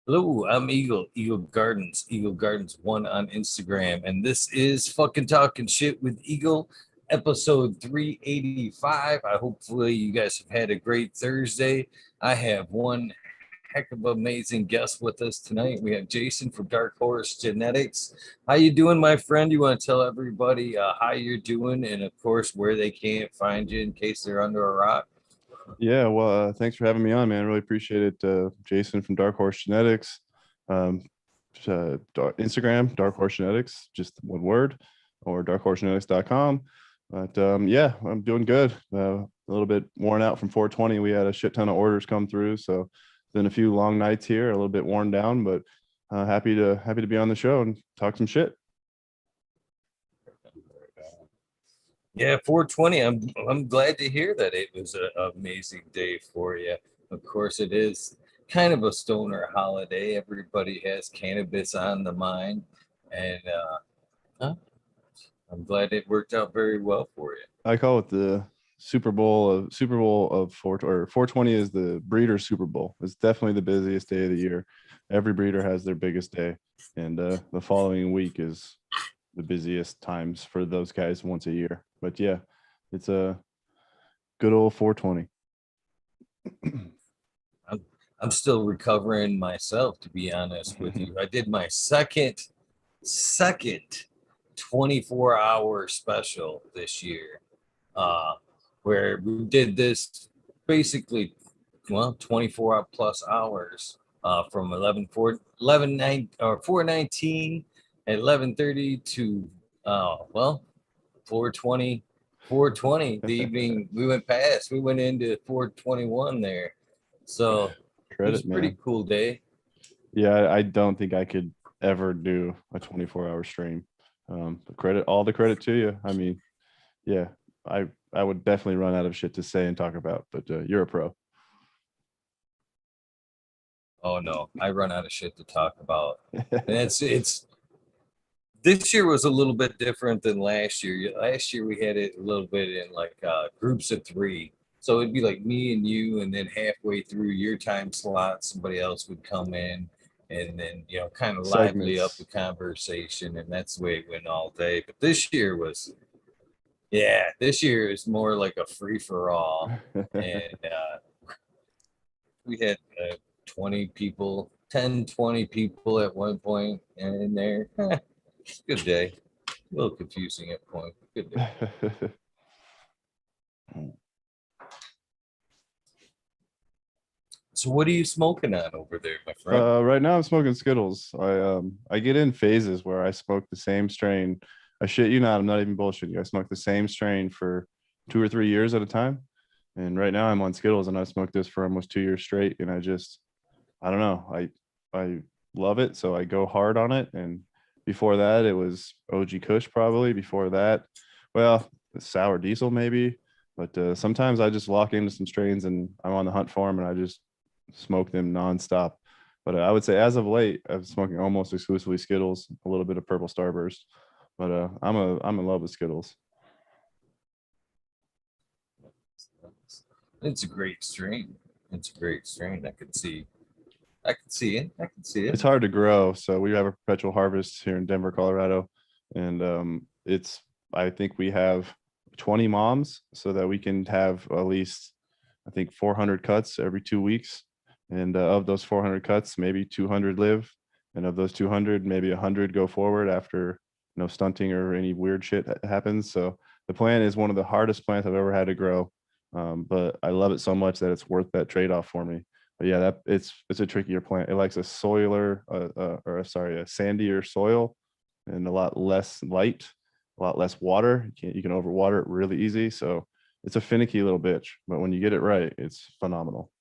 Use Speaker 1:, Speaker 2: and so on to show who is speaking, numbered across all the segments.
Speaker 1: Hello, I'm Eagle Gardens 1 on Instagram, and this is fucking talking shit with Eagle, episode 385. Hopefully you guys have had a great Thursday. I have one heck of amazing guest with us tonight. We have Jason from Dark Horse Genetics. How you doing, my friend? You want to tell everybody how you're doing, and of course where they can't find you in case they're under a rock?
Speaker 2: Yeah, well, thanks for having me on, man. Really appreciate it. Jason from Dark Horse Genetics. Um, Instagram, Dark Horse Genetics, just one word, or darkhorsegenetics.com. But yeah, I'm doing good. A little bit worn out from 420. We had a shit ton of orders come through, so been a few long nights here, a little bit worn down, but happy to be on the show and talk some shit.
Speaker 1: Yeah, 420. I'm glad to hear that it was an amazing day for you. Of course, it is kind of a stoner holiday. Everybody has cannabis on the mind, and huh, I'm glad it worked out very well for you.
Speaker 2: I call it the Super Bowl of 420 is the breeder Super Bowl. It's definitely the busiest day of the year. Every breeder has their biggest day, and the following week is the busiest times for those guys once a year. But yeah, it's a good old 420.
Speaker 1: I'm I'm still recovering myself, to be honest with you. I did my second 24-hour special this year, uh, where we did this basically, well, 24 plus hours from 11 9 or 419 at 11:30 to well 420 the evening we went past. We went into 421 there. So it was
Speaker 2: Credit,
Speaker 1: a pretty
Speaker 2: man.
Speaker 1: cool day.
Speaker 2: Yeah, I don't think I could ever do a 24-hour stream. All the credit to you. I mean, yeah, I would definitely run out of shit to say and talk about, but you're a pro.
Speaker 1: Oh no, I run out of shit to talk about. And it's this year was a little bit different than last year. Last year we had it a little bit in like groups of three. So it'd be like me and you, and then halfway through your time slot, somebody else would come in and then, kind of lively up the
Speaker 2: Segments.
Speaker 1: conversation. And that's the way it went all day. But this year was, yeah, this year is more like a free for all. And we had 20 people, 10, 20 people at one point in there. Good day. A little confusing at point. Good day. So what are you smoking on over there, my friend?
Speaker 2: Right now I'm smoking Skittles. I get in phases where I smoke the same strain. I shit you not, I'm not even bullshitting you. I smoke the same strain for 2 or 3 years at a time. And right now I'm on Skittles and I've smoked this for almost 2 years straight. And I don't know. I love it. So I go hard on it. And before that it was OG Kush probably. Before that, well, sour diesel maybe. But sometimes I just lock into some strains and I'm on the hunt for them and I just smoke them nonstop. But I would say as of late, I'm smoking almost exclusively Skittles, a little bit of Purple Starburst. But I'm in love with Skittles.
Speaker 1: It's a great strain. It's a great strain. I can see it. I can see
Speaker 2: It's
Speaker 1: it.
Speaker 2: hard to grow, so we have a perpetual harvest here in Denver, Colorado, and it's I think we have 20 moms so that we can have at least I think 400 cuts every 2 weeks, and of those 400 cuts, maybe 200 live, and of those 200, maybe 100 go forward after no stunting or any weird shit happens. So the plant is one of the hardest plants I've ever had to grow, but I love it so much that it's worth that trade off for me. But yeah, that it's a trickier plant. It likes a a sandier soil and a lot less light, a lot less water. You can overwater it really easy. So it's a finicky little bitch, but when you get it right, it's phenomenal.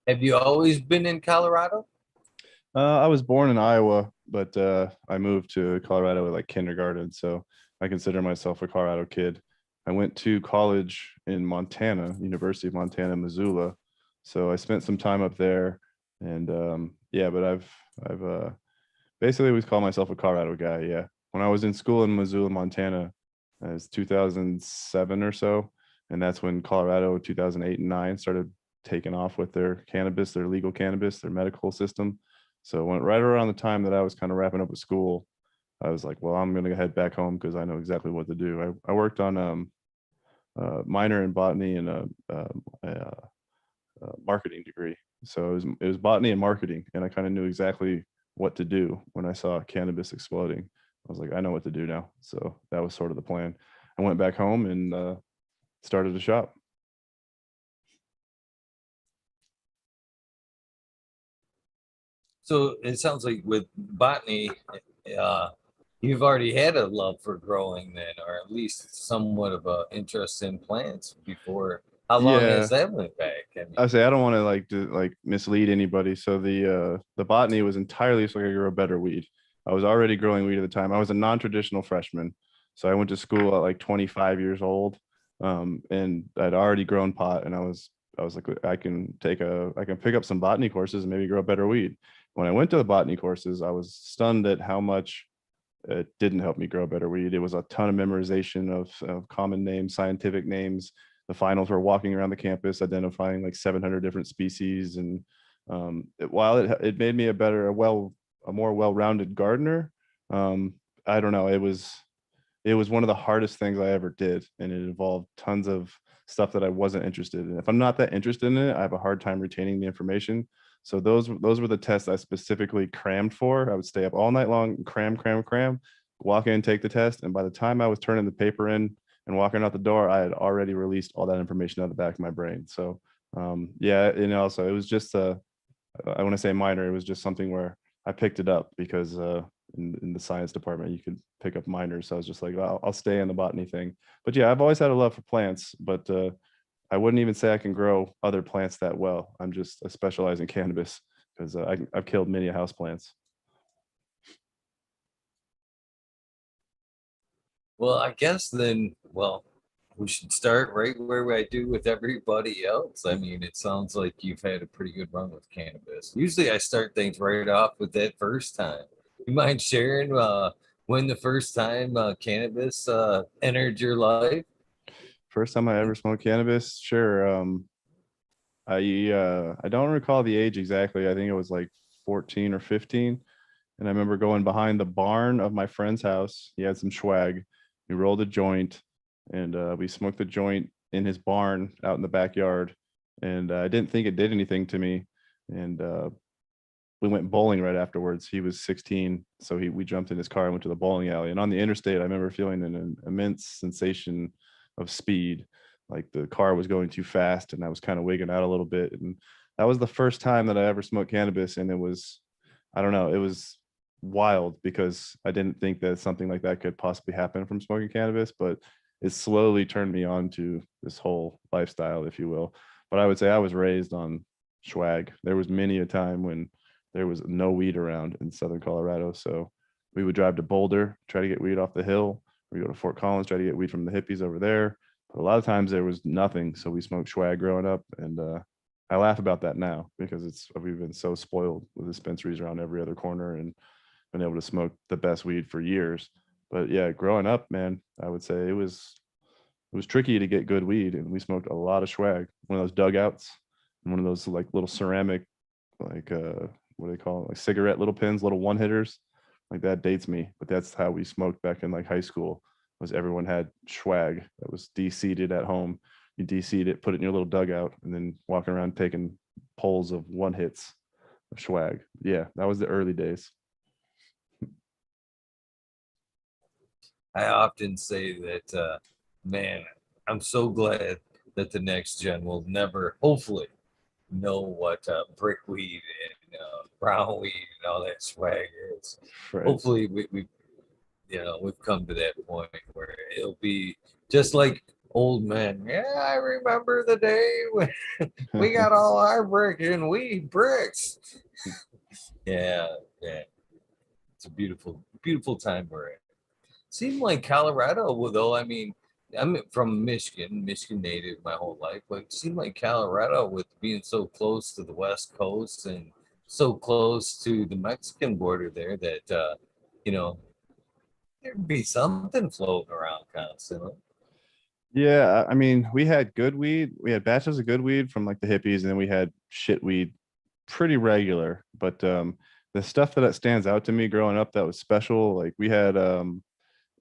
Speaker 1: Have you always been in Colorado?
Speaker 2: I was born in Iowa, but I moved to Colorado at like kindergarten, so I consider myself a Colorado kid. I went to college in Montana, University of Montana, Missoula. So I spent some time up there, and yeah, but I've basically always called myself a Colorado guy. Yeah, when I was in school in Missoula, Montana, It was 2007 or so, and that's when Colorado 2008 and 9 started taking off with their cannabis, their legal cannabis, their medical system. So went right around the time that I was kind of wrapping up with school, I was like, well, I'm gonna head back home because I know exactly what to do. I worked on minor in botany and a marketing degree. So it was botany and marketing, and I kind of knew exactly what to do when I saw cannabis exploding. I was like, I know what to do now. So that was sort of the plan. I went back home and started a shop.
Speaker 1: So it sounds like with botany, uh, you've already had a love for growing then, or at least somewhat of a interest in plants before. How long has
Speaker 2: Yeah,
Speaker 1: that went back? I
Speaker 2: I
Speaker 1: mean,
Speaker 2: say I don't want to like mislead anybody. So the botany was entirely so I could grow a better weed. I was already growing weed at the time. I was a non-traditional freshman, so I went to school at like 25 years old, and I'd already grown pot, and I was like, I can pick up some botany courses and maybe grow better weed. When I went to the botany courses, I was stunned at how much it didn't help me grow better weed. It was a ton of memorization of common names, scientific names. The finals were walking around the campus, identifying like 700 different species. And while it made me a more well-rounded gardener, I don't know. It was one of the hardest things I ever did, and it involved tons of stuff that I wasn't interested in. If I'm not that interested in it, I have a hard time retaining the information. So those were the tests I specifically crammed for. I would stay up all night long, and cram, walk in, take the test, and by the time I was turning the paper in and walking out the door, I had already released all that information out of the back of my brain. So yeah, and also it was just I want to say minor. It was just something where I picked it up because in the science department you could pick up minors. So I was just like, well, I'll stay in the botany thing. But yeah, I've always had a love for plants, but I wouldn't even say I can grow other plants that well. I specialize in cannabis because I've killed many house plants.
Speaker 1: well, I guess then, well, we should start right where I do with everybody else. I mean, it sounds like you've had a pretty good run with cannabis. Usually I start things right off with that first time. You mind sharing when the first time cannabis entered your life?
Speaker 2: First time I ever smoked cannabis, sure. I don't recall the age exactly. I think it was like 14 or 15. And I remember going behind the barn of my friend's house. He had some swag. We rolled a joint, and we smoked the joint in his barn out in the backyard. And I didn't think it did anything to me. And we went bowling right afterwards. He was 16, so we jumped in his car and went to the bowling alley. And on the interstate, I remember feeling an immense sensation of speed, like the car was going too fast, and I was kind of wigging out a little bit. And that was the first time that I ever smoked cannabis, and it was, I don't know, it was wild because I didn't think that something like that could possibly happen from smoking cannabis, but it slowly turned me on to this whole lifestyle, if you will. But I would say I was raised on swag. There was many a time when there was no weed around in southern Colorado. So we would drive to Boulder, try to get weed off the hill. We go to Fort Collins, try to get weed from the hippies over there. But a lot of times there was nothing. So we smoked swag growing up. And I laugh about that now because we've been so spoiled with dispensaries around every other corner and been able to smoke the best weed for years. But yeah, growing up, man, I would say it was tricky to get good weed, and we smoked a lot of swag. One of those dugouts, and one of those like little ceramic, like what do they call it? Like cigarette little pins, little one hitters. Like that dates me, but that's how we smoked back in like high school. Was everyone had swag that was de-seeded at home. You de-seed it, put it in your little dugout, and then walking around taking pulls of one hits of swag. Yeah, that was the early days.
Speaker 1: I often say that, man, I'm so glad that the next gen will never, hopefully, know what brickweed and brown weed and all that swag is.
Speaker 2: Right.
Speaker 1: Hopefully, we've come to that point where it'll be just like old men. Yeah, I remember the day when we got all our brick and weed bricks. Yeah, yeah, it's a beautiful, beautiful time we're in. Seemed like Colorado, well, though. I mean, I'm from Michigan, Michigan native my whole life, but it seemed like Colorado, with being so close to the West Coast and so close to the Mexican border there, that you know There'd be something floating around constantly.
Speaker 2: Yeah, I mean, we had good weed. We had batches of good weed from like the hippies, and then we had shit weed pretty regular. But the stuff that stands out to me growing up that was special, like we had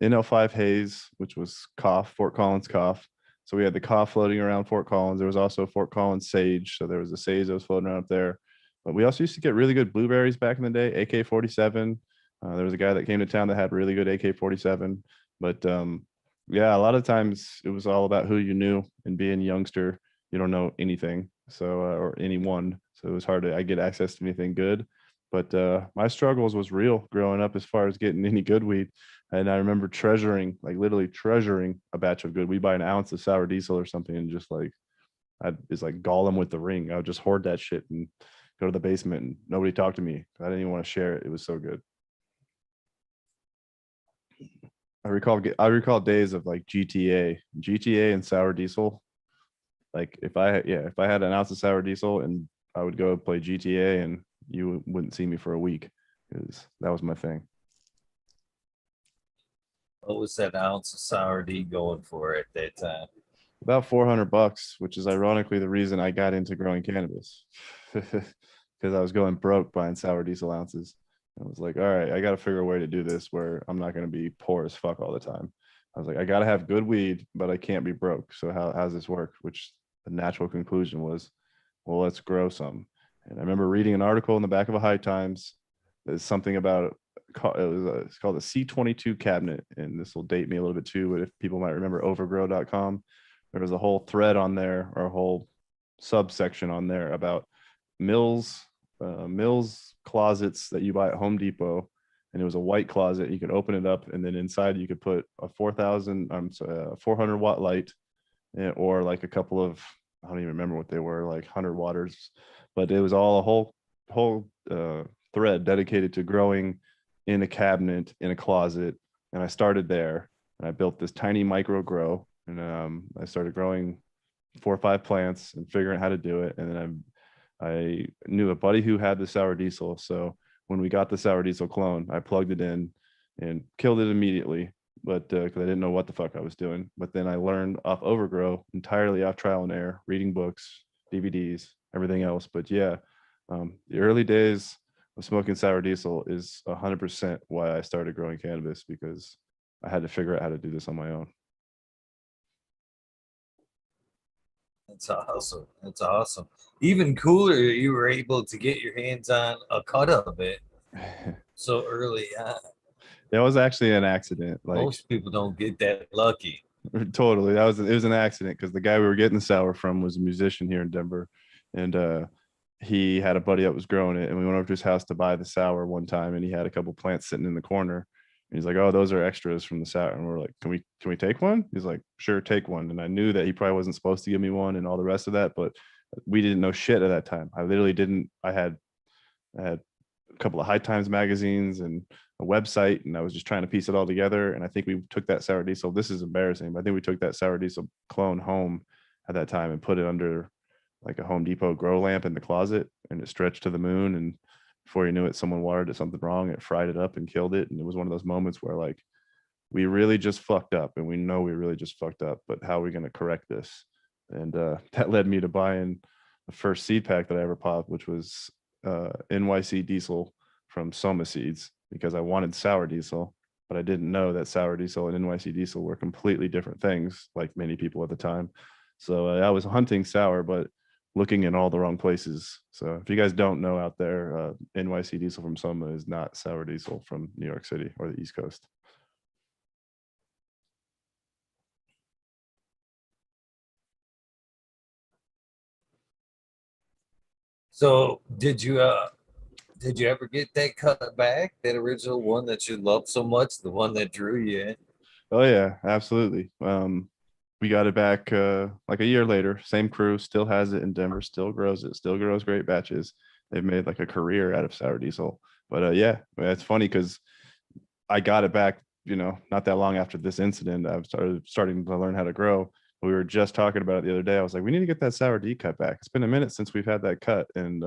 Speaker 2: NL5 haze, which was cough, Fort Collins cough. So we had the cough floating around Fort Collins. There was also Fort Collins sage. So there was a sage that was floating around up there. But we also used to get really good blueberries back in the day, AK-47. There was a guy that came to town that had really good AK-47. But yeah, a lot of times it was all about who you knew, and being a youngster, you don't know anything. So or anyone. So it was hard to I get access to anything good. But my struggles was real growing up as far as getting any good weed. And I remember treasuring, like literally treasuring a batch of good. We buy an ounce of sour diesel or something, and just like it's like Gollum with the ring. I would just hoard that shit and go to the basement, and nobody talked to me. I didn't even want to share it. It was so good. I recall days of like GTA and sour diesel. Like if I had an ounce of sour diesel, and I would go play GTA, and you wouldn't see me for a week, because that was my thing.
Speaker 1: What was that ounce of sour D going for at that time?
Speaker 2: About $400, which is ironically the reason I got into growing cannabis, because I was going broke buying sour diesel ounces. I was like, all right, I got to figure a way to do this where I'm not going to be poor as fuck all the time. I was like, I got to have good weed, but I can't be broke. So how's this work? Which the natural conclusion was, well, let's grow some. And I remember reading an article in the back of a High Times. There's something about it's called the C22 cabinet, and this will date me a little bit too. But if people might remember overgrow.com, there was a whole thread on there, or a whole subsection on there about Mills Mills closets that you buy at Home Depot, and it was a white closet. You could open it up, and then inside you could put a 4,000 400-watt light, or like a couple of, I don't even remember what they were, like 100 waters, but it was all a whole thread dedicated to growing in a cabinet in a closet. And I started there, and I built this tiny micro grow, and I started growing 4 or 5 plants and figuring out how to do it. And then I knew a buddy who had the sour diesel. So when we got the sour diesel clone, I plugged it in and killed it immediately. But because I didn't know what the fuck I was doing. But then I learned off Overgrow, entirely off trial and error, reading books, DVDs, everything else. But yeah, the early days of smoking sour diesel is 100% why I started growing cannabis, because I had to figure out how to do this on my own.
Speaker 1: That's awesome. That's awesome. Even cooler, you were able to get your hands on a cut of it so early on.
Speaker 2: It was actually an accident. Like,
Speaker 1: Most people don't get that lucky.
Speaker 2: totally, it was an accident, because the guy we were getting the sour from was a musician here in Denver, and he had a buddy that was growing it, and we went over to his house to buy the sour one time, and he had a couple plants sitting in the corner. And he's like, "Oh, those are extras from the sour." And we're like, "Can we take one?" He's like, "Sure, take one." And I knew that he probably wasn't supposed to give me one and all the rest of that, but we didn't know shit at that time. I literally didn't. I had a couple of High Times magazines and a website, and I was just trying to piece it all together. And I think we took that sour diesel. This is embarrassing, but I think we took that sour diesel clone home at that time and put it under like a Home Depot grow lamp in the closet, and it stretched to the moon. And before you knew it, someone watered it something wrong. It fried it up and killed it. And it was one of those moments where like we really just fucked up, and we know we really just fucked up. But how are we going to correct this? And that led me to buying the first seed pack that I ever popped, which was NYC diesel from Soma Seeds, because I wanted sour diesel, but I didn't know that sour diesel and NYC diesel were completely different things, like many people at the time. So I was hunting sour, but looking in all the wrong places. So if you guys don't know out there, NYC diesel from Soma is not sour diesel from New York City or the East Coast.
Speaker 1: So did you ever get that cut back? That original one that you loved so much, the one that drew you in?
Speaker 2: Oh yeah, absolutely. We got it back like a year later. Same crew still has it in Denver, still grows it, still grows great batches. They've made like a career out of sour diesel. But yeah, it's funny because I got it back, not that long after this incident. I starting to learn how to grow. We were just talking about it the other day. I was like, we need to get that sour D cut back. It's been a minute since we've had that cut, and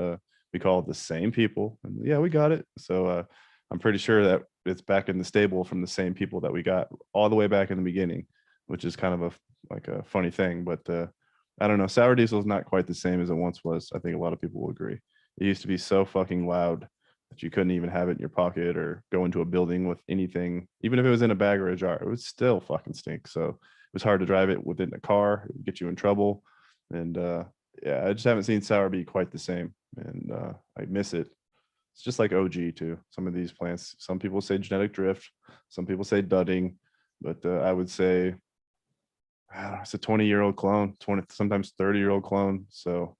Speaker 2: we called the same people, and yeah, we got it. So I'm pretty sure that it's back in the stable from the same people that we got all the way back in the beginning, which is kind of a funny thing. But I don't know. Sour diesel is not quite the same as it once was. I think a lot of people will agree. It used to be so fucking loud that you couldn't even have it in your pocket or go into a building with anything, even if it was in a bag or a jar. It would still fucking stink. So it was hard to drive it within a car. It would get you in trouble. And yeah, I just haven't seen sour be quite the same, and I miss it. It's just like OG too. Some of these plants, some people say genetic drift, some people say dudding, but I would say I don't know, it's a 20-year-old clone, 20 sometimes 30-year-old clone. So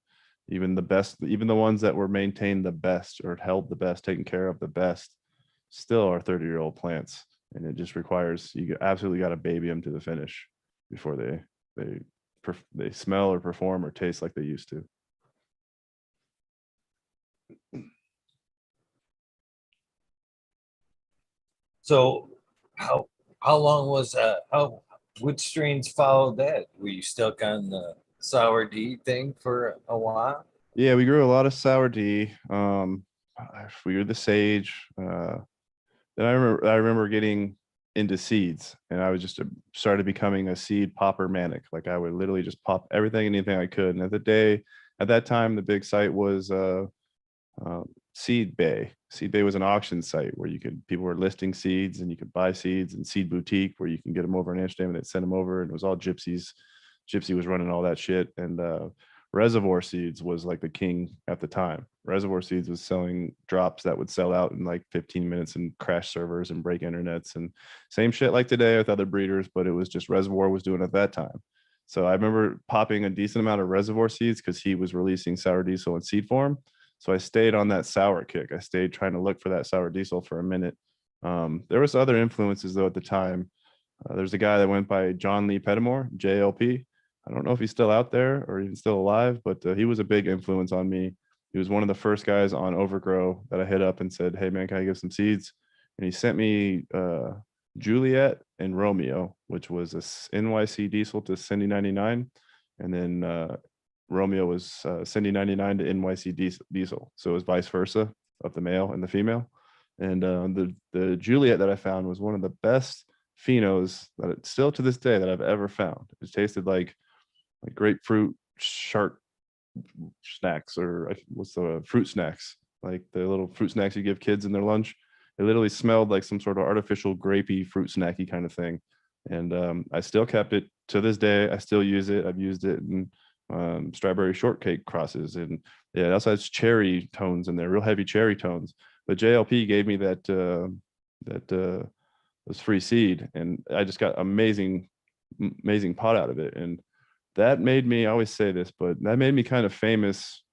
Speaker 2: even the best, even the ones that were maintained the best or held the best, taken care of the best, still are 30-year-old plants, and it just requires you absolutely got to baby them to the finish before they smell or perform or taste like they used to.
Speaker 1: So how long was how which strains followed that? Were you stuck on the sour D thing for a while?
Speaker 2: Yeah, we grew a lot of sour D. We grew the sage. Then I remember getting into seeds, and I was just started becoming a seed popper manic. Like I would literally just pop everything, anything I could. And at that time, the big site was Seed Bay. Seed Bay was an auction site where people were listing seeds, and you could buy seeds, and Seed Boutique where you can get them over in Amsterdam and they'd send them over, and it was all gypsies. Gypsy was running all that shit, and Reservoir Seeds was like the king at the time. Reservoir Seeds was selling drops that would sell out in like 15 minutes and crash servers and break internets, and same shit like today with other breeders, but it was just Reservoir was doing at that time. So I remember popping a decent amount of Reservoir Seeds because he was releasing sour diesel in seed form. So I stayed on that sour kick. I stayed trying to look for that sour diesel for a minute. There was other influences though at the time. There's a guy that went by John Lee Pettimore, JLP. I don't know if he's still out there or even still alive, but he was a big influence on me. He was one of the first guys on Overgrow that I hit up and said, "Hey man, can I give some seeds?" And he sent me Juliet and Romeo, which was a NYC diesel to Cindy 99, and then Romeo was Cindy 99 to NYC diesel. So it was vice versa of the male and the female. And the Juliet that I found was one of the best phenos that still to this day that I've ever found. It tasted like grapefruit shark snacks, or what's the fruit snacks, like the little fruit snacks you give kids in their lunch. It literally smelled like some sort of artificial grapey fruit snacky kind of thing. And I still kept it to this day. I still use it. I've used it in strawberry shortcake crosses, and yeah, it also has cherry tones in there, real heavy cherry tones. But JLP gave me that was free seed, and I just got amazing pot out of it. And that made me, I always say this, but that made me kind of famous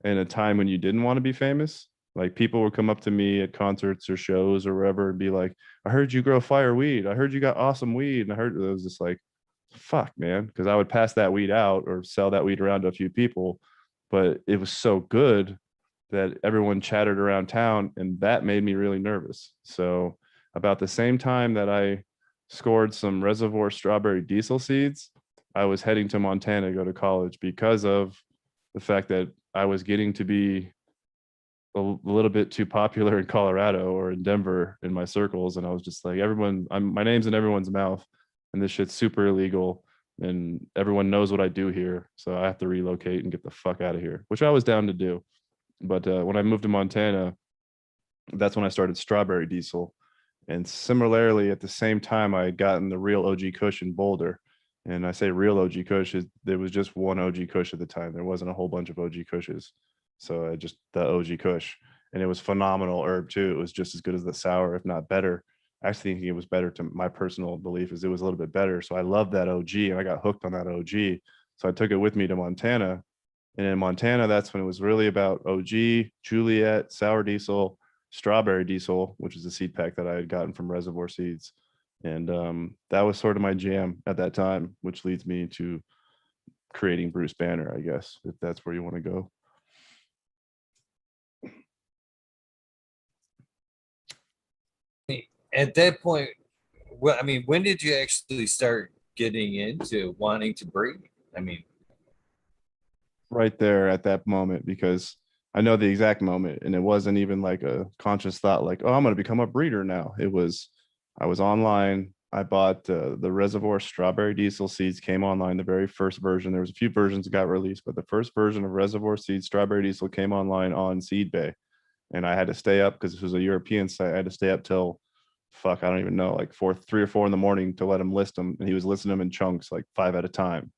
Speaker 2: in a time when you didn't want to be famous. Like people would come up to me at concerts or shows or wherever and be like, "I heard you grow fire weed. I heard you got awesome weed." And I heard it was just like, fuck man, because I would pass that weed out or sell that weed around to a few people, but it was so good that everyone chattered around town, and that made me really nervous. So about the same time that I scored some Reservoir strawberry diesel seeds, I was heading to Montana to go to college because of the fact that I was getting to be a little bit too popular in Colorado or in Denver in my circles. And I was just like, my name's in everyone's mouth, and this shit's super illegal, and everyone knows what I do here. So I have to relocate and get the fuck out of here, which I was down to do. But when I moved to Montana, that's when I started strawberry diesel. And similarly, at the same time, I had gotten the real OG Kush in Boulder. And I say real OG Kush, there was just one OG Kush at the time. There wasn't a whole bunch of OG Kushes. So I just the OG Kush, and it was phenomenal herb too. It was just as good as the sour, if not better. Actually thinking it was better. To my personal belief is it was a little bit better. So I loved that OG, and I got hooked on that OG. So I took it with me to Montana, and in Montana, that's when it was really about OG, Juliet, sour diesel, strawberry diesel, which is a seed pack that I had gotten from Reservoir Seeds. And that was sort of my jam at that time, which leads me to creating Bruce Banner, I guess, if that's where you want to go.
Speaker 1: At that point, well, I mean, when did you actually start getting into wanting to breed? I mean,
Speaker 2: Right there at that moment, because I know the exact moment, and it wasn't even like a conscious thought, like, oh, I'm going to become a breeder now. It was, I was online. I bought the Reservoir Strawberry Diesel seeds, came online, the very first version. There was a few versions that got released, but the first version of Reservoir Seeds Strawberry Diesel came online on Seed Bay. And I had to stay up because this was a European site. I had to stay up till fuck, I don't even know, like 3 or 4 in the morning to let him list them. And he was listing them in chunks, like 5 at a time.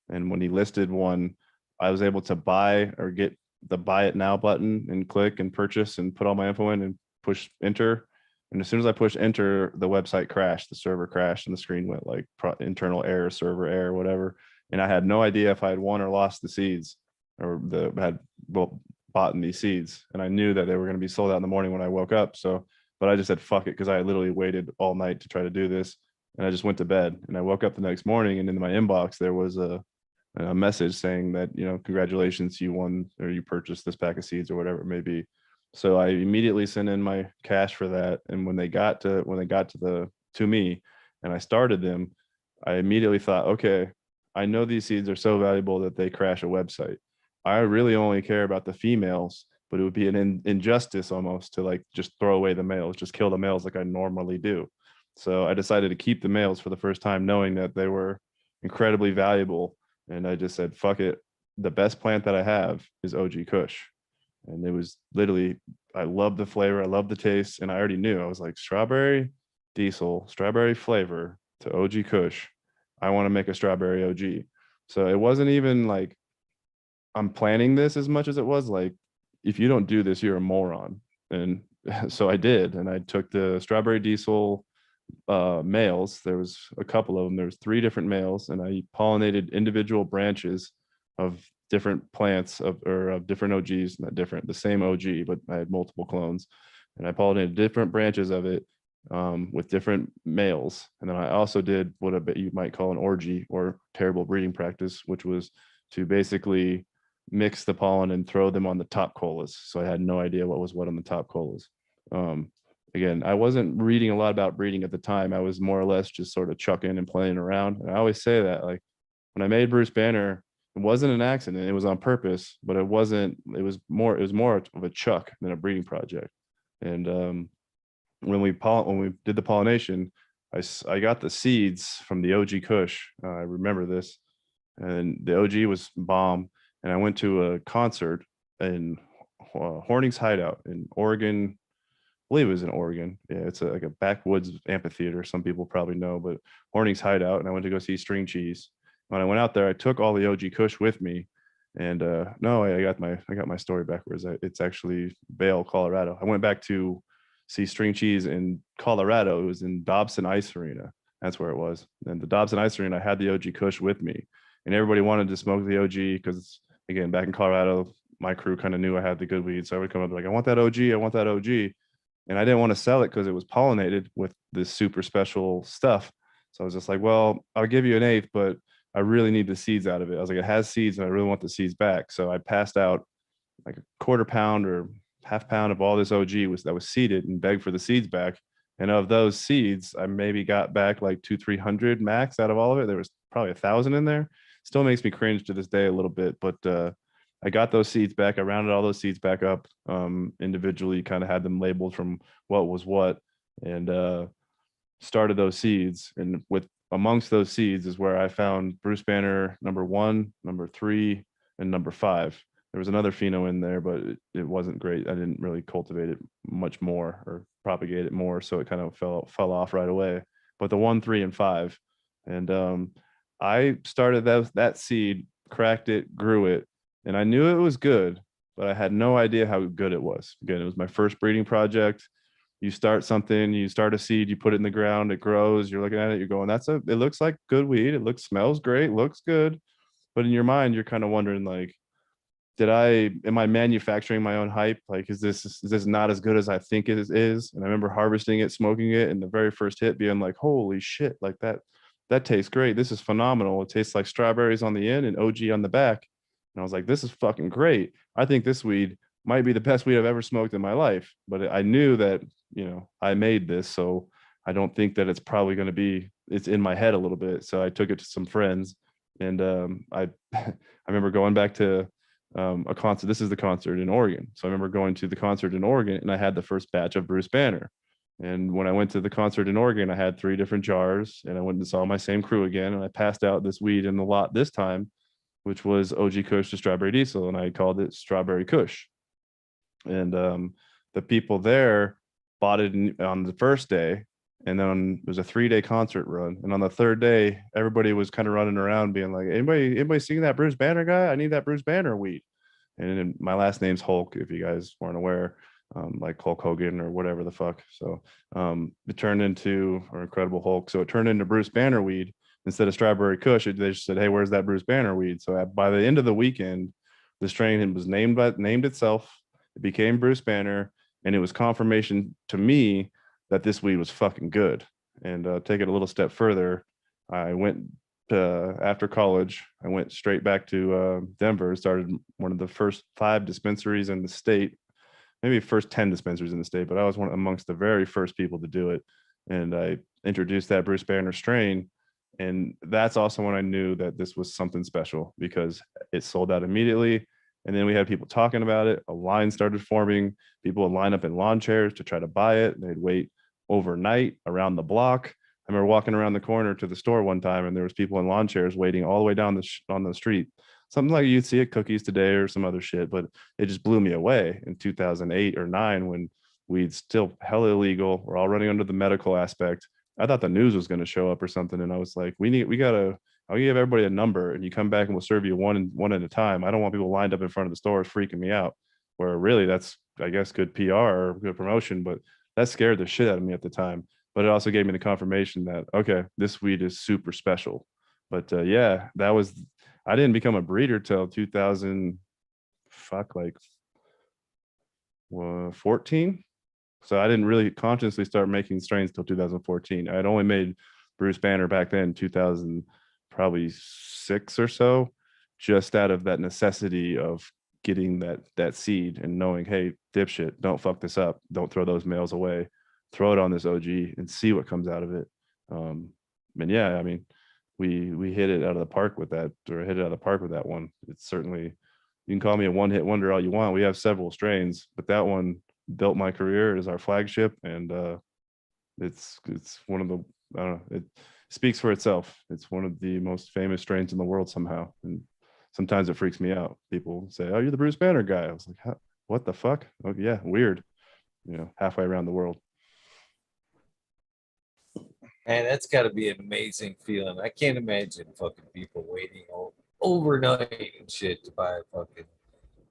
Speaker 2: And when he listed one, I was able to buy or get the buy it now button and click and purchase and put all my info in and push enter. And as soon as I pushed enter, the website crashed, the server crashed, and the screen went like internal error, server error, whatever. And I had no idea if I had won or lost the seeds, or the had well, bought in these seeds. And I knew that they were going to be sold out in the morning when I woke up. So, but I just said fuck it, because I had literally waited all night to try to do this. And I just went to bed, and I woke up the next morning, and in my inbox there was a message saying that, you know, congratulations, you won, or you purchased this pack of seeds or whatever it may be. So I immediately sent in my cash for that. And when they got to me and I started them, I immediately thought, okay, I know these seeds are so valuable that they crash a website. I really only care about the females, but it would be an injustice almost to like just throw away the males, just kill the males like I normally do. So I decided to keep the males for the first time, knowing that they were incredibly valuable. And I just said, fuck it. The best plant that I have is OG Kush. And it was literally, I love the flavor, I love the taste. And I already knew, I was like, strawberry diesel, strawberry flavor to OG Kush. I want to make a strawberry OG. So it wasn't even like I'm planning this as much as it was like, if you don't do this, you're a moron. And so I did. And I took the strawberry diesel males. There was a couple of them. There was 3 different males, and I pollinated individual branches of different plants of different OGs, not different, the same OG, but I had multiple clones, and I pollinated different branches of it with different males. And then I also did what I bet you might call an orgy or terrible breeding practice, which was to basically mix the pollen and throw them on the top colas. So I had no idea what was what on the top colas. Again, I wasn't reading a lot about breeding at the time. I was more or less just sort of chucking and playing around. And I always say that, like, when I made Bruce Banner, it wasn't an accident. It was on purpose, but it wasn't. It was more of a chuck than a breeding project. And when we did the pollination, I got the seeds from the OG Kush. I remember this, and the OG was bomb. And I went to a concert in Horning's Hideout in Oregon. I believe it was in Oregon. Yeah, it's like a backwoods amphitheater. Some people probably know, but Horning's Hideout. And I went to go see String Cheese. When I went out there, I took all the OG Kush with me. And no, I got my story backwards. It's actually Vail, Colorado. I went back to see String Cheese in Colorado. It was in Dobson Ice Arena. That's where it was. And the Dobson Ice Arena, I had the OG Kush with me, and everybody wanted to smoke the OG because, again, back in Colorado, my crew kind of knew I had the good weed. So I would come up like, I want that OG. I want that OG. And I didn't want to sell it because it was pollinated with this super special stuff. So I was just like, well, I'll give you an eighth, but I really need the seeds out of it. I was like, it has seeds and I really want the seeds back. So I passed out like a quarter pound or half pound of all this OG that was seeded and begged for the seeds back. And of those seeds, I maybe got back like 200-300 max out of all of it. There was probably 1,000 in there. Still makes me cringe to this day a little bit, but I got those seeds back. I rounded all those seeds back up individually, kind of had them labeled from what was what, and started those seeds. And with amongst those seeds is where I found Bruce Banner #1, #3, and #5. There was another pheno in there, but it wasn't great. I didn't really cultivate it much more or propagate it more, so it kind of fell off right away. But the 1, 3, and 5, and I started that seed, cracked it, grew it, and I knew it was good, but I had no idea how good it was. Again, it was my first breeding project. You start something, you start a seed, you put it in the ground, it grows, you're looking at it, you're going, it looks like good weed, smells great, looks good. But in your mind, you're kind of wondering, like, am I manufacturing my own hype? Like, is this not as good as I think it is? And I remember harvesting it, smoking it, and the very first hit being like, holy shit, like that tastes great. This is phenomenal. It tastes like strawberries on the end and OG on the back. And I was like, this is fucking great. I think this weed might be the best weed I've ever smoked in my life. But I knew that, I made this, so I don't think that it's probably going to be, it's in my head a little bit. So I took it to some friends, and I I remember going back to a concert. This is the concert in Oregon. So I remember going to the concert in Oregon, and I had the first batch of Bruce Banner. And when I went to the concert in Oregon, I had 3 different jars, and I went and saw my same crew again. And I passed out this weed in the lot this time, which was OG Kush to Strawberry Diesel, and I called it Strawberry Kush. And the people there bought it on the first day, and then it was a 3-day concert run. And on the third day, everybody was kind of running around being like, anybody seeing that Bruce Banner guy? I need that Bruce Banner weed. And my last name's Hulk, if you guys weren't aware, like Hulk Hogan or whatever the fuck. So it turned into, or Incredible Hulk. So it turned into Bruce Banner weed instead of Strawberry Kush. They just said, hey, where's that Bruce Banner weed? So by the end of the weekend, the strain was named itself. It became Bruce Banner, and it was confirmation to me that this weed was fucking good. And take it a little step further, I went after college. I went straight back to Denver, started one of the first 5 dispensaries in the state, maybe first 10 dispensaries in the state, but I was one amongst the very first people to do it. And I introduced that Bruce Banner strain. And that's also when I knew that this was something special, because it sold out immediately. And then we had people talking about it. A line started forming. People would line up in lawn chairs to try to buy it. They'd wait overnight around the block. I remember walking around the corner to the store one time, and there was people in lawn chairs waiting all the way down on the street. Something like you'd see at Cookies Today or some other shit, but it just blew me away in 2008 or 9 when weed's still hella illegal. We're all running under the medical aspect. I thought the news was going to show up or something, and I was like, I'll give everybody a number, and you come back and we'll serve you one at a time. I don't want people lined up in front of the stores freaking me out. Where really, that's, I guess, good PR or good promotion, but that scared the shit out of me at the time. But it also gave me the confirmation that, okay, this weed is super special. But yeah, I didn't become a breeder till 2000, 14. So I didn't really consciously start making strains till 2014. I had only made Bruce Banner back then, 2000, probably 6 or so, just out of that necessity of getting that seed and knowing, hey, dipshit, don't fuck this up. Don't throw those males away. Throw it on this OG and see what comes out of it. And yeah, I mean, we hit it out of the park with that, or hit it out of the park with that one. It's certainly, you can call me a one-hit wonder all you want. We have several strains, but that one built my career, as our flagship, and it's one of the, I don't know, it speaks for itself. It's one of the most famous strains in the world somehow, and sometimes it freaks me out. People say, oh, you're the Bruce Banner guy. I was like, what the fuck? Oh yeah, weird. Halfway around the world.
Speaker 1: Man, that's got to be an amazing feeling. I can't imagine fucking people waiting overnight and shit to buy fucking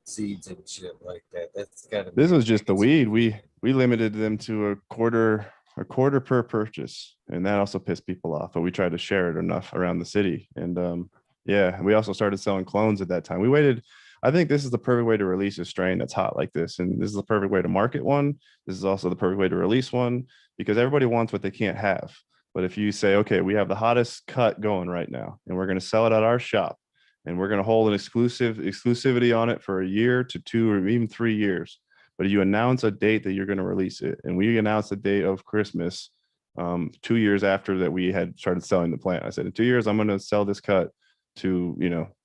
Speaker 1: seeds and shit like that. That's got to be.
Speaker 2: This was just the weed. We limited them to a quarter per purchase, and that also pissed people off. But we tried to share it enough around the city, and yeah, we also started selling clones at that time. We waited. I think this is the perfect way to release a strain that's hot like this, and this is the perfect way to market one. This is also the perfect way to release one, because everybody wants what they can't have. But if you say, okay, we have the hottest cut going right now, and we're going to sell it at our shop, and we're going to hold an exclusivity on it for a year to 2 or even 3 years, but you announce a date that you're going to release it, and we announced the date of Christmas 2 years after that we had started selling the plant. I said, in 2 years, I'm going to sell this cut to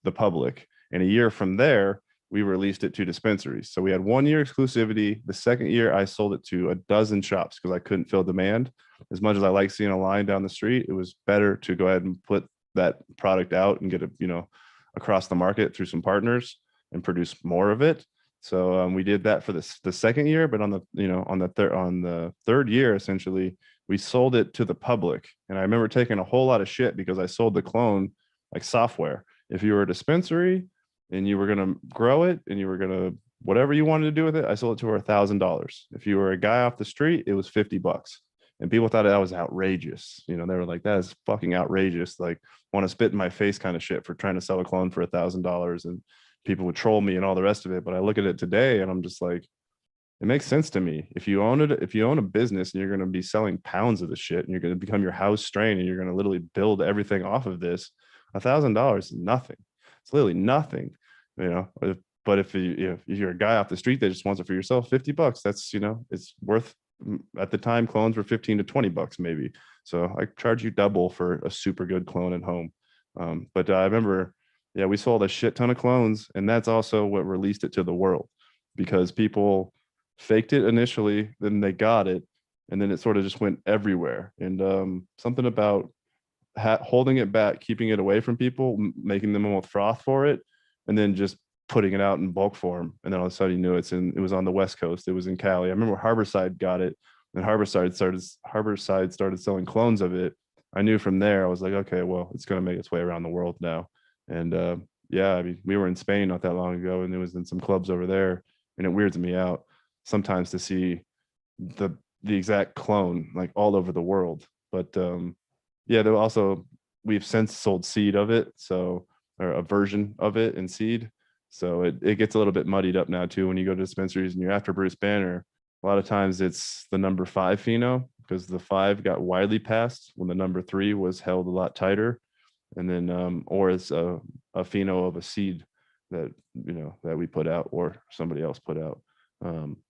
Speaker 2: the public, and a year from there, we released it to dispensaries. So we had 1 year exclusivity. The second year, I sold it to a dozen shops because I couldn't fill demand. As much as I like seeing a line down the street, it was better to go ahead and put that product out and get it, across the market through some partners and produce more of it. So we did that for the second year, but on the third year, essentially, we sold it to the public. And I remember taking a whole lot of shit because I sold the clone like software. If you were a dispensary and you were going to grow it and you were going to whatever you wanted to do with it, I sold it to her $1,000. If you were a guy off the street, it was $50. And people thought that was outrageous. They were like, that is fucking outrageous. Like, want to spit in my face kind of shit for trying to sell a clone for $1,000. And people would troll me and all the rest of it. But I look at it today and I'm just like, it makes sense to me. If you own a business and you're going to be selling pounds of the shit and you're going to become your house strain and you're going to literally build everything off of this, $1,000 is nothing. It's literally nothing, But if you're a guy off the street that just wants it for yourself, $50, that's, it's worth, at the time, clones were $15 to $20 maybe. So I charge you double for a super good clone at home. But I remember Yeah, we sold a shit ton of clones, and that's also what released it to the world because people faked it initially, then they got it, and then it sort of just went everywhere. And something about holding it back, keeping it away from people, making them almost froth for it, and then just putting it out in bulk form. And then all of a sudden, you knew it was on the West Coast. It was in Cali. I remember Harborside got it, and Harborside started selling clones of it. I knew from there. I was like, okay, well, it's going to make its way around the world now. And yeah, I mean, we were in Spain not that long ago, and it was in some clubs over there, and it weirds me out sometimes to see the the exact clone like all over the world. But yeah, there also we've since sold seed of it, so or a version of it in seed. So it gets a little bit muddied up now too when you go to dispensaries and you're after Bruce Banner. A lot of times it's the number 5 pheno because the 5 got widely passed when the number 3 was held a lot tighter, and then or it's a pheno of a seed that that we put out or somebody else put out.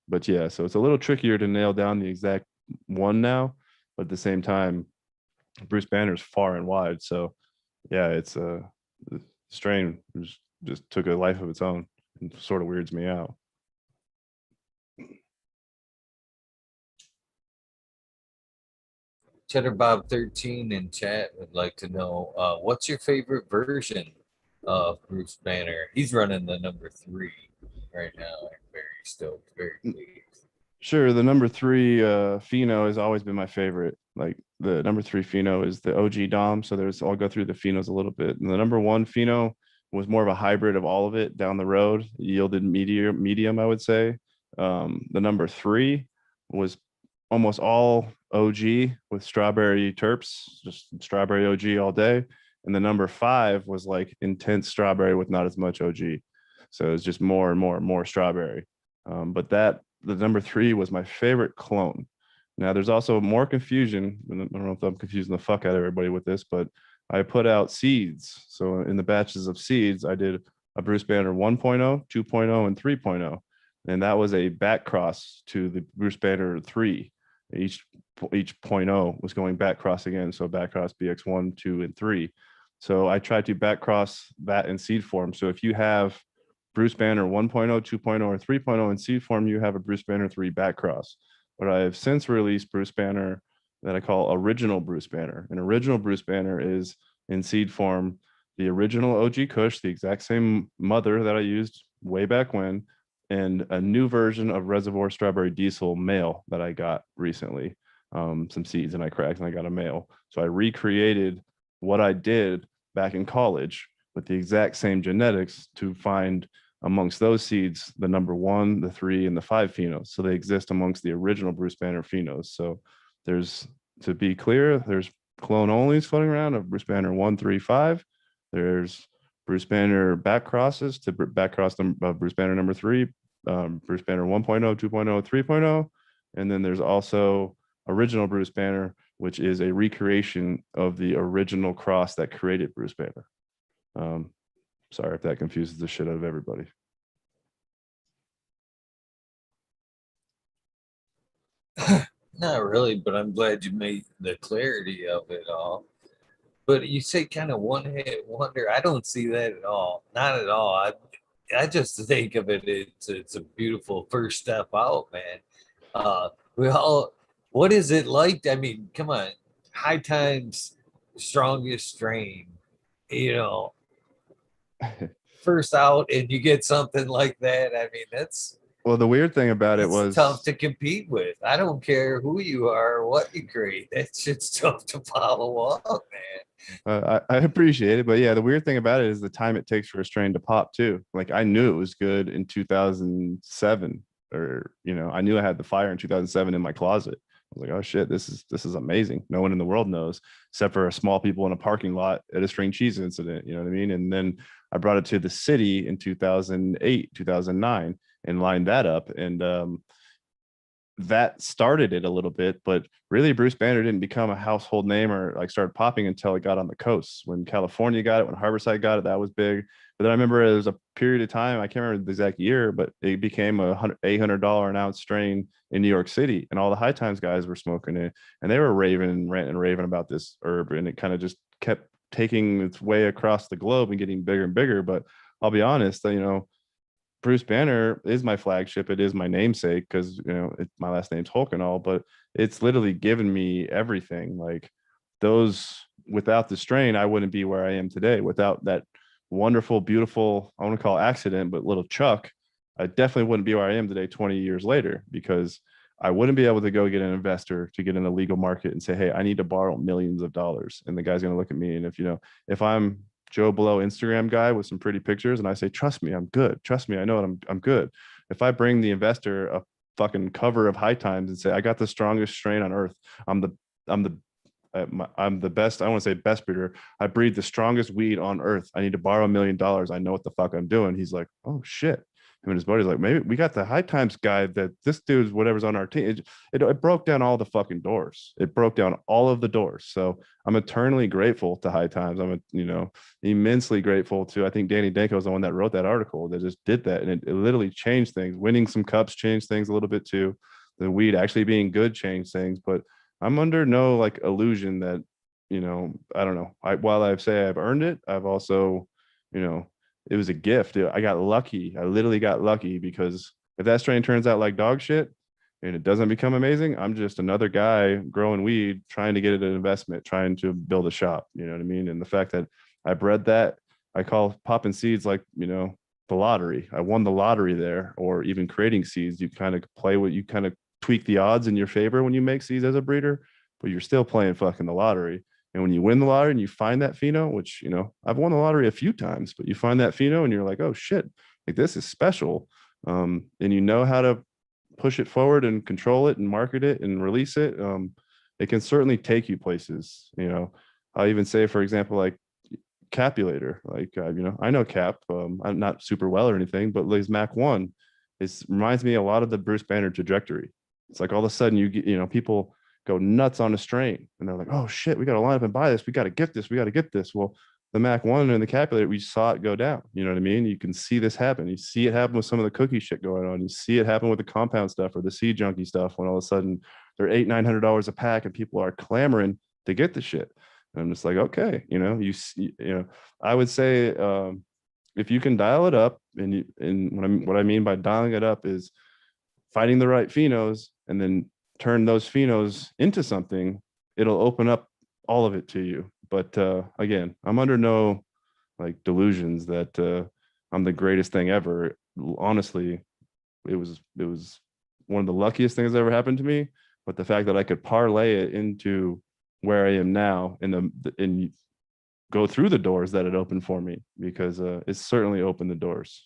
Speaker 2: But yeah, so it's a little trickier to nail down the exact one now, but at the same time, Bruce Banner's far and wide. So yeah, it's the strain just took a life of its own and sort of weirds me out.
Speaker 1: Cheddar Bob 13 in chat would like to know what's your favorite version of Bruce Banner? He's running the number 3 right now. I'm very stoked, very pleased.
Speaker 2: Sure, the number 3 pheno has always been my favorite. Like the number 3 pheno is the OG Dom. So I'll go through the phenos a little bit. And the number 1 pheno was more of a hybrid of all of it down the road, yielded medium, I would say. The number 3 was almost all OG with strawberry terps, just strawberry OG all day. And the number 5 was like intense strawberry with not as much OG. So it's just more and more and more strawberry. But the number 3 was my favorite clone. Now there's also more confusion. I don't know if I'm confusing the fuck out of everybody with this, but I put out seeds. So in the batches of seeds, I did a Bruce Banner 1.0, 2.0, and 3.0. And that was a back cross to the Bruce Banner 3. Each point oh was going back cross again. So back cross BX1, 2, and 3. So I tried to back cross that in seed form. So if you have Bruce Banner 1.0, 2.0, or 3.0 in seed form, you have a Bruce Banner 3 back cross. But I have since released Bruce Banner that I call original Bruce Banner. And original Bruce Banner is in seed form the original OG Kush, the exact same mother that I used way back when, and a new version of Reservoir Strawberry Diesel male that I got recently. Some seeds and I cracked and I got a male. So I recreated what I did back in college with the exact same genetics to find amongst those seeds the number 1, the 3, and the 5 phenos. So they exist amongst the original Bruce Banner phenos. So there's, to be clear, there's clone onlys floating around of Bruce Banner 1, 3, 5. There's Bruce Banner back crosses to back cross Bruce Banner number 3, Bruce Banner 1.0, 2.0, 3.0. And then there's also original Bruce Banner, which is a recreation of the original cross that created Bruce Banner. Sorry if that confuses the shit out of everybody.
Speaker 1: Not really, but I'm glad you made the clarity of it all. But you say kind of one hit wonder. I don't see that at all. Not at all. I just think of it. It's a beautiful first step out, man. We all. What is it like? I mean, come on. High times, strongest strain. You know, first out, and you get something like that. I mean,
Speaker 2: Well, the weird thing about it
Speaker 1: that's tough
Speaker 2: was
Speaker 1: to compete with. I don't care who you are or what you create. That shit's tough to follow up, man.
Speaker 2: I appreciate it, but yeah, the weird thing about it is the time it takes for a strain to pop too. Like I knew it was good in 2007, or I knew I had the fire in 2007 in my closet. I was like, oh shit, this is amazing. No one in the world knows except for small people in a parking lot at a string cheese incident. You know what I mean? And then I brought it to the city in 2008, 2009, and lined that up, and that started it a little bit, but really Bruce Banner didn't become a household name or like started popping until it got on the coast. When California got it, when Harborside got it, that was big. But then I remember there was a period of time, I can't remember the exact year, but it became $800 an ounce strain in New York City, and all the high times guys were smoking it, and they were raving and ranting and raving about this herb, and it kind of just kept taking its way across the globe and getting bigger and bigger. But I'll be honest, Bruce Banner is my flagship. It is my namesake because my last name's Hulk and all, but it's literally given me everything. Like those, without the strain, I wouldn't be where I am today. Without that wonderful, beautiful, I want to call it accident, but little Chuck, I definitely wouldn't be where I am today 20 years later, because I wouldn't be able to go get an investor to get in the legal market and say, hey, I need to borrow millions of dollars. And the guy's going to look at me. And if I'm Joe Blow Instagram guy with some pretty pictures and I say, trust me, I'm good. Trust me, I know it. I'm good. If I bring the investor a fucking cover of High Times and say, I got the strongest strain on earth. I'm the best. I want to say best breeder. I breed the strongest weed on earth. I need to borrow $1 million. I know what the fuck I'm doing. He's like, oh shit. Him and his buddy's like, maybe we got the High Times guy that this dude's whatever's on our team. It broke down all the fucking doors. It broke down all of the doors. So I'm eternally grateful to High Times. I'm immensely grateful to, I think Danny Danko was the one that wrote that article that just did that. And it literally changed things. Winning some cups changed things a little bit too. The weed actually being good changed things. But I'm under no like illusion that, I don't know. While I say I've earned it, I've also, it was a gift. I got lucky. I literally got lucky, because if that strain turns out like dog shit and it doesn't become amazing, I'm just another guy growing weed, trying to get it an investment, trying to build a shop. You know what I mean? And the fact that I bred that, I call popping seeds like, the lottery. I won the lottery there. Or even creating seeds, you kind of play with, you kind of tweak the odds in your favor when you make seeds as a breeder, but you're still playing fucking the lottery. And when you win the lottery and you find that pheno, which, I've won the lottery a few times, but you find that pheno and you're like, oh shit, like this is special. And you know how to push it forward and control it and market it and release it. It can certainly take you places. I'll even say, for example, like Capulator, like, I know Cap, I'm not super well or anything, but his Mac 1 reminds me a lot of the Bruce Banner trajectory. It's like all of a sudden you get, people go nuts on a strain and they're like, oh shit, we got to line up and buy this. We got to get this. We got to get this. Well, the Mac 1 and the Capulator, we saw it go down. You know what I mean? You can see this happen. You see it happen with some of the cookie shit going on. You see it happen with the compound stuff or the seed junkie stuff, when all of a sudden they're $800-900 a pack and people are clamoring to get the shit. And I'm just like, okay, I would say, if you can dial it up, and what I mean by dialing it up is finding the right phenos and then turn those phenos into something, it'll open up all of it to you. But again, I'm under no like delusions that I'm the greatest thing ever. Honestly, it was one of the luckiest things that ever happened to me. But the fact that I could parlay it into where I am now and go through the doors that it opened for me, because it's certainly opened the doors.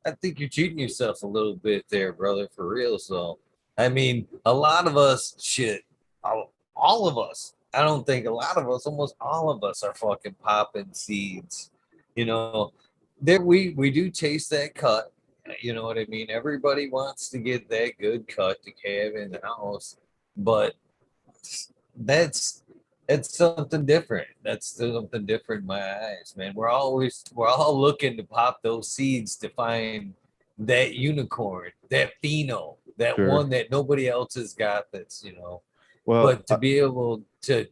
Speaker 1: I think you're cheating yourself a little bit there, brother, for real. So, I mean, a lot of us, shit, all of us, I don't think a lot of us, almost all of us are fucking popping seeds. You know, there we do taste that cut. You know what I mean? Everybody wants to get that good cut to have in the house, but that's that's something different. That's something different in my eyes, man. We're all looking to pop those seeds to find that unicorn, that pheno, that
Speaker 2: Sure.
Speaker 1: one that nobody else has got. That's
Speaker 2: Well,
Speaker 1: but to be able to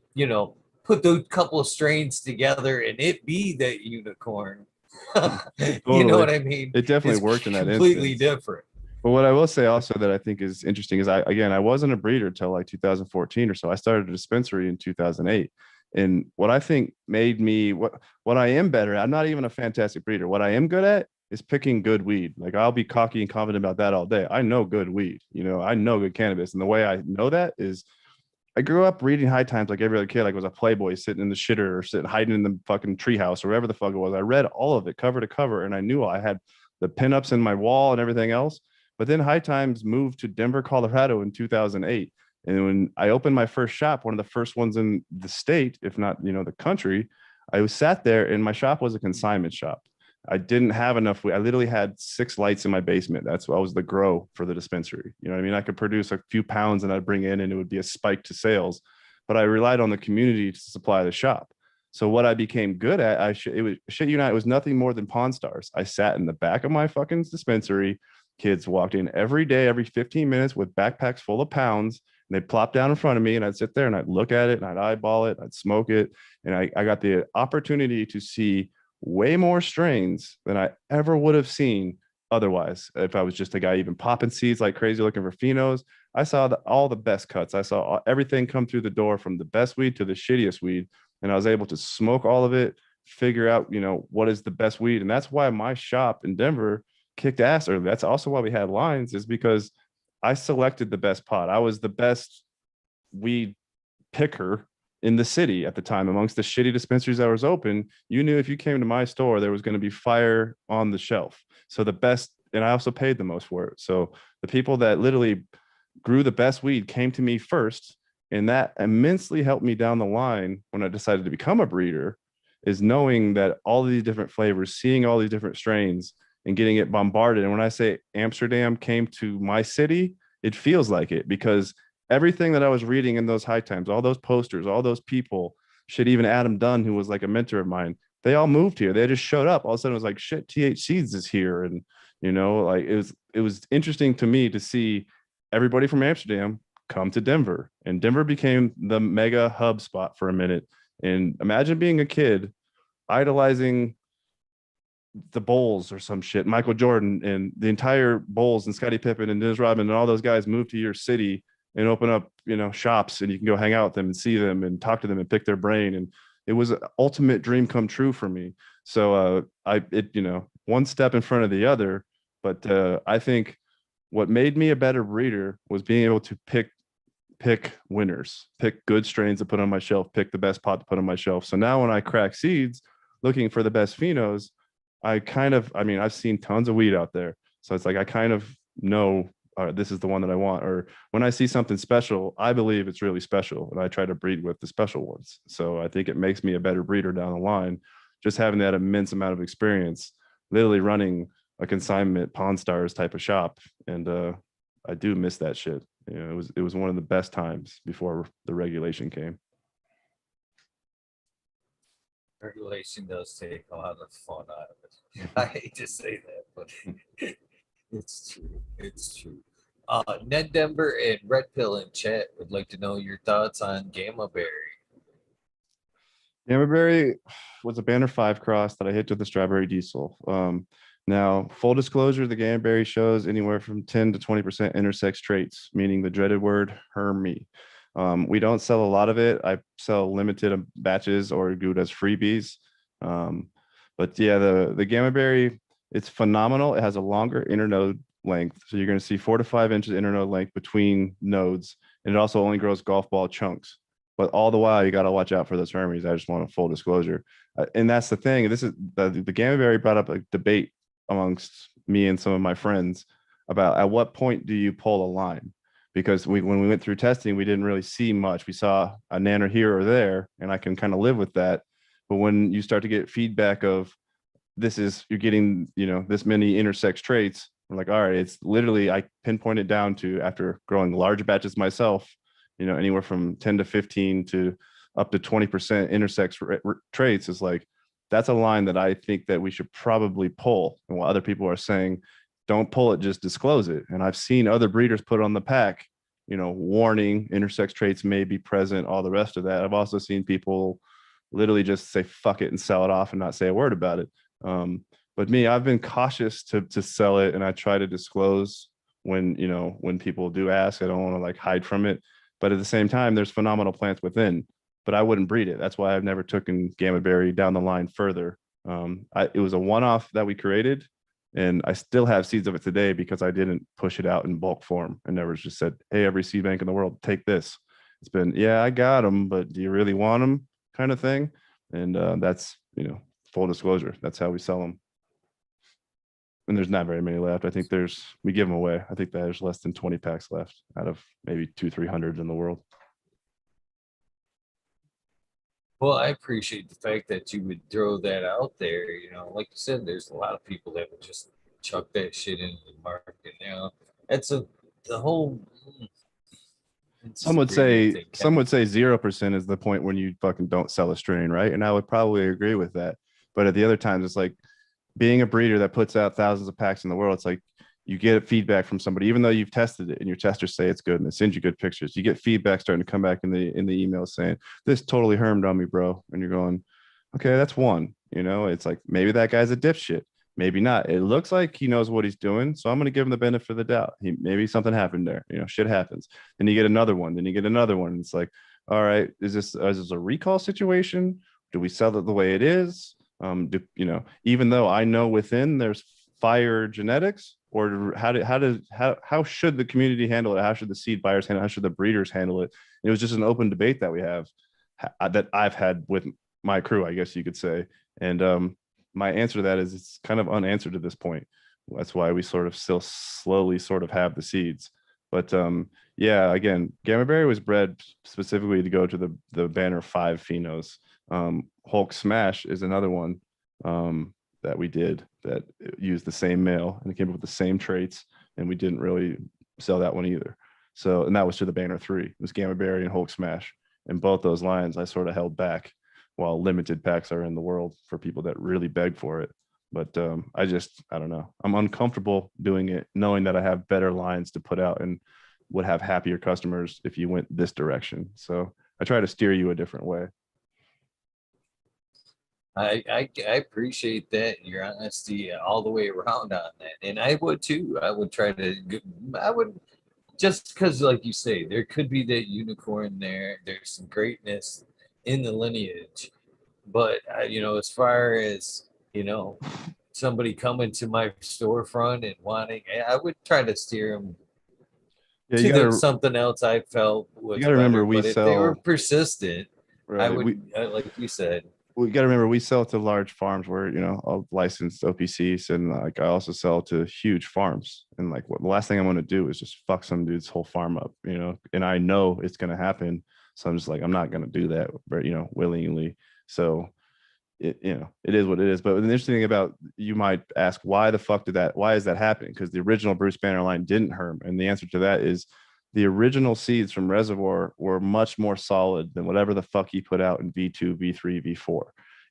Speaker 1: put those couple of strains together and it be that unicorn, you know what
Speaker 2: totally.
Speaker 1: I mean?
Speaker 2: It definitely
Speaker 1: It's
Speaker 2: worked in that
Speaker 1: completely
Speaker 2: instance.
Speaker 1: different.
Speaker 2: But what I will say also that I think is interesting is I wasn't a breeder till like 2014 or so. I started a dispensary in 2008. And what I think made me what I am better at, I'm not even a fantastic breeder. What I am good at is picking good weed. Like I'll be cocky and confident about that all day. I know good weed, I know good cannabis. And the way I know that is I grew up reading High Times like every other kid. Like I was a playboy sitting in the shitter or sitting hiding in the fucking treehouse or wherever the fuck it was. I read all of it cover to cover, and I knew I had the pinups in my wall and everything else. But then High Times moved to Denver, Colorado in 2008. And when I opened my first shop, one of the first ones in the state, if not, the country, I was sat there and my shop was a consignment shop. I didn't have enough. I literally had 6 lights in my basement. That's what was the grow for the dispensary. You know what I mean? I could produce a few pounds and I'd bring in and it would be a spike to sales, but I relied on the community to supply the shop. So what I became good at, it was shit you not, it was nothing more than Pawn Stars. I sat in the back of my fucking dispensary kids walked in every day, every 15 minutes with backpacks full of pounds. And they'd plop down in front of me and I'd sit there and I'd look at it and I'd eyeball it, I'd smoke it. And I got the opportunity to see way more strains than I ever would have seen otherwise. If I was just a guy even popping seeds like crazy looking for phenos, I saw all the best cuts. I saw everything come through the door from the best weed to the shittiest weed. And I was able to smoke all of it, figure out, what is the best weed. And that's why my shop in Denver kicked ass early. That's also why we had lines, is because I selected the best pot. I was the best weed picker in the city at the time amongst the shitty dispensaries that was open. You knew if you came to my store, there was going to be fire on the shelf. So the best, and I also paid the most for it. So the people that literally grew the best weed came to me first. And that immensely helped me down the line when I decided to become a breeder, is knowing that all of these different flavors, seeing all these different strains and getting it bombarded. And when I say Amsterdam came to my city, it feels like it, because everything that I was reading in those high times, all those posters, all those people, shit, even Adam Dunn, who was like a mentor of mine, they all moved here. They just showed up. All of a sudden it was like, shit, THCs is here. And, like it was interesting to me to see everybody from Amsterdam come to Denver, and Denver became the mega hub spot for a minute. And imagine being a kid idolizing the Bulls or some shit, Michael Jordan, and the entire Bulls and Scottie Pippen and Dennis Rodman and all those guys move to your city and open up, shops, and you can go hang out with them and see them and talk to them and pick their brain. And it was an ultimate dream come true for me. So one step in front of the other. But I think what made me a better breeder was being able to pick winners, pick good strains to put on my shelf, pick the best pot to put on my shelf. So now when I crack seeds looking for the best phenos, I've seen tons of weed out there. So it's like, I kind of know this is the one that I want. Or when I see something special, I believe it's really special, and I try to breed with the special ones. So I think it makes me a better breeder down the line, just having that immense amount of experience, literally running a consignment Pawn Stars type of shop. And I do miss that shit. It was one of the best times before the regulation came.
Speaker 1: Regulation does take a lot of fun out of it. I hate to say that, but it's true. It's true. Ned Denver and Red Pill in chat would like to know your thoughts on Gamma Berry.
Speaker 2: Gammaberry was a Banner 5 cross that I hit with the Strawberry Diesel. Now, full disclosure, the Gammaberry shows anywhere from 10 to 20% intersex traits, meaning the dreaded word Hermy. We don't sell a lot of it. I sell limited batches or do it as freebies. But yeah, the Gammaberry, it's phenomenal. It has a longer internode length. So you're going to see 4 to 5 inches internode length between nodes. And it also only grows golf ball chunks. But all the while, you got to watch out for those Hermes. I just want a full disclosure. And that's the thing. This is the Gammaberry brought up a debate amongst me and some of my friends about at what point do you pull a line? Because when we went through testing, we didn't really see much. We saw a nanner here or there, and I can kind of live with that. But when you start to get feedback of you're getting, this many intersex traits, I'm like, all right, it's literally, I pinpoint it down to, after growing large batches myself, anywhere from 10 to 15 to up to 20% intersex traits, is like, that's a line that I think that we should probably pull. And while other people are saying, don't pull it, just disclose it. And I've seen other breeders put on the pack, warning, intersex traits may be present, all the rest of that. I've also seen people literally just say, fuck it, and sell it off and not say a word about it. But me, I've been cautious to sell it. And I try to disclose when people do ask. I don't want to like hide from it. But at the same time, there's phenomenal plants within, but I wouldn't breed it. That's why I've never taken Gammaberry down the line further. It was a one-off that we created, and I still have seeds of it today because I didn't push it out in bulk form. I never just said, hey, every seed bank in the world, take this. It's been, yeah, I got them, but do you really want them, kind of thing. And that's, full disclosure. That's how we sell them. And there's not very many left. I think we give them away. I think there's less than 20 packs left out of maybe 200-300 in the world.
Speaker 1: Well, I appreciate the fact that you would throw that out there. Like you said, there's a lot of people that would just chuck that shit into the market now. That's the whole.
Speaker 2: Some would say 0% is the point when you fucking don't sell a strain, right? And I would probably agree with that. But at the other times, it's like being a breeder that puts out thousands of packs in the world. It's like you get feedback from somebody, even though you've tested it and your testers say it's good and it sends you good pictures. You get feedback starting to come back in the email saying this totally hermed on me, bro. And you're going, okay, that's one. It's like maybe that guy's a dipshit, maybe not. It looks like he knows what he's doing, so I'm going to give him the benefit of the doubt. Maybe something happened there. Shit happens. Then you get another one. Then you get another one. And it's like, all right, is this a recall situation? Do we sell it the way it is? Even though I know within there's fire genetics, or how should the community handle it? How should the seed buyers handle it? How should the breeders handle it? It was just an open debate that we have, that I've had with my crew, I guess you could say. And my answer to that is it's kind of unanswered at this point. That's why we sort of still slowly sort of have the seeds. But yeah, again, Gamma Berry was bred specifically to go to the Banner 5 phenos. Hulk Smash is another one that we did that used the same male, and it came up with the same traits, and we didn't really sell that one either. So, and that was to the Banner 3. It was Gamma Berry and Hulk Smash. And both those lines I sort of held back while limited packs are in the world for people that really beg for it. But I don't know. I'm uncomfortable doing it, knowing that I have better lines to put out and would have happier customers if you went this direction. So I try to steer you a different way.
Speaker 1: I appreciate that, your honesty all the way around on that, and I would too. I would try to. I would, just because, like you say, there could be that unicorn there. There's some greatness in the lineage, but as far as somebody coming to my storefront and wanting, I would try to steer them
Speaker 2: Yeah,
Speaker 1: to something else I felt was
Speaker 2: you gotta
Speaker 1: better.
Speaker 2: remember we
Speaker 1: But if they were
Speaker 2: sell
Speaker 1: persistent, I
Speaker 2: right.
Speaker 1: would, like you said.
Speaker 2: We got to remember we sell to large farms where of licensed OPCs, and like I also sell to huge farms. And like the last thing I want to do is just fuck some dude's whole farm up, and I know it's going to happen. So I'm just like, I'm not going to do that, but willingly. So it is what it is. But the interesting thing about, you might ask, why is that happening? Because the original Bruce Banner line didn't herm, and the answer to that is the original seeds from Reservoir were much more solid than whatever the fuck he put out in V2, V3, V4.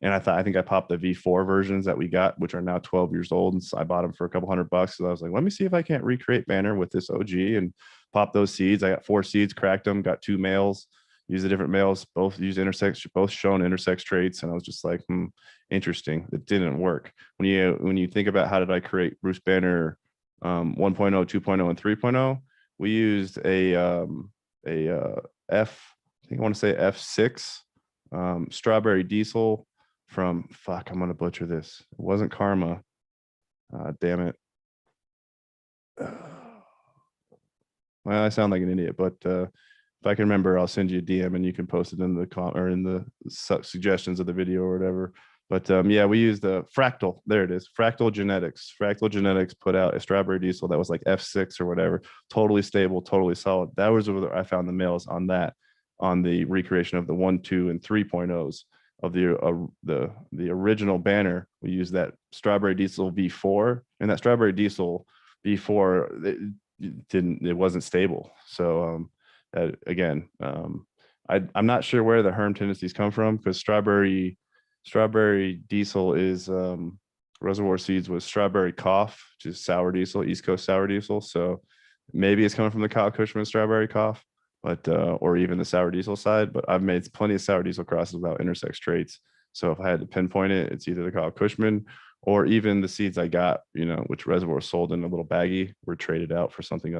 Speaker 2: And I think I popped the V4 versions that we got, which are now 12 years old. And so I bought them for a couple $100. So I was like, let me see if I can't recreate Banner with this OG, and pop those seeds. I got 4 seeds, cracked them, got 2 males, used the different males, both use intersex, both shown intersex traits. And I was just like, interesting. It didn't work. When you think about how did I create Bruce Banner 1.0, 2.0, and 3.0, we used a F, I think I want to say F6 strawberry diesel from, I'm gonna butcher this. It wasn't Karma. Damn it. Well, I sound like an idiot, but if I can remember, I'll send you a DM and you can post it in the suggestions of the video or whatever. But yeah, we used the Fractal. There it is. Fractal Genetics. Fractal Genetics put out a strawberry diesel that was like F6 or whatever. Totally stable, totally solid. That was where I found the males on that, on the recreation of the 1, 2, and 3.0s of the original Banner. We used that strawberry diesel V4, and that strawberry diesel V4, it wasn't stable. So again, I'm not sure where the herm tendencies come from, because strawberry diesel is Reservoir Seeds was strawberry cough, which is sour diesel, East Coast sour diesel. So maybe it's coming from the Kyle Cushman strawberry cough, but or even the sour diesel side. But I've made plenty of sour diesel crosses without intersex traits. So if I had to pinpoint it, it's either the Kyle Cushman or even the seeds I got, which Reservoir sold in a little baggie, were traded out for something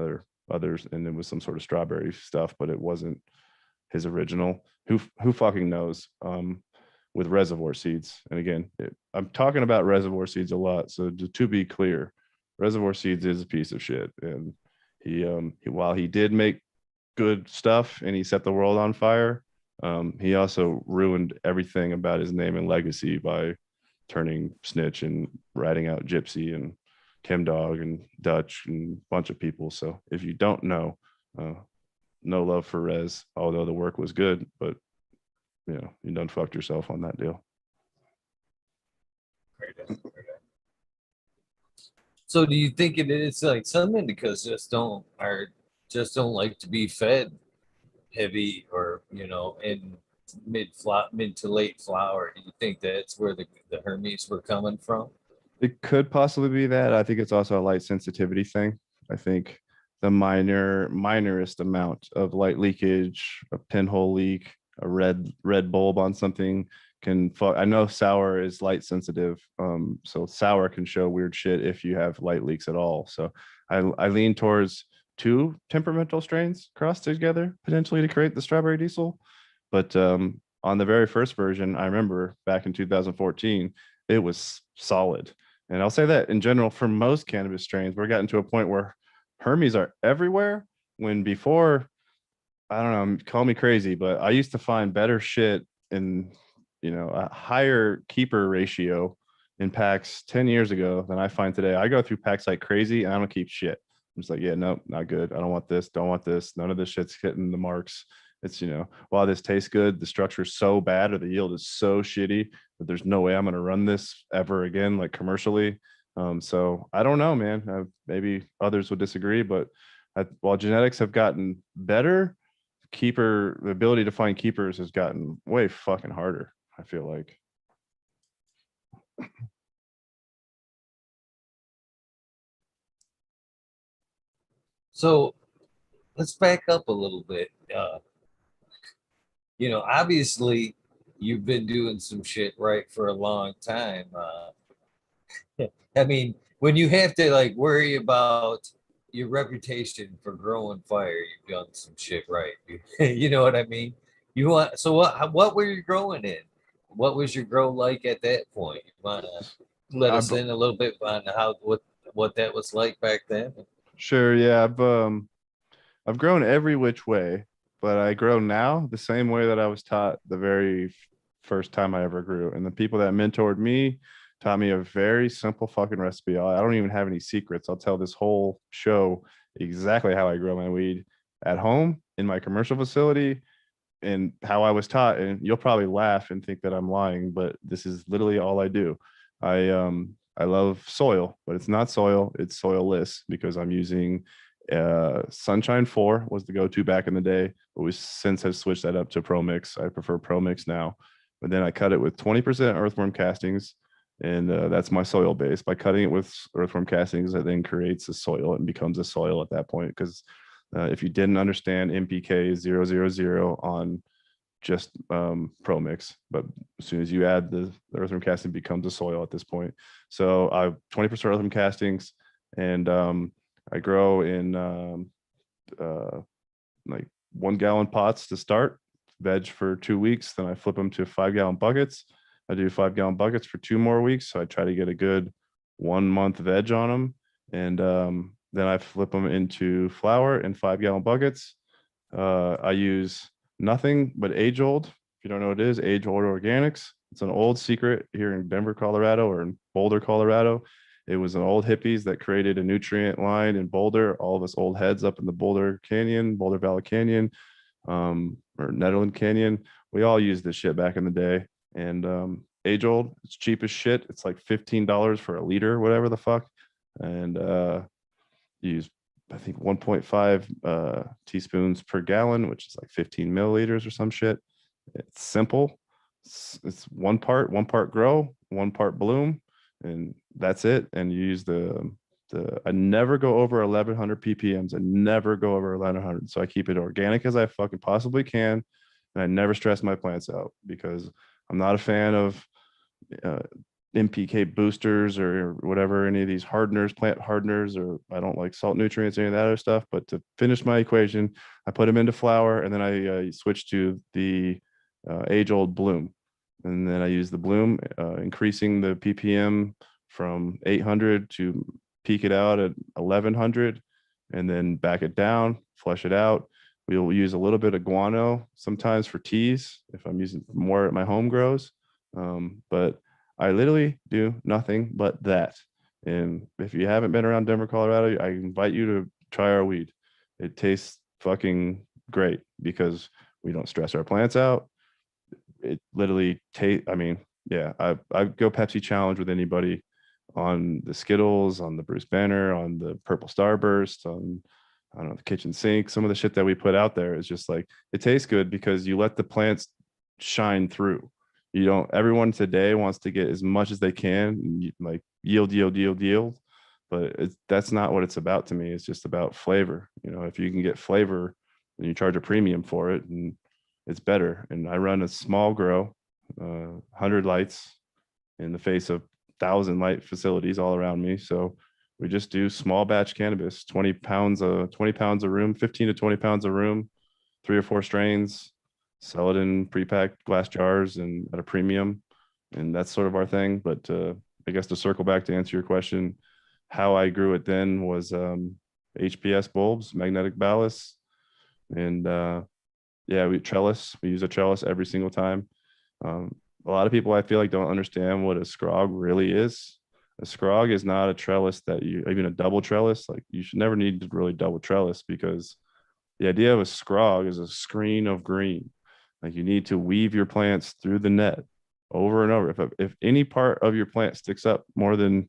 Speaker 2: others, and it was some sort of strawberry stuff, but it wasn't his original. Who fucking knows? With Reservoir Seeds. And again, I'm talking about Reservoir Seeds a lot, so to be clear, Reservoir Seeds is a piece of shit. And he while he did make good stuff and he set the world on fire, he also ruined everything about his name and legacy by turning snitch and ratting out Gypsy and Tim Dog and Dutch and a bunch of people. So if you don't know, no love for Rez, although the work was good, but you done fucked yourself on that deal.
Speaker 1: So do you think it is like some indicas just don't like to be fed heavy, or in mid to late flower? Do you think that's where the Hermes were coming from?
Speaker 2: It could possibly be that. I think it's also a light sensitivity thing. I think the minorest amount of light leakage, a pinhole leak, a red bulb on something can fuck. I know sour is light sensitive. So sour can show weird shit if you have light leaks at all. So I lean towards two temperamental strains crossed together potentially to create the strawberry diesel. But on the very first version, I remember back in 2014, it was solid. And I'll say that in general, for most cannabis strains, we're getting to a point where Hermes are everywhere. When before, I don't know, call me crazy, but I used to find better shit in, a higher keeper ratio in packs 10 years ago than I find today. I go through packs like crazy and I don't keep shit. I'm just like, yeah, nope, not good. I don't want this. Don't want this. None of this shit's hitting the marks. It's, while this tastes good, the structure's so bad or the yield is so shitty that there's no way I'm going to run this ever again, like commercially. So I don't know, man. Maybe others would disagree, but while genetics have gotten better, the ability to find keepers has gotten way fucking harder, I feel like.
Speaker 1: So let's back up a little bit. Obviously, you've been doing some shit right for a long time. I mean, when you have to like worry about your reputation for growing fire, you've done some shit right. You know what I mean? You want so what were you growing in? What was your grow like at that point? You want to let
Speaker 2: I
Speaker 1: us in a little bit on how what that was like back then?
Speaker 2: Sure, yeah, I've grown every which way, but I grow now the same way that I was taught the very first time I ever grew. And the people that mentored me taught me a very simple fucking recipe. I don't even have any secrets. I'll tell this whole show exactly how I grow my weed at home in my commercial facility and how I was taught. And you'll probably laugh and think that I'm lying, but this is literally all I do. I love soil, but it's not soil, it's soilless because I'm using Sunshine 4 was the go-to back in the day, but we since have switched that up to Pro Mix. I prefer Pro Mix now. But then I cut it with 20% earthworm castings, and that's my soil base. By cutting it with earthworm castings, it then creates a soil and becomes a soil at that point. Because if you didn't understand MPK 000 on just Pro Mix, but as soon as you add the earthworm casting, becomes a soil at this point. So I 20% earthworm castings, and I grow in uh, like 1 gallon pots to start, veg for 2 weeks. Then I flip them to 5 gallon buckets. I do 5 gallon buckets for 2 more weeks. So I try to get a good 1 month veg on them. And then I flip them into flour in 5 gallon buckets. I use nothing but age old. If you don't know what it is, age old organics. It's an old secret here in Denver, Colorado, or in Boulder, Colorado. It was an old hippies that created a nutrient line in Boulder. All of us old heads up in the Boulder Canyon, Boulder Valley Canyon, or Netherland Canyon. We all used this shit back in the day. And age old, it's cheap as shit. It's like $15 for a liter, whatever the fuck. And use I think 1.5 teaspoons per gallon, which is like 15 milliliters or some shit. It's simple. It's one part grow, one part bloom, and that's it. And you use the I never go over 1100 ppms. I never go over 1100. So I keep it organic as I fucking possibly can, and I never stress my plants out because I'm not a fan of uh, MPK boosters or whatever, any of these hardeners, plant hardeners, or I don't like salt nutrients, any of that other stuff. But to finish my equation, I put them into flour and then I switch to the age old bloom. And then I use the bloom, increasing the ppm from 800 to peak it out at 1100 and then back it down, flush it out. We'll use a little bit of guano sometimes for teas if I'm using more at my home grows. But I literally do nothing but that. And if you haven't been around Denver, Colorado, I invite you to try our weed. It tastes fucking great because we don't stress our plants out. It literally I mean, yeah, I go Pepsi challenge with anybody on the Skittles, on the Bruce Banner, on the Purple Starburst, on I don't know, the kitchen sink. Some of the shit that we put out there is just like it tastes good because you let the plants shine through. You don't. Everyone today wants to get as much as they can, like yield. But that's not what it's about to me. It's just about flavor. If you can get flavor, then you charge a premium for it, and it's better. And I run a small grow, 100 lights in the face of 1,000 light facilities all around me. So we just do small batch cannabis, 20 pounds a room, 15 to 20 pounds a room, 3 or 4 strains, sell it in pre-packed glass jars and at a premium. And that's sort of our thing. But I guess to circle back to answer your question, how I grew it then was HPS bulbs, magnetic ballast, and yeah, we use a trellis every single time. A lot of people, I feel like, don't understand what a scrog really is. A scrog is not a trellis that even a double trellis, like you should never need to really double trellis, because the idea of a scrog is a screen of green. Like you need to weave your plants through the net over and over. If any part of your plant sticks up more than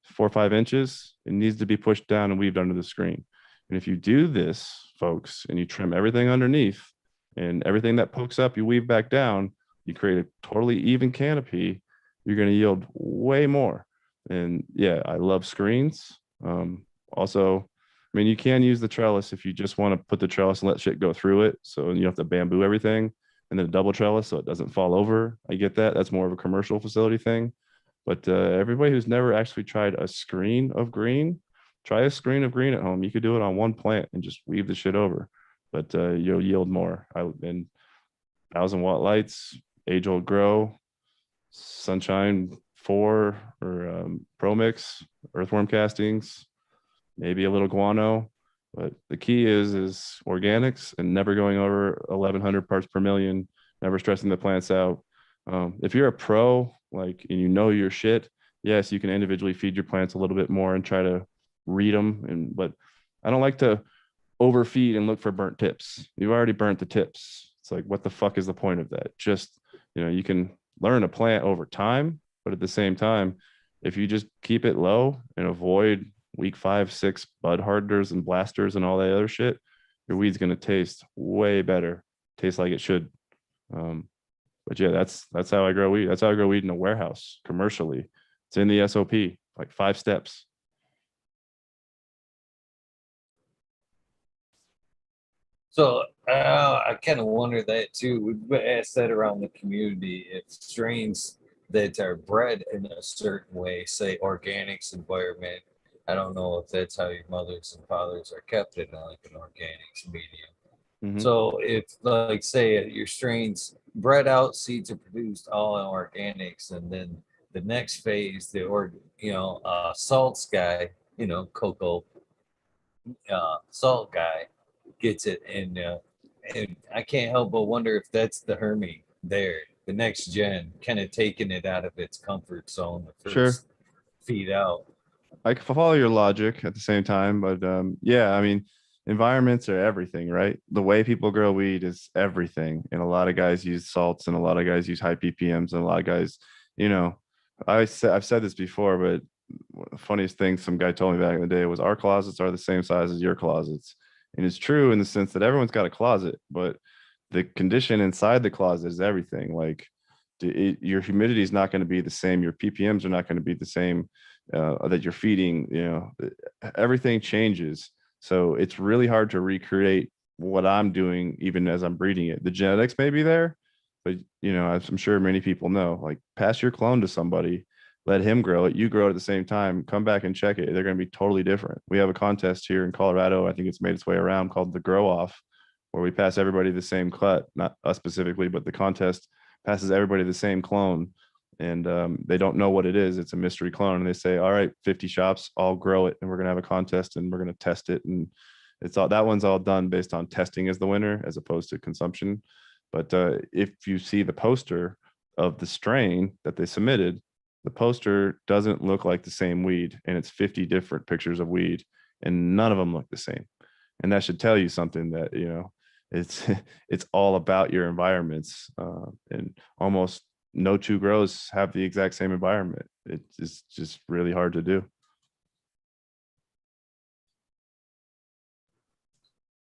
Speaker 2: 4 or 5 inches, it needs to be pushed down and weaved under the screen. And if you do this, folks, and you trim everything underneath and everything that pokes up, you weave back down, you create a totally even canopy, you're going to yield way more. And yeah, I love screens. Also, I mean, you can use the trellis if you just want to put the trellis and let shit go through it. So you have to bamboo everything, and then a double trellis so it doesn't fall over. I get that. That's more of a commercial facility thing. But everybody who's never actually tried a screen of green, try a screen of green at home. You could do it on one plant and just weave the shit over, but you'll yield more. And 1,000 watt lights, age old grow, sunshine 4 or Pro Mix, earthworm castings, maybe a little guano. But the key is organics and never going over 1,100 parts per million, never stressing the plants out. If you're a pro, like, and you know your shit, yes, you can individually feed your plants a little bit more and try to read them. But I don't like to overfeed and look for burnt tips. You've already burnt the tips. It's like, what the fuck is the point of that? Just, you can learn a plant over time, but at the same time, if you just keep it low and avoid week 5, 6 bud hardeners and blasters and all that other shit, your weed's going to taste way better, taste like it should. But yeah, that's how I grow weed. That's how I grow weed in a warehouse commercially. It's in the SOP, like 5 steps.
Speaker 1: So I kind of wonder that too. We've asked that around the community, if strains that are bred in a certain way, say organics environment. I don't know if that's how your mothers and fathers are kept in like an organics medium.
Speaker 2: Mm-hmm.
Speaker 1: So if, like, say your strains bred out, seeds are produced all in organics, and then the next phase, salts guy, cocoa salt guy gets it, and I can't help but wonder if that's the Hermie there, the next gen, kind of taking it out of its comfort zone the
Speaker 2: Sure.
Speaker 1: first feed out.
Speaker 2: I can follow your logic at the same time, but yeah, I mean, environments are everything, right? The way people grow weed is everything, and a lot of guys use salts, and a lot of guys use high ppms, and a lot of guys, you know, I've said this before, but the funniest thing some guy told me back in the day was our closets are the same size as your closets, and it's true in the sense that everyone's got a closet, but the condition inside the closet is everything. Like your humidity is not going to be the same, your ppms are not going to be the same that you're feeding, everything changes. So it's really hard to recreate what I'm doing, even as I'm breeding it. The genetics may be there, but as I'm sure many people know, like, pass your clone to somebody, let him grow it, you grow it at the same time, come back and check it. They're going to be totally different. We have a contest here in Colorado. I think it's made its way around, called the Grow Off, where we pass everybody the same cut, not us specifically, but the contest passes everybody the same clone, and they don't know what it is. It's a mystery clone, and they say, all right, 50 shops, I'll grow it, and we're going to have a contest, and we're going to test it. And it's all, that one's all done based on testing as the winner as opposed to consumption. But if you see the poster of the strain that they submitted, the poster doesn't look like the same weed, and it's 50 different pictures of weed, and none of them look the same. And that should tell you something, that it's it's all about your environments, and almost no two grows have the exact same environment. It's just really hard to do.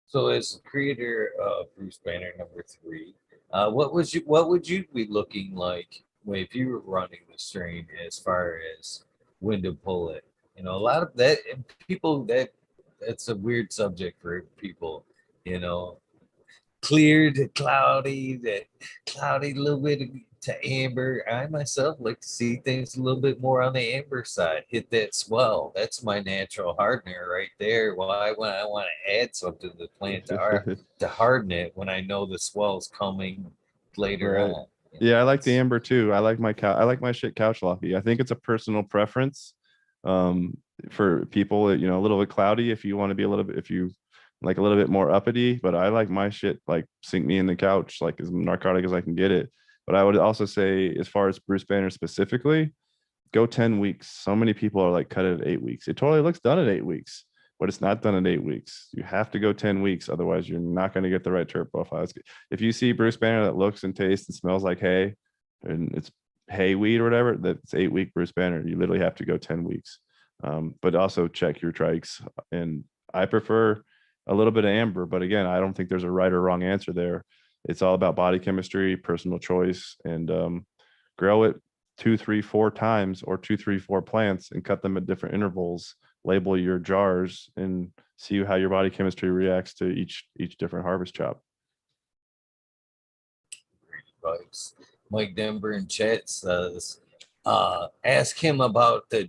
Speaker 1: So as creator of Bruce Banner #3, What would you be looking like if you were running the strain as far as when to pull it? You know, a lot of that people that's a weird subject for people. You know, clear to cloudy, that cloudy, a little bit to amber. I myself like to see things a little bit more on the amber side. Hit that swell. That's my natural hardener right there. Why when I want to add something to the plant to harden it when I know the swell's coming later
Speaker 2: Right.
Speaker 1: on. You
Speaker 2: Yeah, I
Speaker 1: know,
Speaker 2: like the
Speaker 1: it's
Speaker 2: amber too. I like my shit couch locky. I think it's a personal preference. Um, for people, a little bit cloudy if you want to be a little bit if you like a little bit more uppity, but I like my shit like sink me in the couch, like as narcotic as I can get it. But I would also say, as far as Bruce Banner specifically, go 10 weeks. So many people are like, cut it at 8 weeks. It totally looks done at 8 weeks, but it's not done at 8 weeks. You have to go 10 weeks. Otherwise, you're not going to get the right terp profile. If you see Bruce Banner that looks and tastes and smells like hay and it's hay weed or whatever, that's 8 week Bruce Banner. You literally have to go 10 weeks. But also check your trikes. And I prefer a little bit of amber, but again, I don't think there's a right or wrong answer there. It's all about body chemistry, personal choice, and grow it 2, 3, 4 times or 2, 3, 4 plants and cut them at different intervals. Label your jars and see how your body chemistry reacts to each different harvest chop.
Speaker 1: vibes. Mike Denver in chat says, ask him about the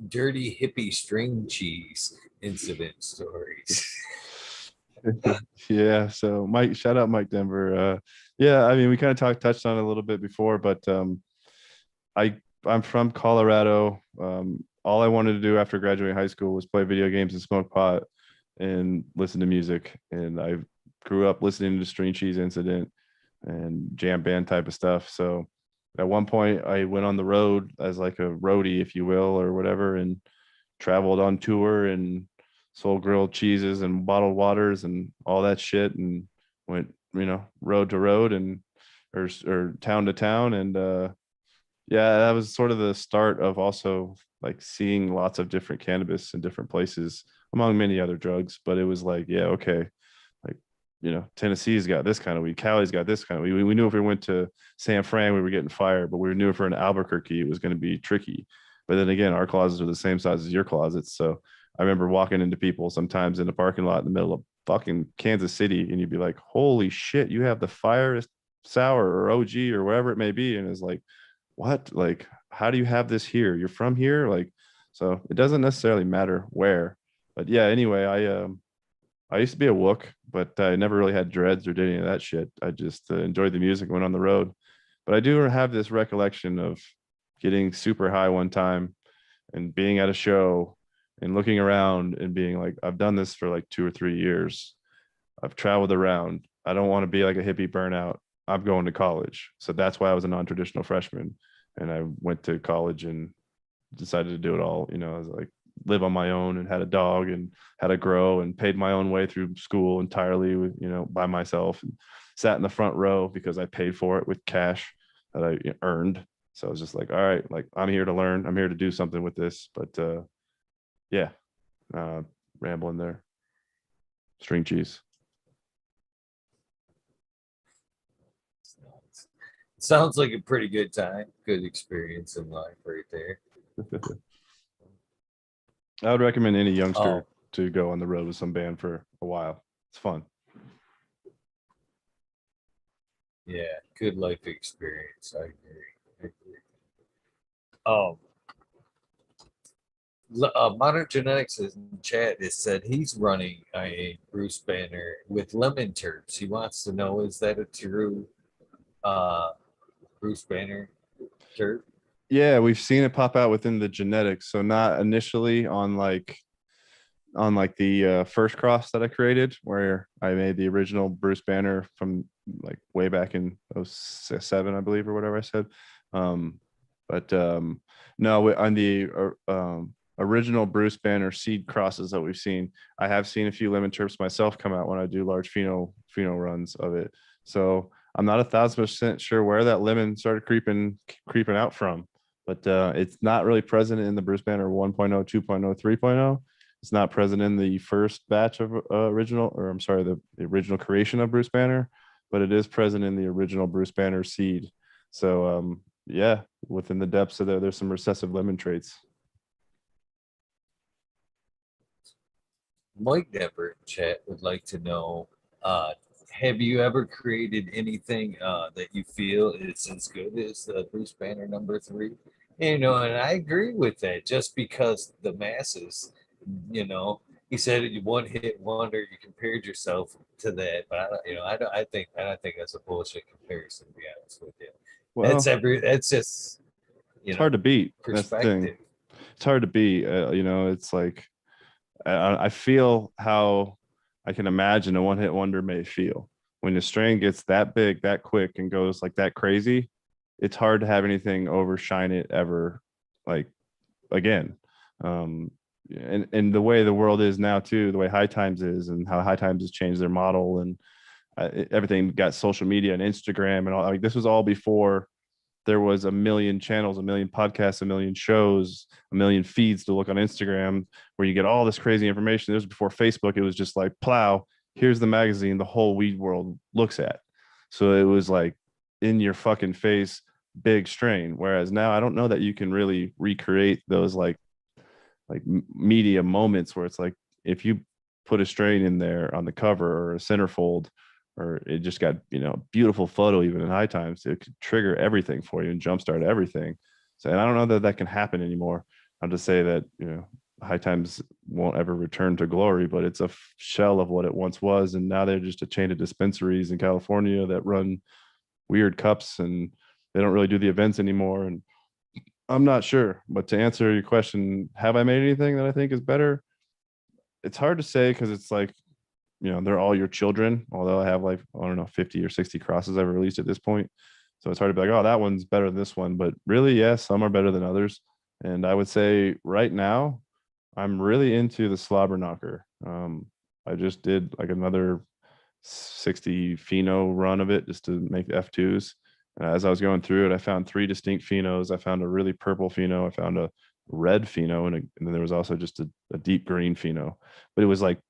Speaker 1: dirty hippie string cheese incident stories.
Speaker 2: Yeah, so Mike, shout out Mike Denver. Yeah, I mean, we kind of touched on it a little bit before, but I I'm from Colorado. All I wanted to do after graduating high school was play video games and smoke pot and listen to music. And I grew up listening to String Cheese Incident and jam band type of stuff. So at one point, I went on the road as like a roadie, if you will, or whatever, and traveled on tour and sold grilled cheeses and bottled waters and all that shit, and went road to road and or town to town. And yeah, that was sort of the start of also like seeing lots of different cannabis in different places, among many other drugs. But it was like, yeah, okay, like Tennessee's got this kind of weed, Cali's got this kind of weed. We knew if we went to San Fran, we were getting fired, but we knew if we're in Albuquerque, it was going to be tricky. But then again, our closets are the same size as your closets. So I remember walking into people sometimes in the parking lot in the middle of fucking Kansas City, and you'd be like, holy shit, you have the fire sour or OG or wherever it may be. And it's like, what? Like, how do you have this here? You're from here? Like, so it doesn't necessarily matter where. But yeah, anyway, I used to be a Wook, but I never really had dreads or did any of that shit. I just enjoyed the music, went on the road. But I do have this recollection of getting super high one time and being at a show and looking around and being like, I've done this for like 2 or 3 years. I've traveled around. I don't want to be like a hippie burnout. I'm going to college. So that's why I was a non-traditional freshman. And I went to college and decided to do it all. I was like, live on my own, and had a dog and had to grow and paid my own way through school entirely with, by myself, and sat in the front row because I paid for it with cash that I earned. So I was just like, all right, like I'm here to learn. I'm here to do something with this. But yeah, rambling there. String cheese.
Speaker 1: Sounds like a pretty good time, good experience in life right there.
Speaker 2: I would recommend any youngster
Speaker 1: Oh,
Speaker 2: to go on the road with some band for a while. It's fun.
Speaker 1: yeah, good life experience. I agree. I agree. Oh, Modern Genetics is in chat. It said he's running a Bruce Banner with lemon terps. He wants to know, is that a true uh, Bruce Banner terp?
Speaker 2: Yeah, we've seen it pop out within the genetics. So not initially on like the first cross that I created, where I made the original Bruce Banner from like way back in '07, I believe, or whatever I said. Um, but no, on the original Bruce Banner seed crosses that we've seen, I have seen a few lemon terps myself come out when I do large pheno runs of it. So I'm not 1,000% sure where that lemon started creeping out from, but it's not really present in the Bruce Banner 1.0, 2.0, 3.0. It's not present in the first batch of original, or I'm sorry, the original creation of Bruce Banner. but it is present in the original Bruce Banner seed. So yeah, within the depths of there, there's some recessive lemon traits.
Speaker 1: Mike Depper in chat would like to know, have you ever created anything that you feel is as good as the Bruce Banner #3? And I agree with that. Just because the masses, you know, he said it, you one hit wonder. You compared yourself to that, but I think that's a bullshit comparison. To be honest with you,
Speaker 2: Well,
Speaker 1: that's just
Speaker 2: it's hard to beat. That's the thing.
Speaker 1: perspective.
Speaker 2: It's hard to beat. It's like I feel how I can imagine a one hit wonder may feel when the strain gets that big, that quick, and goes like that crazy. It's hard to have anything overshine it ever, like again. And the way the world is now too, the way High Times is, and how High Times has changed their model, and everything got social media and Instagram and all. Like this was all before there was a million channels, a million podcasts, a million shows, a million feeds to look on Instagram where you get all this crazy information. This was before Facebook. It was just like plow, here's the magazine the whole weed world looks at. So it was like in your fucking face, big strain. Whereas now I don't know that you can really recreate those like media moments where it's like if you put a strain in there on the cover or a centerfold or it just got beautiful photo even in High Times, it could trigger everything for you and jumpstart everything. So and I don't know that that can happen anymore. I'll just say that High Times won't ever return to glory, but it's a shell of what it once was, and now they're just a chain of dispensaries in California that run weird cups, and they don't really do the events anymore. And I'm not sure, but to answer your question, have I made anything that I think is better? It's hard to say because it's like, they're all your children, although I have like, I don't know, 50 or 60 crosses I've released at this point. So it's hard to be like, oh, that one's better than this one. But really, yes, some are better than others. And I would say right now, I'm really into the slobber knocker. I just did like another 60 pheno run of it just to make F2s. And as I was going through it, I found three distinct phenos. I found a really purple pheno. I found a red pheno, and then there was also just a deep green pheno. But it was like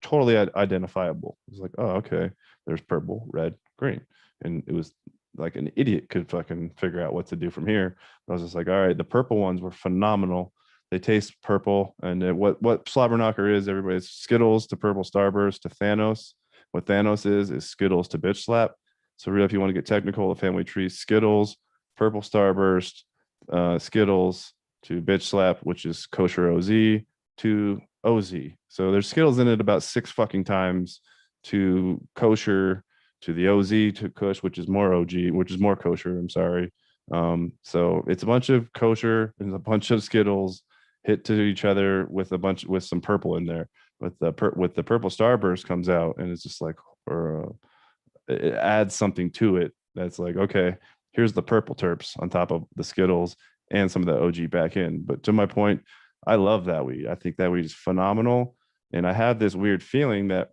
Speaker 2: totally identifiable. It was like, oh, okay, there's purple, red, green. And it was like an idiot could fucking figure out what to do from here. I was just like, all right, the purple ones were phenomenal. They taste purple. And what slobber knocker is, everybody's Skittles to purple starburst to Thanos. What Thanos is Skittles to bitch slap. So really, if you want to get technical, the family tree Skittles, purple starburst, Skittles to bitch slap, which is kosher OZ, to OZ. So there's Skittles in it about 6 fucking times, to kosher, to the OZ, to Kush, which is more OG, which is more kosher. I'm sorry. So it's a bunch of kosher and a bunch of Skittles hit to each other with some purple in there. With the purple starburst comes out, and it's just like, or it adds something to it that's like, okay, here's the purple terps on top of the Skittles and some of the OG back in. But to my point, I love that weed. I think that weed is phenomenal. And I have this weird feeling that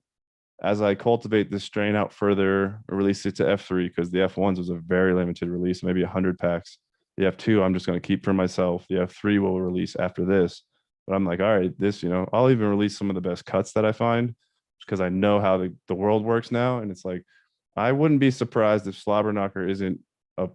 Speaker 2: as I cultivate this strain out further, release it to F3, because the F1s was a very limited release, maybe 100 packs. The F2, I'm just going to keep for myself. The F3 will release after this. But I'm like, all right, this, I'll even release some of the best cuts that I find because I know how the world works now. And it's like, I wouldn't be surprised if Slobber Knocker isn't a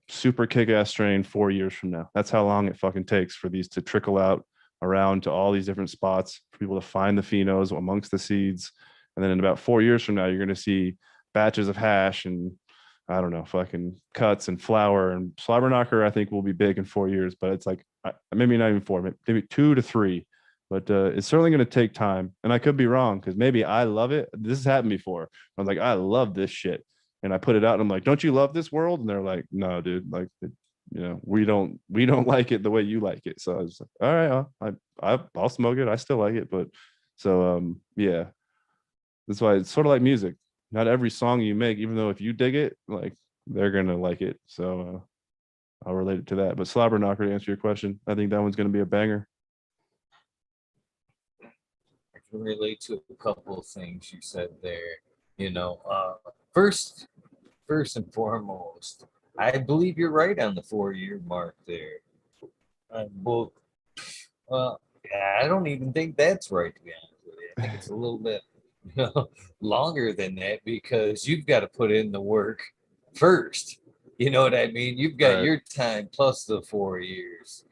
Speaker 2: super kick-ass strain 4 years from now. That's how long it fucking takes for these to trickle out around to all these different spots, for people to find the phenos amongst the seeds. And then in about 4 years from now, you're going to see batches of hash and I don't know, fucking cuts and flour, and Slobber Knocker, I think will be big in 4 years, but it's like, maybe not even 4, maybe 2 to 3, but it's certainly going to take time. And I could be wrong, because maybe I love it. This has happened before. I was like, I love this shit. And I put it out and I'm like, don't you love this world? And they're like, no, dude, like, we don't like it the way you like it. So I was like, all right, I'll smoke it. I still like it. But so, yeah, that's why it's sort of like music. Not every song you make, even though if you dig it, like, they're going to like it. So I'll relate it to that. But Slobber Knocker, to answer your question, I think that one's going to be a banger.
Speaker 1: I can relate to a couple of things you said there. First and foremost, I believe you're right on the 4 year mark there. Well, I don't even think that's right, to be honest with you. I think it's a little bit you know, longer than that because you've got to put in the work first. You know what I mean? You've got
Speaker 2: Right.
Speaker 1: your time plus the 4 years,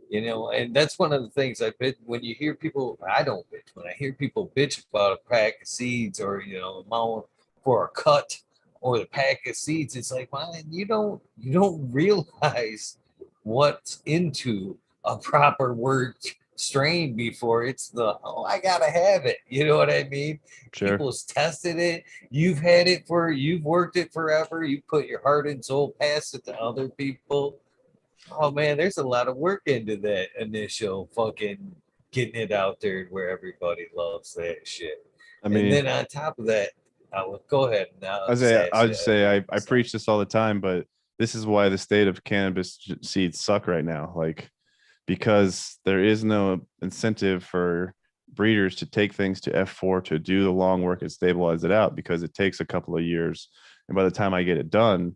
Speaker 1: you know, and that's one of the things I bet when you hear people, I don't bitch, when I hear people bitch about a pack of seeds or, you know, amount for a cut or the pack of seeds, it's like, man, you don't realize what's into a proper word strain before it's the, oh, I gotta have it. You know what I mean?
Speaker 2: Sure.
Speaker 1: People's tested it. You've worked it forever. You put your heart and soul past it to other people. Oh man, there's a lot of work into that initial fucking getting it out there where everybody loves that shit.
Speaker 2: I
Speaker 1: And
Speaker 2: mean,
Speaker 1: then on top of that, I will go ahead and I'll
Speaker 2: I
Speaker 1: just
Speaker 2: say
Speaker 1: ask
Speaker 2: I
Speaker 1: you.
Speaker 2: would say I
Speaker 1: So,
Speaker 2: preach this all the time, but this is why the state of cannabis seeds suck right now. Like because there is no incentive for breeders to take things to F4 to do the long work and stabilize it out because it takes a couple of years. And by the time I get it done,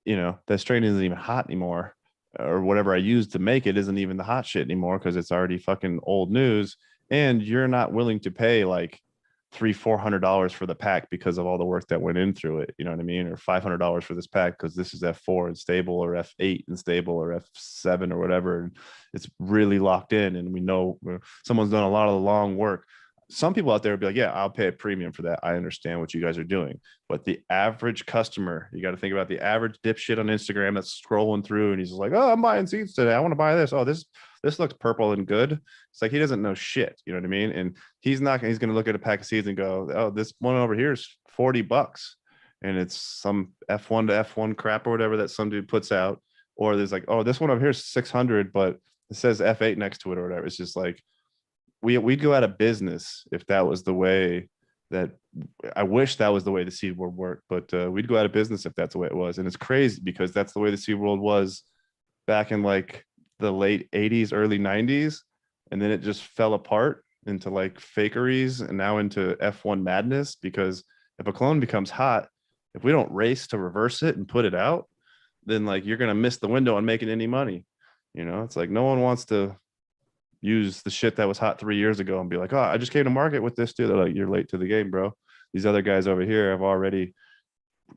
Speaker 2: that strain isn't even hot anymore. Or whatever I use to make it isn't even the hot shit anymore because it's already fucking old news. And you're not willing to pay like $300-400 for the pack because of all the work that went in through it. You know what I mean? Or $500 for this pack because this is F4 and stable, or F8 and stable, or F7 or whatever. And it's really locked in, and we know someone's done a lot of the long work. Some people out there will be like, yeah, I'll pay a premium for that. I understand what you guys are doing. But the average customer, you got to think about the average dipshit on Instagram that's scrolling through and he's like, oh, I'm buying seeds today. I want to buy this. Oh, this looks purple and good. It's like he doesn't know shit. You know what I mean? And he's going to look at a pack of seeds and go, oh, this one over here is $40. And it's some F1 to F1 crap or whatever that some dude puts out. Or there's like, oh, this one over here is 600, but it says F8 next to it or whatever. It's just like, we'd go out of business if that was the way that I wish that was the way the seed world worked, but we'd go out of business if that's the way it was. And it's crazy because that's the way the seed world was back in like the late 80s, early 90s. And then it just fell apart into like fakeries and now into F1 madness because if a clone becomes hot, if we don't race to reverse it and put it out, then like you're going to miss the window on making any money. It's like no one wants to use the shit that was hot 3 years ago and be like, oh, I just came to market with this dude. They're like, you're late to the game, bro. These other guys over here have already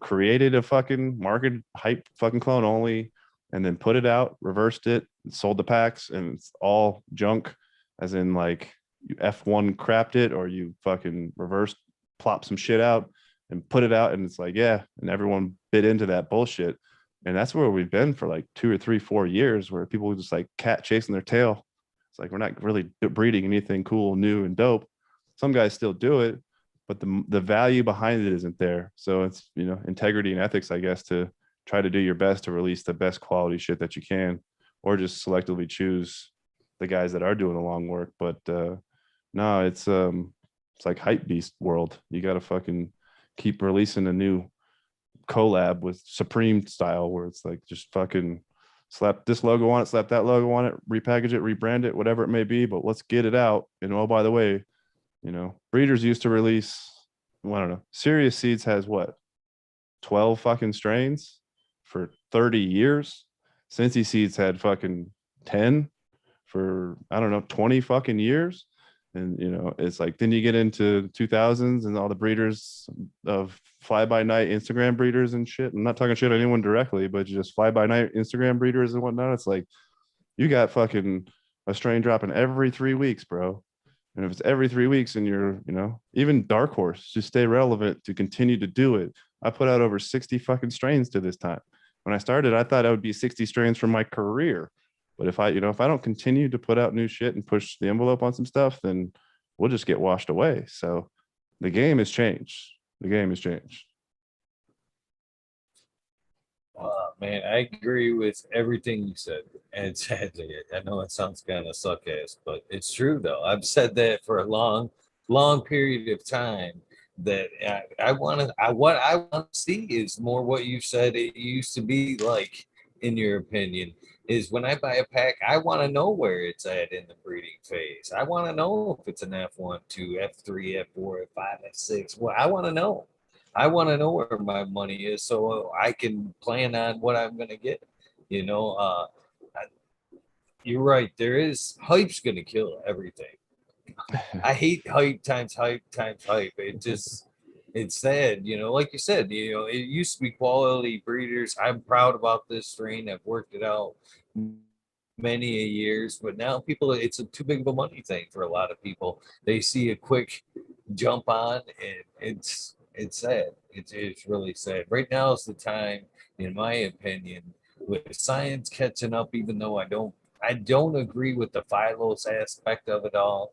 Speaker 2: created a fucking market hype fucking clone only and then put it out, reversed it, sold the packs, and it's all junk, as in like you F1 crapped it or you fucking reversed, plop some shit out and put it out. And it's like, yeah. And everyone bit into that bullshit. And that's where we've been for like 2 or 3, 4 years, where people just like cat chasing their tail. It's like we're not really breeding anything cool, new, and dope. Some guys still do it, but the value behind it isn't there. So it's integrity and ethics, I guess, to try to do your best to release the best quality shit that you can, or just selectively choose the guys that are doing the long work. But no, it's like hype beast world. You got to fucking keep releasing a new collab with Supreme style, where it's like just fucking slap this logo on it, slap that logo on it, repackage it, rebrand it, whatever it may be. But let's get it out. And oh, by the way, breeders used to release, I don't know, Serious Seeds has what, 12 fucking strains for 30 years. Cincy Seeds had fucking 10 for, I don't know, 20 fucking years. And it's like then you get into 2000s and all the breeders of fly by night Instagram breeders and shit. I'm not talking shit on anyone directly, but just fly by night Instagram breeders and whatnot. It's like you got fucking a strain dropping every 3 weeks, bro. And if it's every 3 weeks and you're, even Dark Horse, just stay relevant to continue to do it. I put out over 60 fucking strains to this time. When I started, I thought I would be 60 strains for my career. But if I don't continue to put out new shit and push the envelope on some stuff, then we'll just get washed away. So the game has changed. The game has changed.
Speaker 1: Man, I agree with everything you said. And sadly, I know it sounds kind of suck ass, but it's true though. I've said that for a long, long period of time. That I want to, what I want to see is more what you said it used to be like, in your opinion, is when I buy a pack, I want to know where it's at in the breeding phase. I want to know if it's an F1, 2, F3, F4, F5, F6. Well, I want to know. I want to know where my money is so I can plan on what I'm going to get. You know, you're right. There is hype's going to kill everything I hate hype times hype times hype. It's sad, like you said, it used to be quality breeders. I'm proud about this strain. I've worked it out many a years, but now people, it's a too big of a money thing for a lot of people. They see a quick jump on, and it's sad. It's really sad. Right now is the time, in my opinion, with science catching up, even though I don't agree with the phylos aspect of it all,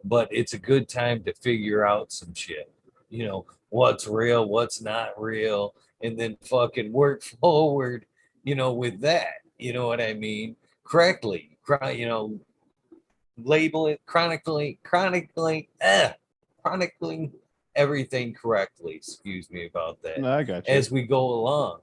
Speaker 1: but it's a good time to figure out some shit. What's real, what's not real, and then fucking work forward, with that. You know what I mean? Correctly, label it chronicling everything correctly. Excuse me about that.
Speaker 2: No, I got you.
Speaker 1: As we go along,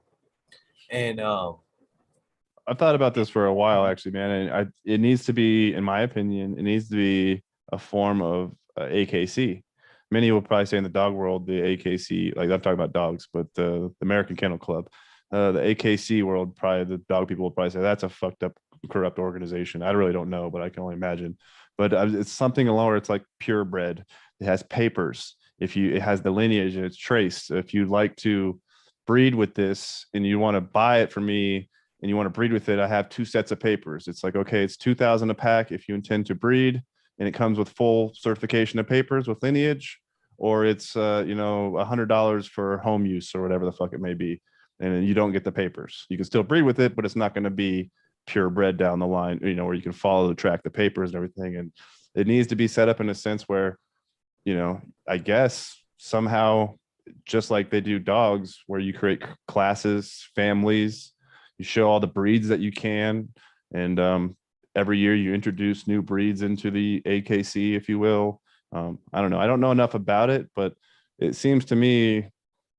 Speaker 1: and
Speaker 2: I've thought about this for a while, actually, man. And it needs to be, in my opinion, it needs to be a form of AKC. Many will probably say in the dog world, the AKC, like I'm talking about dogs, but the American Kennel Club, the AKC world, probably the dog people will probably say that's a fucked up, corrupt organization. I really don't know, but I can only imagine. But it's something along where it's like purebred. It has papers. It has the lineage and it's traced. If you'd like to breed with this and you want to buy it from me and you want to breed with it, I have 2 sets of papers. It's like, okay, it's 2,000 a pack if you intend to breed, and it comes with full certification of papers with lineage, or it's $100 for home use or whatever the fuck it may be, and you don't get the papers. You can still breed with it, but it's not going to be purebred down the line, where you can follow the track, the papers and everything. And it needs to be set up in a sense where, I guess somehow, just like they do dogs, where you create classes, families, you show all the breeds that you can, and every year you introduce new breeds into the AKC, if you will. I don't know. I don't know enough about it, but it seems to me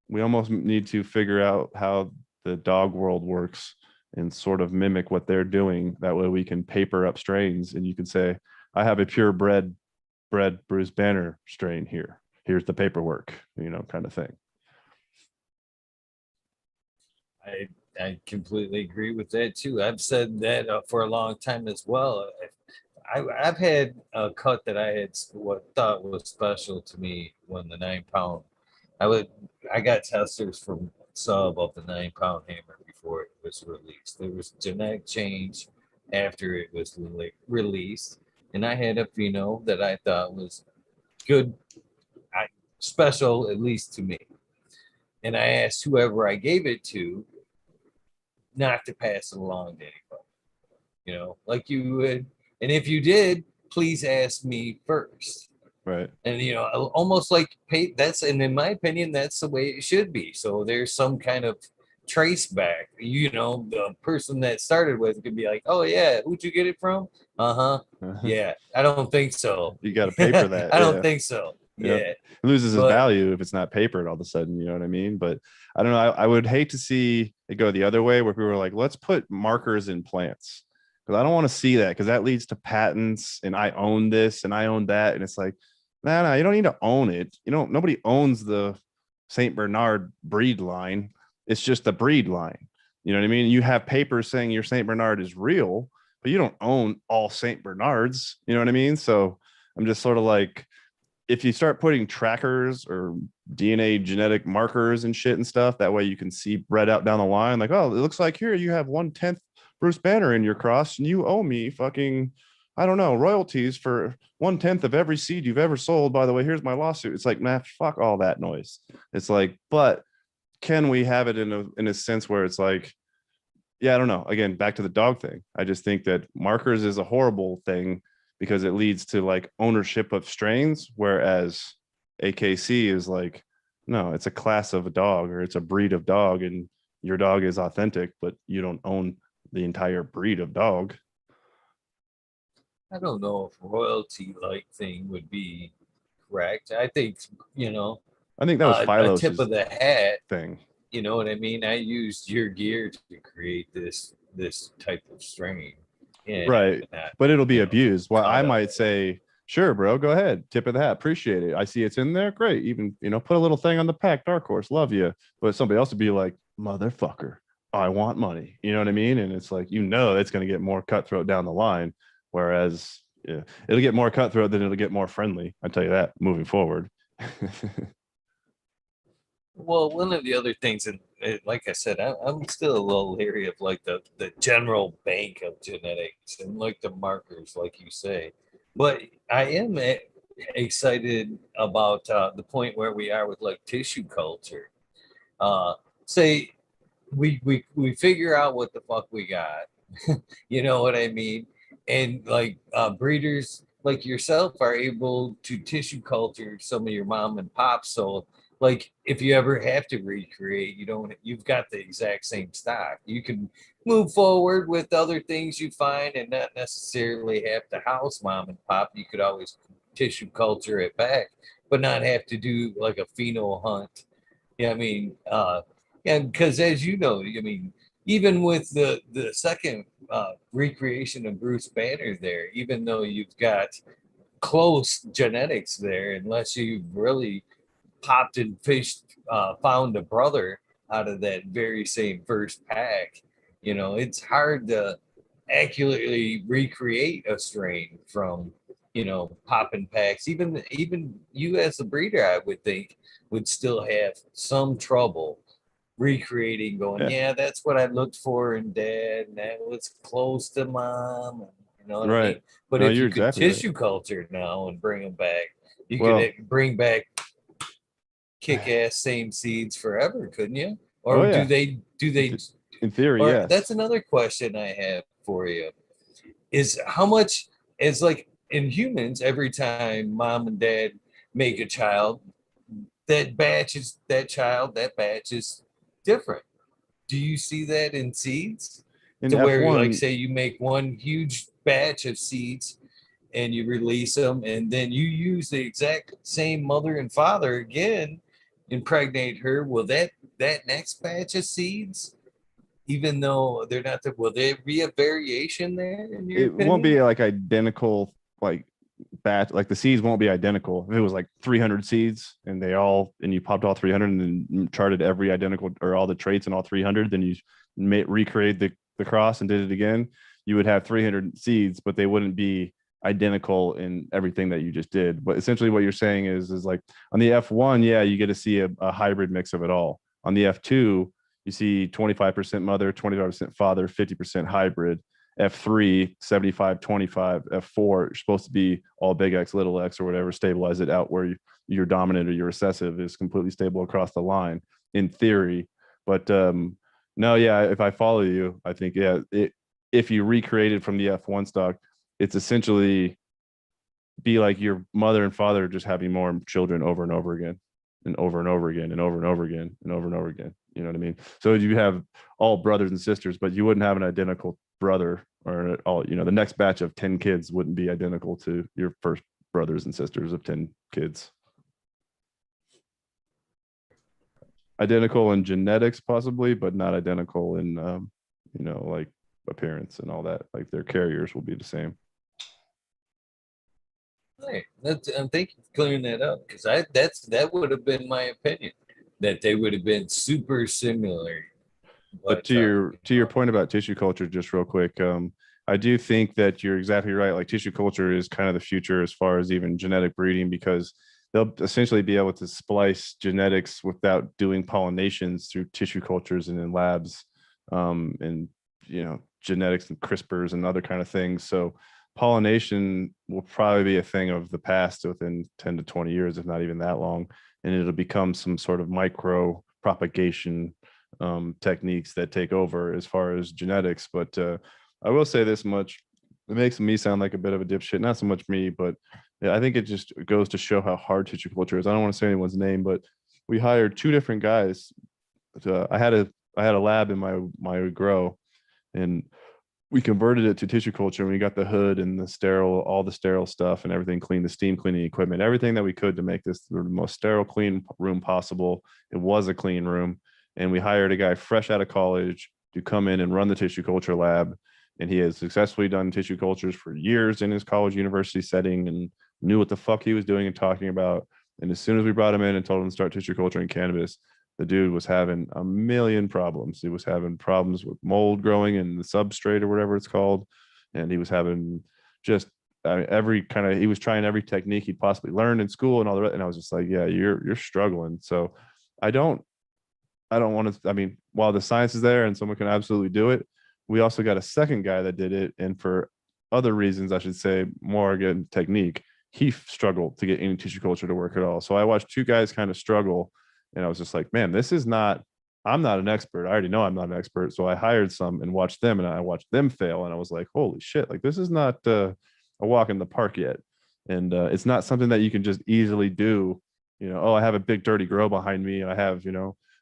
Speaker 2: we almost need to figure out how the dog world works and sort of mimic what they're doing. That way we can paper up strains, and you can say, I have a purebred Bruce Banner strain here. Here's the paperwork, kind of thing.
Speaker 1: I completely agree with that too. I've said that for a long time as well. I've had a cut that I had what thought was special to me when the 9 pound. I got testers from sub of the 9 pound hammer before it was released. There was genetic change after it was released, and I had a pheno that I thought was good, special at least to me. And I asked whoever I gave it to not to pass it along to anybody, like you would. And if you did, please ask me first.
Speaker 2: Right.
Speaker 1: And, almost like pay, and in my opinion, that's the way it should be. So there's some kind of trace back, the person that started with could be like, oh yeah, who'd you get it from? Uh-huh. Yeah, I don't think so.
Speaker 2: You got to paper that.
Speaker 1: I don't think so. Yeah.
Speaker 2: It loses its value if it's not papered all of a sudden, you know what I mean? But I don't know. I would hate to see it go the other way, where people were like, let's put markers in plants, because I don't want to see that, because that leads to patents, and I own this and I own that. And it's like, no, you don't need to own it. Nobody owns the St. Bernard breed line. It's just the breed line. You know what I mean? You have papers saying your St. Bernard is real, but you don't own all St. Bernards. You know what I mean? So I'm just sort of like, if you start putting trackers or DNA genetic markers and shit and stuff, that way you can see bred out down the line. Like, oh, it looks like here you have 1/10 Bruce Banner in your cross, and you owe me fucking, I don't know, royalties for 1/10 of every seed you've ever sold. By the way, here's my lawsuit. It's like, man, fuck all that noise. It's like, but can we have it in a sense where it's like, yeah, I don't know. Again, back to the dog thing. I just think that markers is a horrible thing, because it leads to like ownership of strains, whereas AKC is like, no, it's a class of a dog, or it's a breed of dog, and your dog is authentic, but you don't own the entire breed of dog.
Speaker 1: I don't know if royalty like thing would be correct. I think,
Speaker 2: I think that was
Speaker 1: a tip
Speaker 2: Philos'
Speaker 1: of the hat.
Speaker 2: thing.
Speaker 1: You know what I mean? I used your gear to create this type of strain. Yeah,
Speaker 2: Right. But it'll be abused. Well, I might say, sure, bro, go ahead. Tip of the hat. Appreciate it. I see it's in there. Great. Even, put a little thing on the pack. Dark Horse. Love you. But somebody else would be like, motherfucker, I want money. You know what I mean? And it's like, it's going to get more cutthroat down the line. Whereas Yeah, it'll get more cutthroat, then it'll get more friendly. I tell you that moving forward.
Speaker 1: Well, one of the other things, and like I said, I'm still a little leery of like the general bank of genetics and like the markers, like you say. But I am excited about the point where we are with like tissue culture. Uh, Say we figure out what the fuck we got. You know what I mean? And like breeders like yourself are able to tissue culture some of your mom and pop. So like if you ever have to recreate, you've got the exact same stock. You can move forward with other things you find and not necessarily have to house mom and pop. You could always tissue culture it back, but not have to do like a pheno hunt. Yeah, I mean, and because as you know, I mean, even with the second recreation of Bruce Banner there, even though you've got close genetics there, unless you've really popped and fished, found a brother out of that very same first pack, it's hard to accurately recreate a strain from, popping packs. Even you as a breeder, I would think, would still have some trouble recreating, going,
Speaker 2: Yeah,
Speaker 1: yeah, that's what I looked for in dad, and that was close to mom. You know what I mean?
Speaker 2: right.
Speaker 1: But
Speaker 2: No,
Speaker 1: if
Speaker 2: you're
Speaker 1: you could
Speaker 2: exactly right.
Speaker 1: tissue culture now and bring them back, you could
Speaker 2: Well,
Speaker 1: bring back kick ass same seeds forever, couldn't you?
Speaker 2: oh
Speaker 1: Or do
Speaker 2: yeah, in,
Speaker 1: they,
Speaker 2: th- in theory,
Speaker 1: or that's
Speaker 2: yes.
Speaker 1: another question I have for you is how much is like in humans, every time mom and dad make a child, that batch is different. Do you see that in seeds?
Speaker 2: In
Speaker 1: To where, like,
Speaker 2: F1,
Speaker 1: say you make one huge batch of seeds and you release them, and then you use the exact same mother and father again, impregnate her. Will that next batch of seeds, even though they're not will there be a variation there in your
Speaker 2: it won't
Speaker 1: opinion?
Speaker 2: be like identical, like batch, like the seeds won't be identical. If it was like 300 seeds and you popped all 300 and then charted every identical or all the traits in all 300, then you recreate the cross and did it again, you would have 300 seeds, but they wouldn't be identical in everything that you just did. But essentially what you're saying is like on the F1, yeah, you get to see a hybrid mix of it all. On the F2, you see 25% mother, 25% father, 50% hybrid. F3, 75, 25. F4, you're supposed to be all big X, little x, or whatever, stabilize it out where your dominant or your recessive is completely stable across the line in theory. But no, yeah, if I follow you, I think, yeah, if you recreate it from the F1 stock, it's essentially be like your mother and father just having more children over and over again and over and over again and over and over again and over and over again. You know what I mean? So you have all brothers and sisters, but you wouldn't have an identical brother or all, the next batch of 10 kids wouldn't be identical to your first brothers and sisters of 10 kids. Identical in genetics, possibly, but not identical in, like appearance and all that. Like their carriers will be the same.
Speaker 1: Right. Thank you for clearing that up, because that would have been my opinion, that they would have been super similar.
Speaker 2: But
Speaker 1: But
Speaker 2: to your point about tissue culture, just real quick, I do think that you're exactly right. Like tissue culture is kind of the future as far as even genetic breeding, because they'll essentially be able to splice genetics without doing pollinations through tissue cultures and in labs, and genetics and CRISPRs and other kind of things. So pollination will probably be a thing of the past within 10 to 20 years, if not even that long, and it'll become some sort of micro propagation techniques that take over as far as genetics. But I will say this much: it makes me sound like a bit of a dipshit. Not so much me, but yeah, I think it just goes to show how hard tissue culture is. I don't want to say anyone's name, but we hired two different guys. I had a lab in my grow, and we converted it to tissue culture, and we got the hood and all the sterile stuff and everything clean, the steam cleaning equipment, everything that we could to make this the most sterile, clean room possible. It was a clean room. And we hired a guy fresh out of college to come in and run the tissue culture lab. And he has successfully done tissue cultures for years in his college university setting and knew what the fuck he was doing and talking about. And as soon as we brought him in and told him to start tissue culture in cannabis, the dude was having a million problems. He was having problems with mold growing in the substrate or whatever it's called. And he was having just he was trying every technique he'd possibly learned in school and all the rest. And I was just like, yeah, you're struggling. So I don't want to. I mean, while the science is there and someone can absolutely do it, we also got a second guy that did it, and for other reasons, I should say, more again technique, he struggled to get any tissue culture to work at all. So I watched two guys kind of struggle, and I was just like, man, this is not. I'm not an expert. I already know I'm not an expert. So I hired some and watched them, and I watched them fail, and I was like, holy shit! Like this is not a walk in the park yet, and it's not something that you can just easily do. Oh, I have a big dirty grow behind me. I have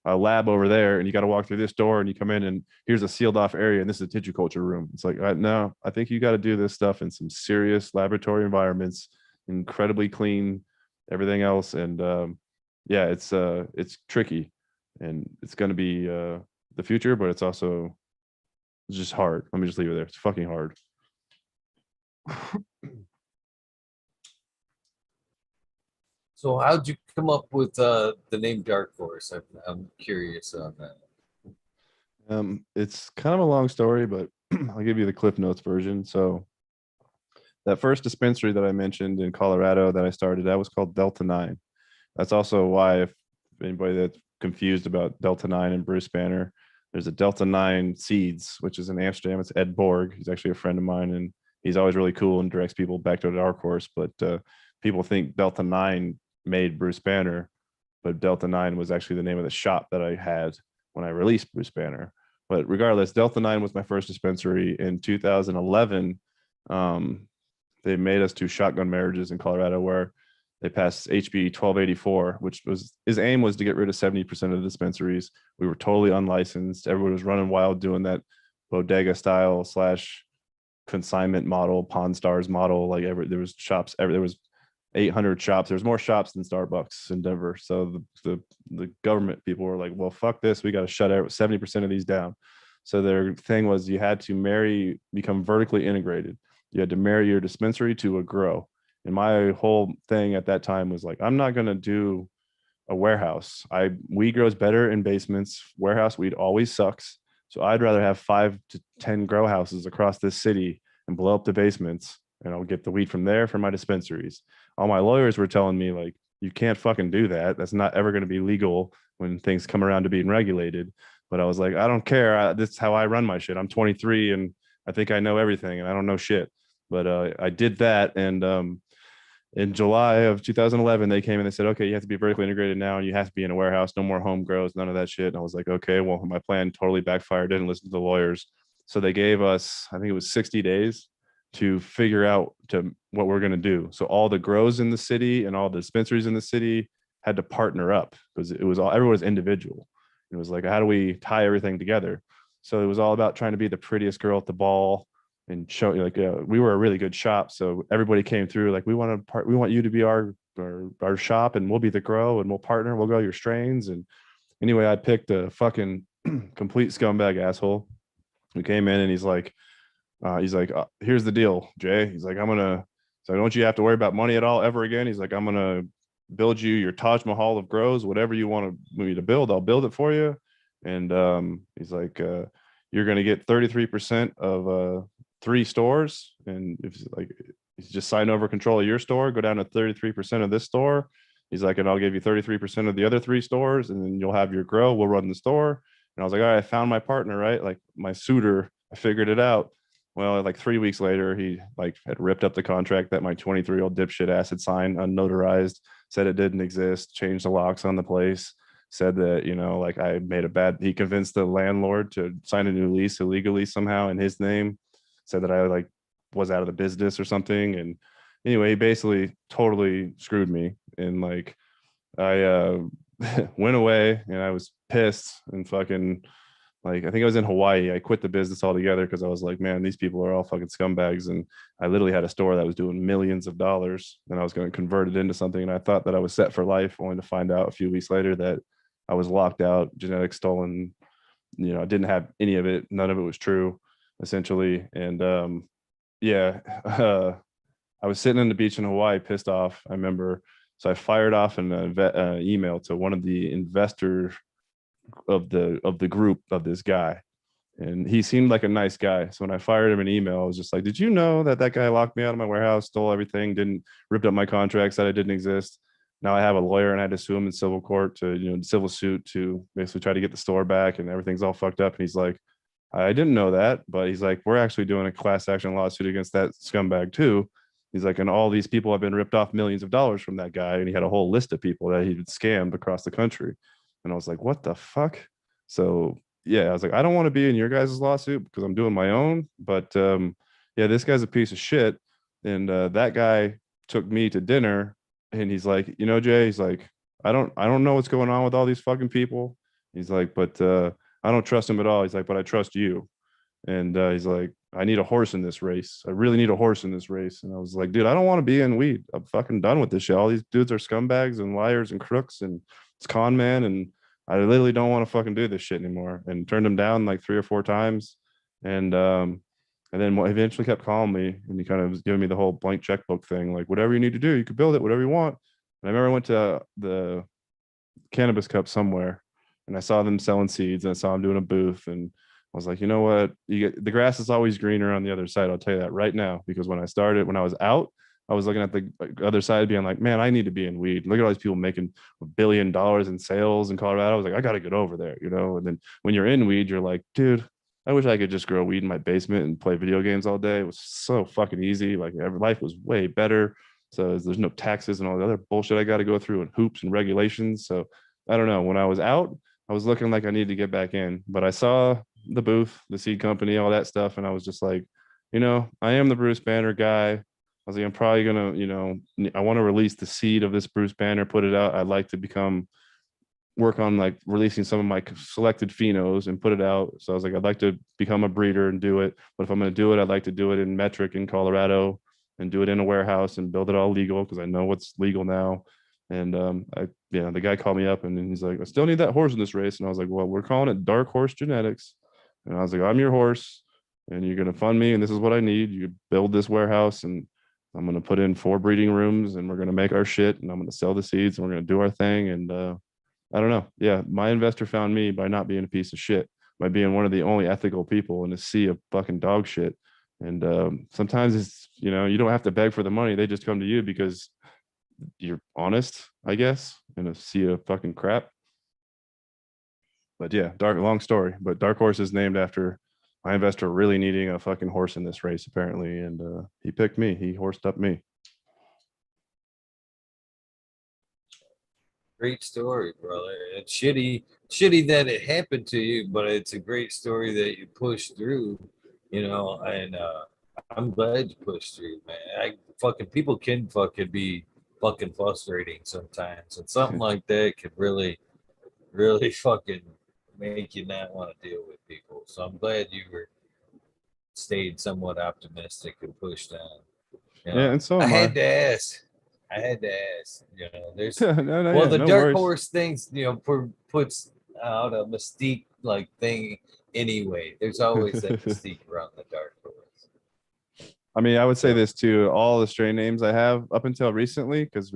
Speaker 2: a lab over there, and you got to walk through this door, and you come in, and here's a sealed off area, and this is a tissue culture room. It's like, no, I think you got to do this stuff in some serious laboratory environments, incredibly clean, everything else, and yeah, it's tricky, and it's going to be the future, but it's also just hard. Let me just leave it there. It's fucking hard.
Speaker 1: So how'd you come up with the name Dark Horse? I'm curious on that.
Speaker 2: It's kind of a long story, but I'll give you the Cliff Notes version. So that first dispensary that I mentioned in Colorado that I started, that was called Delta 9. That's also why, if anybody that's confused about Delta 9 and Bruce Banner, there's a Delta 9 Seeds, which is in Amsterdam. It's Ed Borg. He's actually a friend of mine, and he's always really cool and directs people back to the Dark Horse. But people think Delta 9 made Bruce Banner, but Delta 9 was actually the name of the shop that I had when I released Bruce Banner. But regardless, Delta 9 was my first dispensary in 2011. They made us do shotgun marriages in Colorado, where they passed HB 1284, which was his aim was to get rid of 70% of the dispensaries. We were totally unlicensed. Everyone was running wild doing that bodega style / consignment model, Pawn Stars model. Like there was shops, there was 800 shops. There's more shops than Starbucks in Denver. So the government people were like, well, fuck this. We got to shut 70% of these down. So their thing was you had to become vertically integrated. You had to marry your dispensary to a grow. And my whole thing at that time was like, I'm not going to do a warehouse. Weed grows better in basements. Warehouse weed always sucks. So I'd rather have 5 to 10 grow houses across this city and blow up the basements, and I'll get the weed from there for my dispensaries. All my lawyers were telling me, like, you can't fucking do that. That's not ever going to be legal when things come around to being regulated. But I was like, I don't care. This is how I run my shit. I'm 23 and I think I know everything, and I don't know shit. But I did that, and in July of 2011, they came and they said, okay, you have to be vertically integrated now, and you have to be in a warehouse, no more home grows, none of that shit. And I was like, okay, well, my plan totally backfired. Didn't listen to the lawyers. So they gave us, I think it was 60 days to figure out what we're going to do. So all the grows in the city and all the dispensaries in the city had to partner up, because everyone was individual. It was like, how do we tie everything together? So it was all about trying to be the prettiest girl at the ball and show, like, we were a really good shop. So everybody came through like, we want you to be our shop, and we'll be the grow, and we'll partner. We'll grow your strains. And anyway, I picked a fucking complete scumbag asshole who came in, and he's like, here's the deal, Jay. He's like, so don't you have to worry about money at all ever again. He's like, I'm going to build you your Taj Mahal of grows, whatever you want me to build, I'll build it for you. And he's like, you're going to get 33% of 3 stores. And if like, you just sign over control of your store, go down to 33% of this store. He's like, and I'll give you 33% of the other 3 stores, and then you'll have your grow. We'll run the store. And I was like, all right, I found my partner, right? Like my suitor, I figured it out. Well, like 3 weeks later, he like had ripped up the contract that my 23-year-old dipshit ass had signed, unnotarized, said it didn't exist, changed the locks on the place, said that, like I made he convinced the landlord to sign a new lease illegally somehow in his name, said that I like was out of the business or something. And anyway, he basically totally screwed me. And like, I went away, and I was pissed, and fucking, like, I think I was in Hawaii. I quit the business altogether because I was like, man, these people are all fucking scumbags. And I literally had a store that was doing millions of dollars, and I was going to convert it into something. And I thought that I was set for life, only to find out a few weeks later that I was locked out, genetics stolen. I didn't have any of it. None of it was true, essentially. And yeah, I was sitting on the beach in Hawaii, pissed off, I remember. So I fired off an email to one of the investors of the group of this guy. And he seemed like a nice guy. So when I fired him an email, I was just like, "Did you know that that guy locked me out of my warehouse, stole everything, didn't ripped up my contracts, that I didn't exist? Now I have a lawyer and I had to sue him in civil court to, civil suit to basically try to get the store back, and everything's all fucked up." And he's like, "I didn't know that," but he's like, "We're actually doing a class action lawsuit against that scumbag too." He's like, "And all these people have been ripped off millions of dollars from that guy." And he had a whole list of people that he'd scammed across the country. And I was like, "What the fuck?" So yeah, I was like, "I don't want to be in your guys' lawsuit because I'm doing my own." But yeah, this guy's a piece of shit. And that guy took me to dinner, and he's like, Jay, he's like, I don't know what's going on with all these fucking people. He's like, but I don't trust him at all. He's like, but I trust you. And he's like, "I need a horse in this race. I really need a horse in this race." And I was like, "Dude, I don't want to be in weed. I'm fucking done with this shit. All these dudes are scumbags and liars and crooks, and it's con man. And I literally don't want to fucking do this shit anymore." And turned him down like 3 or 4 times. And then eventually kept calling me, and he kind of was giving me the whole blank checkbook thing, like, "Whatever you need to do, you could build it, whatever you want." And I remember I went to the Cannabis Cup somewhere, and I saw them selling seeds, and I saw them doing a booth, and I was like, "You know what? You get the grass is always greener on the other side. I'll tell you that right now." Because when I was out, I was looking at the other side, being like, "Man, I need to be in weed. Look at all these people making $1 billion in sales in Colorado." I was like, "I got to get over there." And then when you're in weed, you're like, "Dude, I wish I could just grow weed in my basement and play video games all day. It was so fucking easy. Like, every life was way better. So there's no taxes and all the other bullshit I got to go through, and hoops and regulations." So I don't know. When I was out, I was looking like I needed to get back in, but I saw the booth, the seed company, all that stuff, and I was just like, I am the Bruce Banner guy. I was like, I'm probably gonna, I want to release the seed of this Bruce Banner, put it out. I'd like to work on like releasing some of my selected phenos and put it out. So I was like, I'd like to become a breeder and do it. But if I'm going to do it, I'd like to do it in metric in Colorado and do it in a warehouse and build it all legal, because I know what's legal now. And the guy called me up, and then he's like, "I still need that horse in this race." And I was like, "Well, we're calling it Dark Horse Genetics." And I was like, "I'm your horse, and you're going to fund me, and this is what I need. You build this warehouse, and I'm going to put in 4 breeding rooms, and we're going to make our shit, and I'm going to sell the seeds, and we're going to do our thing." And I don't know. Yeah, my investor found me by not being a piece of shit, by being one of the only ethical people in a sea of fucking dog shit. And sometimes it's, you don't have to beg for the money. They just come to you because you're honest, I guess, in a sea of fucking crap. But yeah, long story. But Dark Horse is named after my investor really needing a fucking horse in this race, apparently. And he picked me. He horsed up me.
Speaker 1: Great story, brother. It's shitty that it happened to you, but it's a great story that you pushed through, and I'm glad you pushed through, man. Fucking people can fucking be fucking frustrating sometimes, and something like that could really, really fucking make you not want to deal with people. So I'm glad you were stayed somewhat optimistic and pushed on.
Speaker 2: Yeah, and so
Speaker 1: I
Speaker 2: am
Speaker 1: had
Speaker 2: I.
Speaker 1: to ask. I had to ask. There's
Speaker 2: No, no,
Speaker 1: well,
Speaker 2: yeah,
Speaker 1: the
Speaker 2: no
Speaker 1: dark
Speaker 2: worries.
Speaker 1: horse things, puts out a mystique like thing anyway. There's always that mystique around the dark horse.
Speaker 2: I mean, I would say
Speaker 1: So
Speaker 2: this too. All the strain names I have up until recently, because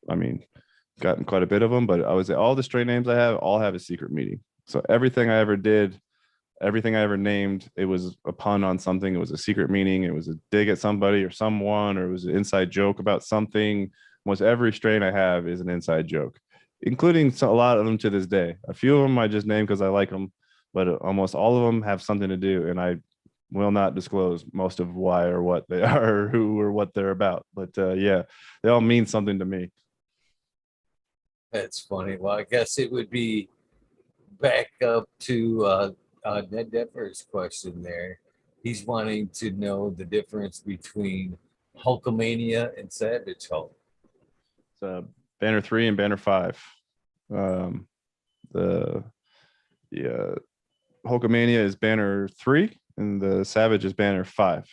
Speaker 2: I mean, gotten quite a bit of them, but I would say all the strain names I have all have a secret meaning. So everything I ever did, everything I ever named, it was a pun on something. It was a secret meaning. It was a dig at somebody or someone, or it was an inside joke about something. Almost every strain I have is an inside joke, including a lot of them to this day. A few of them I just name because I like them, but almost all of them have something to do. And I will not disclose most of why or what they are or who or what they're about. But yeah, they all mean something to me.
Speaker 1: that's funny. Well, I guess it would be back up to Ned Devers' question there. He's wanting to know the difference between Hulkamania and Savage Hulk.
Speaker 2: It's Banner 3 and Banner 5. Um, the the Hulkamania is Banner 3, and the Savage is Banner 5.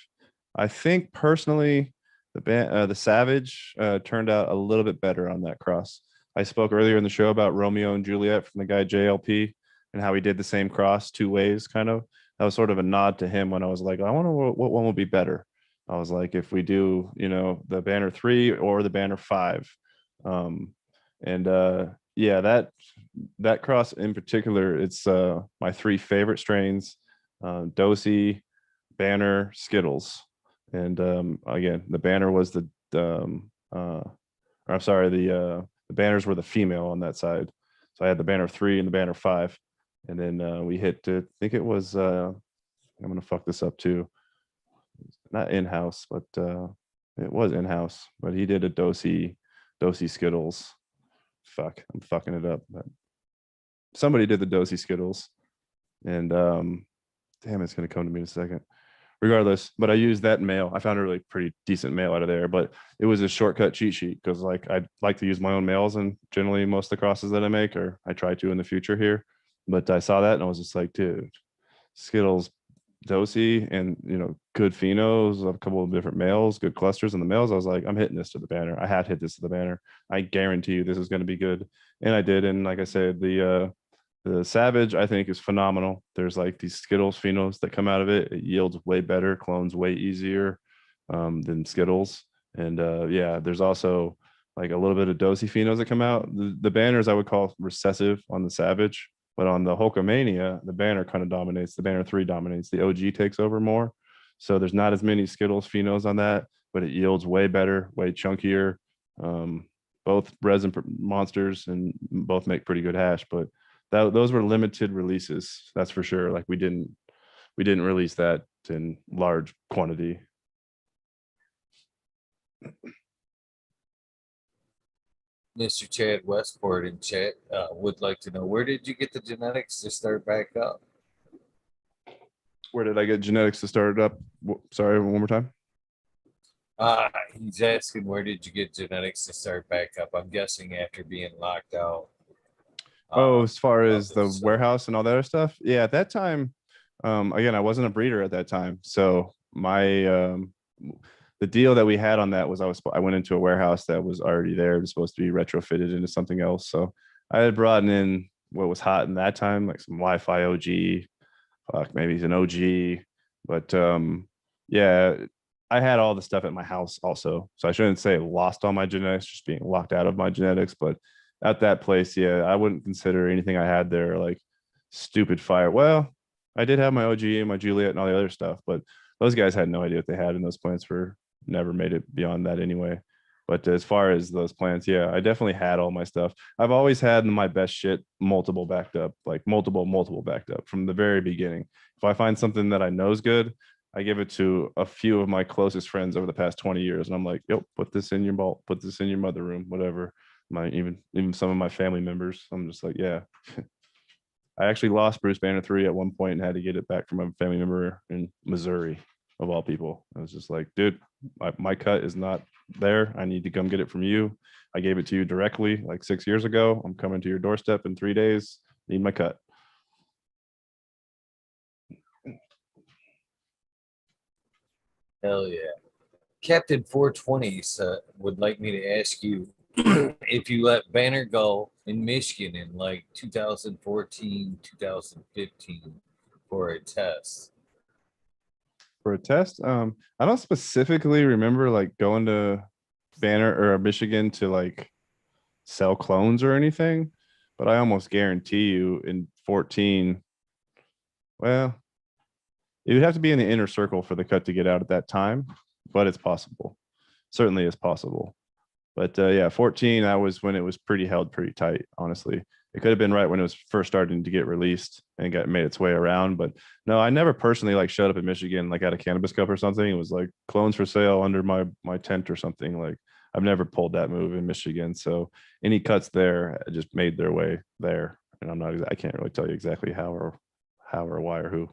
Speaker 2: I think personally, the Savage turned out a little bit better on that cross. I spoke earlier in the show about Romeo and Juliet from the guy JLP, and how he did the same cross 2 ways, kind of. That was sort of a nod to him when I was like, I wonder what one will be better. I was like, if we do, the Banner 3 or the Banner 5. Um, and yeah, that cross in particular, it's my 3 favorite strains. Dosey, Banner, Skittles. And again, the banner was or I'm sorry, the banners were the female on that side. So I had the banner 3 and the banner 5. And then we hit, I think it was, I'm going to fuck this up too. Not in-house, but it was in-house, but he did a Dosey Skittles. Fuck, I'm fucking it up. But somebody did the Dosey Skittles. And damn, it's going to come to me in a second. Regardless, but I used that mail. I found a really pretty decent mail out of there, but it was a shortcut cheat sheet because like I like to use my own mails and generally most of the crosses that I make, or I try to in the future here. But I saw that and I was just like, dude, Skittles, Dosey, and good phenos, a couple of different males, good clusters in the males. I was like, I'm hitting this to the banner. I had hit this to the banner. I guarantee you this is going to be good. And I did. And like I said, the Savage, I think, is phenomenal. There's like these Skittles phenos that come out of it. It yields way better, clones way easier than Skittles. And yeah, there's also like a little bit of Dosey phenos that come out. The banners I would call recessive on the Savage, but on the Hulkamania, the banner kind of dominates. The banner 3 dominates. The OG takes over more. So there's not as many Skittles phenos on that, but it yields way better, way chunkier. Both resin monsters and both make pretty good hash, but those were limited releases, that's for sure. Like we didn't release that in large quantity.
Speaker 1: Mr. Chad Westport in chat would like to know, where did you get the genetics to start back up?
Speaker 2: Where did I get genetics to start it up? Sorry, one more time.
Speaker 1: He's asking, where did you get genetics to start back up? I'm guessing after being locked out.
Speaker 2: Oh, as far as the warehouse and all that other stuff. Yeah, at that time, again, I wasn't a breeder at that time. So my the deal that we had on that was I went into a warehouse that was already there. It was supposed to be retrofitted into something else. So I had brought in what was hot in that time, like some Wi-Fi OG, fuck, maybe he's an OG. But yeah, I had all the stuff at my house also. So I shouldn't say lost all my genetics, just being locked out of my genetics, but at that place, yeah, I wouldn't consider anything I had there like stupid fire. Well, I did have my OG and my Juliet and all the other stuff, but those guys had no idea what they had, and those plants were never made it beyond that anyway. But as far as those plants, yeah, I definitely had all my stuff. I've always had my best shit multiple backed up, like multiple backed up from the very beginning. If I find something that I know is good, I give it to a few of my closest friends over the past 20 years. And I'm like, yep, put this in your vault, put this in your mother room, whatever. Even some of my family members, I'm just like, yeah. I actually lost Bruce Banner 3 at one point and had to get it back from a family member in Missouri, of all people. I was just like, dude, my cut is not there. I need to come get it from you. I gave it to you directly like 6 years ago. I'm coming to your doorstep in 3 days. Need my cut.
Speaker 1: Hell yeah. Captain 420 would like me to ask you if you let Banner go in Michigan in like 2014, 2015 for a test.
Speaker 2: For a test, I don't specifically remember like going to Banner or Michigan to like sell clones or anything, but I almost guarantee you in 14, well, it would have to be in the inner circle for the cut to get out at that time, but it's possible. Certainly is possible. But yeah, 14, that was when it was held pretty tight, honestly. It could have been right when it was first starting to get released and made its way around. But no, I never personally like showed up in Michigan like at a cannabis cup or something. It was like clones for sale under my tent or something. Like I've never pulled that move in Michigan. So any cuts there just made their way there. And I can't really tell you exactly how or why or who.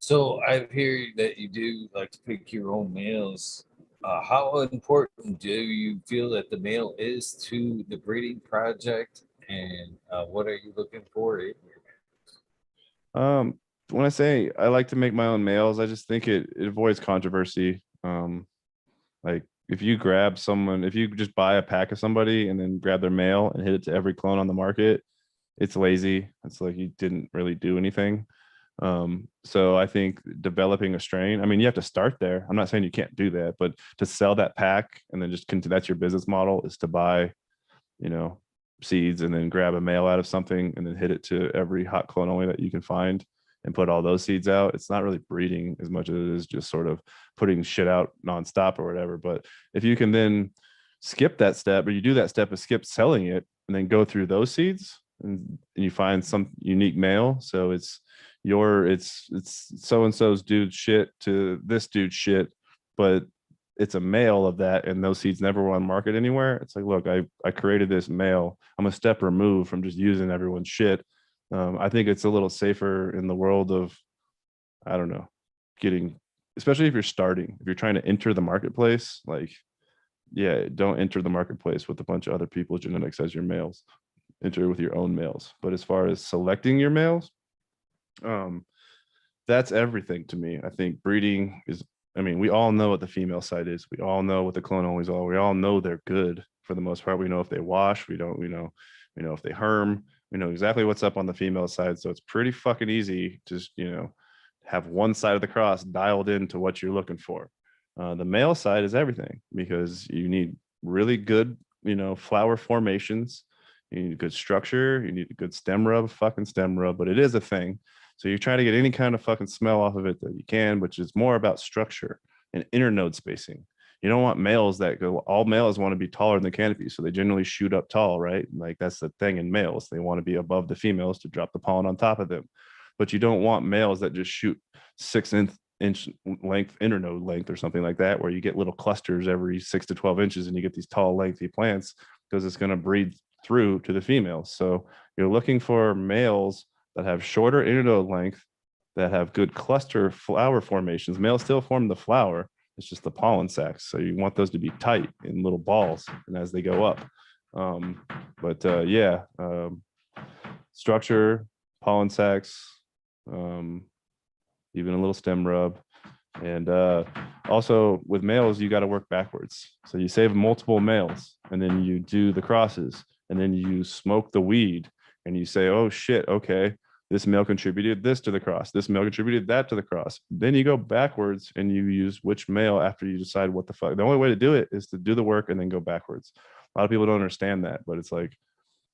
Speaker 1: So I hear that you do like to pick your own males. How important do you feel that the male is to the breeding project, and what are you looking for in your
Speaker 2: When I say I like to make my own males, I just think it avoids controversy. Like if you just buy a pack of somebody and then grab their male and hit it to every clone on the market, it's lazy. It's like you didn't really do anything. So I think developing a strain, I mean, you have to start there. I'm not saying you can't do that, but to sell that pack and then just continue, that's your business model, is to buy, seeds and then grab a male out of something and then hit it to every hot clone only that you can find and put all those seeds out. It's not really breeding as much as it is just sort of putting shit out nonstop or whatever. But if you can then skip that step, or you do that step and skip selling it and then go through those seeds and you find some unique male. So it's so and so's dude shit to this dude shit, but it's a male of that, and those seeds never were on market anywhere. It's like, look, I created this male. I'm a step removed from just using everyone's shit. I think it's a little safer in the world of, I don't know, getting, especially if you're starting, if you're trying to enter the marketplace, like, yeah, don't enter the marketplace with a bunch of other people's genetics as your males. Enter with your own males. But as far as selecting your males, that's everything to me. I think breeding is, I mean, we all know what the female side is. We all know what the clone onlys are. We all know they're good for the most part. We know if they wash. We know if they herm. We know exactly what's up on the female side. So it's pretty fucking easy to just, have one side of the cross dialed into what you're looking for. The male side is everything, because you need really good, flower formations. You need good structure. You need a good stem rub, but it is a thing. So you're trying to get any kind of fucking smell off of it that you can, which is more about structure and internode spacing. You don't want males that go, all males want to be taller than the canopy. So they generally shoot up tall, right? Like that's the thing in males. They want to be above the females to drop the pollen on top of them. But you don't want males that just shoot 6-inch length, internode length or something like that, where you get little clusters every 6 to 12 inches and you get these tall, lengthy plants, because it's going to breed through to the females. So you're looking for males that have shorter internode length, that have good cluster flower formations. Males still form the flower. It's just the pollen sacs. So you want those to be tight in little balls, and as they go up. Structure, pollen sacs, even a little stem rub. And also with males, you got to work backwards. So you save multiple males, and then you do the crosses, and then you smoke the weed, and you say, oh shit, okay, this male contributed this to the cross. This male contributed that to the cross. Then you go backwards and you use which male after you decide what the fuck. The only way to do it is to do the work and then go backwards. A lot of people don't understand that, but it's like,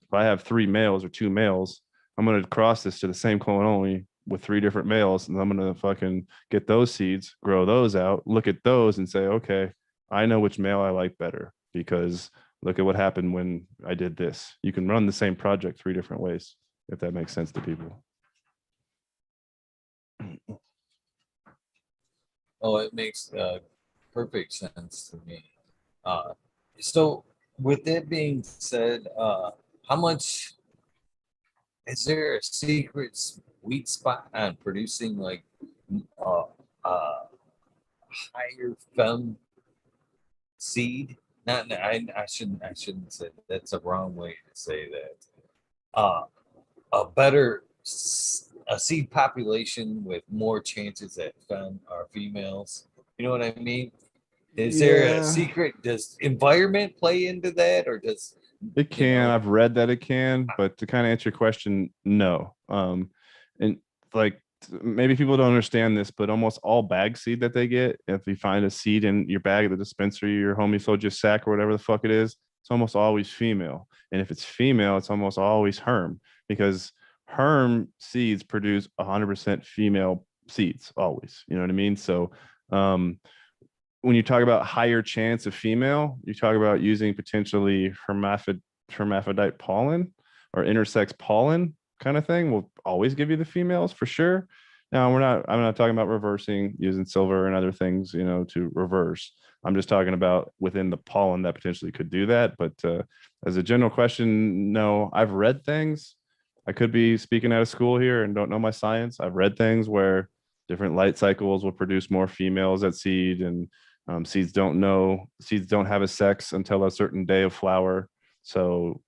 Speaker 2: if I have 3 males or 2 males, I'm going to cross this to the same clone only with 3 different males, and I'm going to fucking get those seeds, grow those out, look at those and say, okay, I know which male I like better, because look at what happened when I did this. You can run the same project 3 different ways, if that makes sense to people.
Speaker 1: Oh, it makes perfect sense to me. So, with that being said, how much is there a secret sweet spot on producing like uh, uh, higher fem seed? Not, I shouldn't say that. That's a wrong way to say that. Uh, a better a seed population with more chances at fem or females. You know what I mean? Is there a
Speaker 2: Yeah,
Speaker 1: secret? Does environment play into that, or does
Speaker 2: it
Speaker 1: you
Speaker 2: can.
Speaker 1: know?
Speaker 2: I've read that it can, but to kind of answer your question, no. And like, maybe people don't understand this, but almost all bag seed that they get, if you find a seed in your bag at the dispensary, your homie sold you a sack or whatever the fuck it is, it's almost always female. And if it's female, it's almost always herm, because herm seeds produce 100% female seeds always. You know what I mean? So, when you talk about higher chance of female, you talk about using potentially hermaphrodite pollen or intersex pollen kind of thing will always give you the females for sure. Now I'm not talking about reversing using silver and other things, to reverse. I'm just talking about within the pollen that potentially could do that. But as a general question, no, I've read things. I could be speaking out of school here and don't know my science. I've read things where different light cycles will produce more females at seed, and seeds don't have a sex until a certain day of flower. So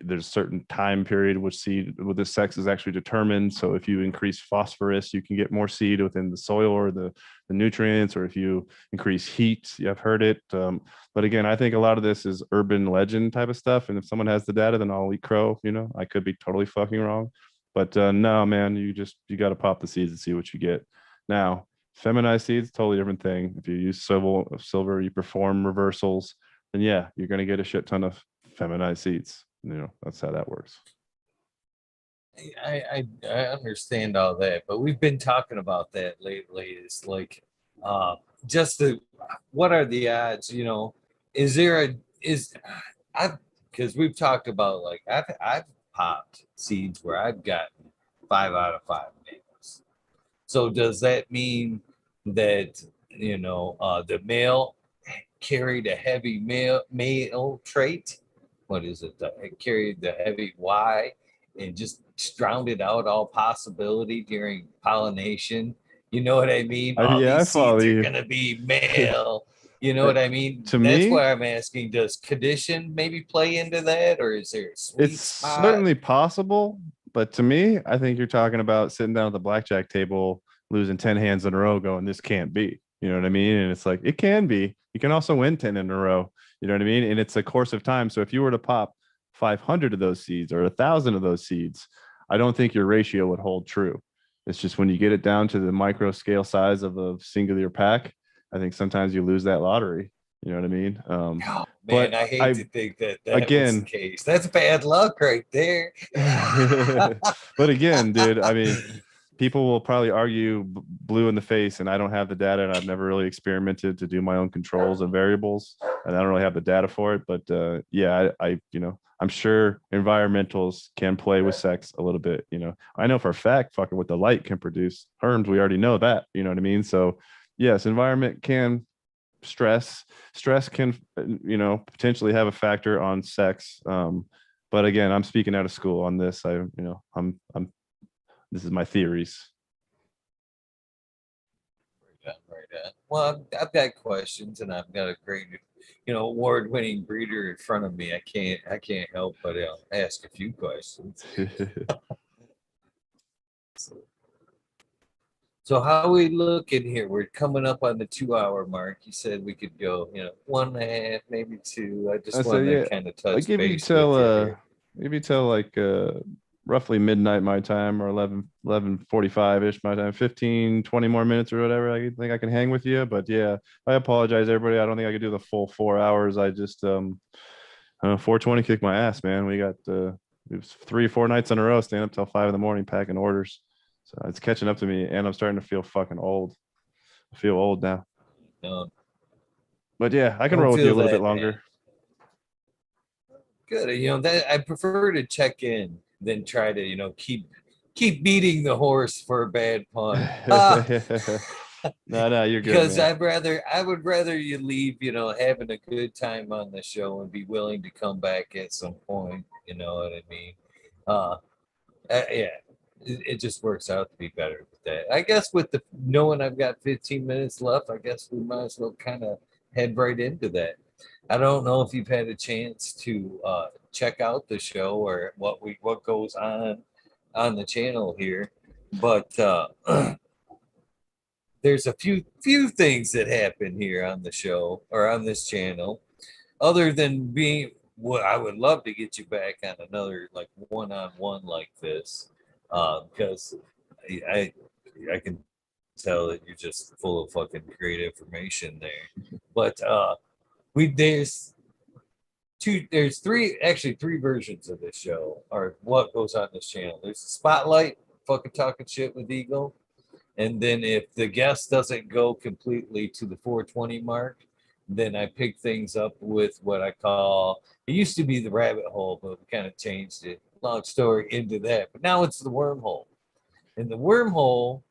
Speaker 2: there's a certain time period which the sex is actually determined. So if you increase phosphorus, you can get more seed within the soil or the nutrients, or if you increase heat, I've heard it. But again, I think a lot of this is urban legend type of stuff. And if someone has the data, then I'll eat crow. I could be totally fucking wrong. But no, man, you got to pop the seeds and see what you get. Now, feminized seeds, totally different thing. If you use silver, you perform reversals, then yeah, you're going to get a shit ton of feminized seeds. that's how that works.
Speaker 1: I understand all that, but we've been talking about that lately. It's like, just the what are the odds? Is there a is I because we've talked about like I've popped seeds where I've gotten 5 out of 5 males. So does that mean that the male carried a heavy male trait? What is it? It carried the heavy Y and just drowned out all possibility during pollination. You know what I mean? All
Speaker 2: Yeah, I
Speaker 1: these
Speaker 2: follow
Speaker 1: seeds are
Speaker 2: you.
Speaker 1: gonna be male. You know what I mean?
Speaker 2: To
Speaker 1: That's
Speaker 2: me,
Speaker 1: why I'm asking. Does condition maybe play into that, or is there a
Speaker 2: it's
Speaker 1: sweet spot?
Speaker 2: certainly possible, but to me, I think you're talking about sitting down at the blackjack table, losing 10 hands in a row, going, this can't be. You know what I mean? And it's like, it can be. You can also win 10 in a row. You know what I mean? And it's a course of time. So if you were to pop 500 of those seeds or 1,000 of those seeds, I don't think your ratio would hold true. It's just when you get it down to the micro scale size of a singular pack, I think sometimes you lose that lottery. You know what I mean?
Speaker 1: Oh man,
Speaker 2: But
Speaker 1: I hate to think that was the
Speaker 2: again,
Speaker 1: case. That's bad luck right there.
Speaker 2: but again, dude, I mean, people will probably argue blue in the face, and I don't have the data, and I've never really experimented to do my own controls of variables, and I don't really have the data for it. But yeah, I'm sure environmentals can play with sex a little bit. I know for a fact, fucking what the light can produce herms. We already know that. You know what I mean? So yes, environment can stress can potentially have a factor on sex, but again, I'm speaking out of school on this. I'm this is my theories.
Speaker 1: Right. Well, I've got questions, and I've got a great, award-winning breeder in front of me. I can't help but ask a few questions. So how we looking here? We're coming up on the 2 hour mark. You said we could go, 1.5, maybe two. I
Speaker 2: I
Speaker 1: just
Speaker 2: said,
Speaker 1: wanted
Speaker 2: yeah,
Speaker 1: to kind of
Speaker 2: I
Speaker 1: touch base with you here.
Speaker 2: give you till like roughly midnight my time, or 11:45 ish my time, 15-20 more minutes or whatever. I think I can hang with you. But yeah, I apologize everybody. I don't think I could do the full 4 hours. I just 420 kicked my ass, man. We got it was 3 or 4 nights in a row, staying up till 5 in the morning packing orders. So it's catching up to me, and I'm starting to feel fucking old. I feel old now.
Speaker 1: No,
Speaker 2: But yeah, I can
Speaker 1: don't
Speaker 2: roll with you a
Speaker 1: feel
Speaker 2: little bit
Speaker 1: that, man.
Speaker 2: longer.
Speaker 1: Good. That I prefer to check in than try to, keep beating the horse for a bad pun.
Speaker 2: No, you're good,
Speaker 1: Because
Speaker 2: man.
Speaker 1: I would rather you leave, having a good time on the show and be willing to come back at some point. You know what I mean? Uh, yeah, it just works out to be better with that. I guess with the knowing I've got 15 minutes left, I guess we might as well kind of head right into that. I don't know if you've had a chance to check out the show or what goes on the channel here, but there's a few things that happen here on the show or on this channel, other than being what I would love to get you back on another like one-on-one like this, because I I can tell that you're just full of fucking great information there. But we there's three versions of this show or what goes on this channel. There's the spotlight, fucking talking shit with Eagle. And then if the guest doesn't go completely to the 420 mark, then I pick things up with what I call, it used to be the rabbit hole, but we kind of changed it. Long story into that. But now it's the wormhole. And the wormhole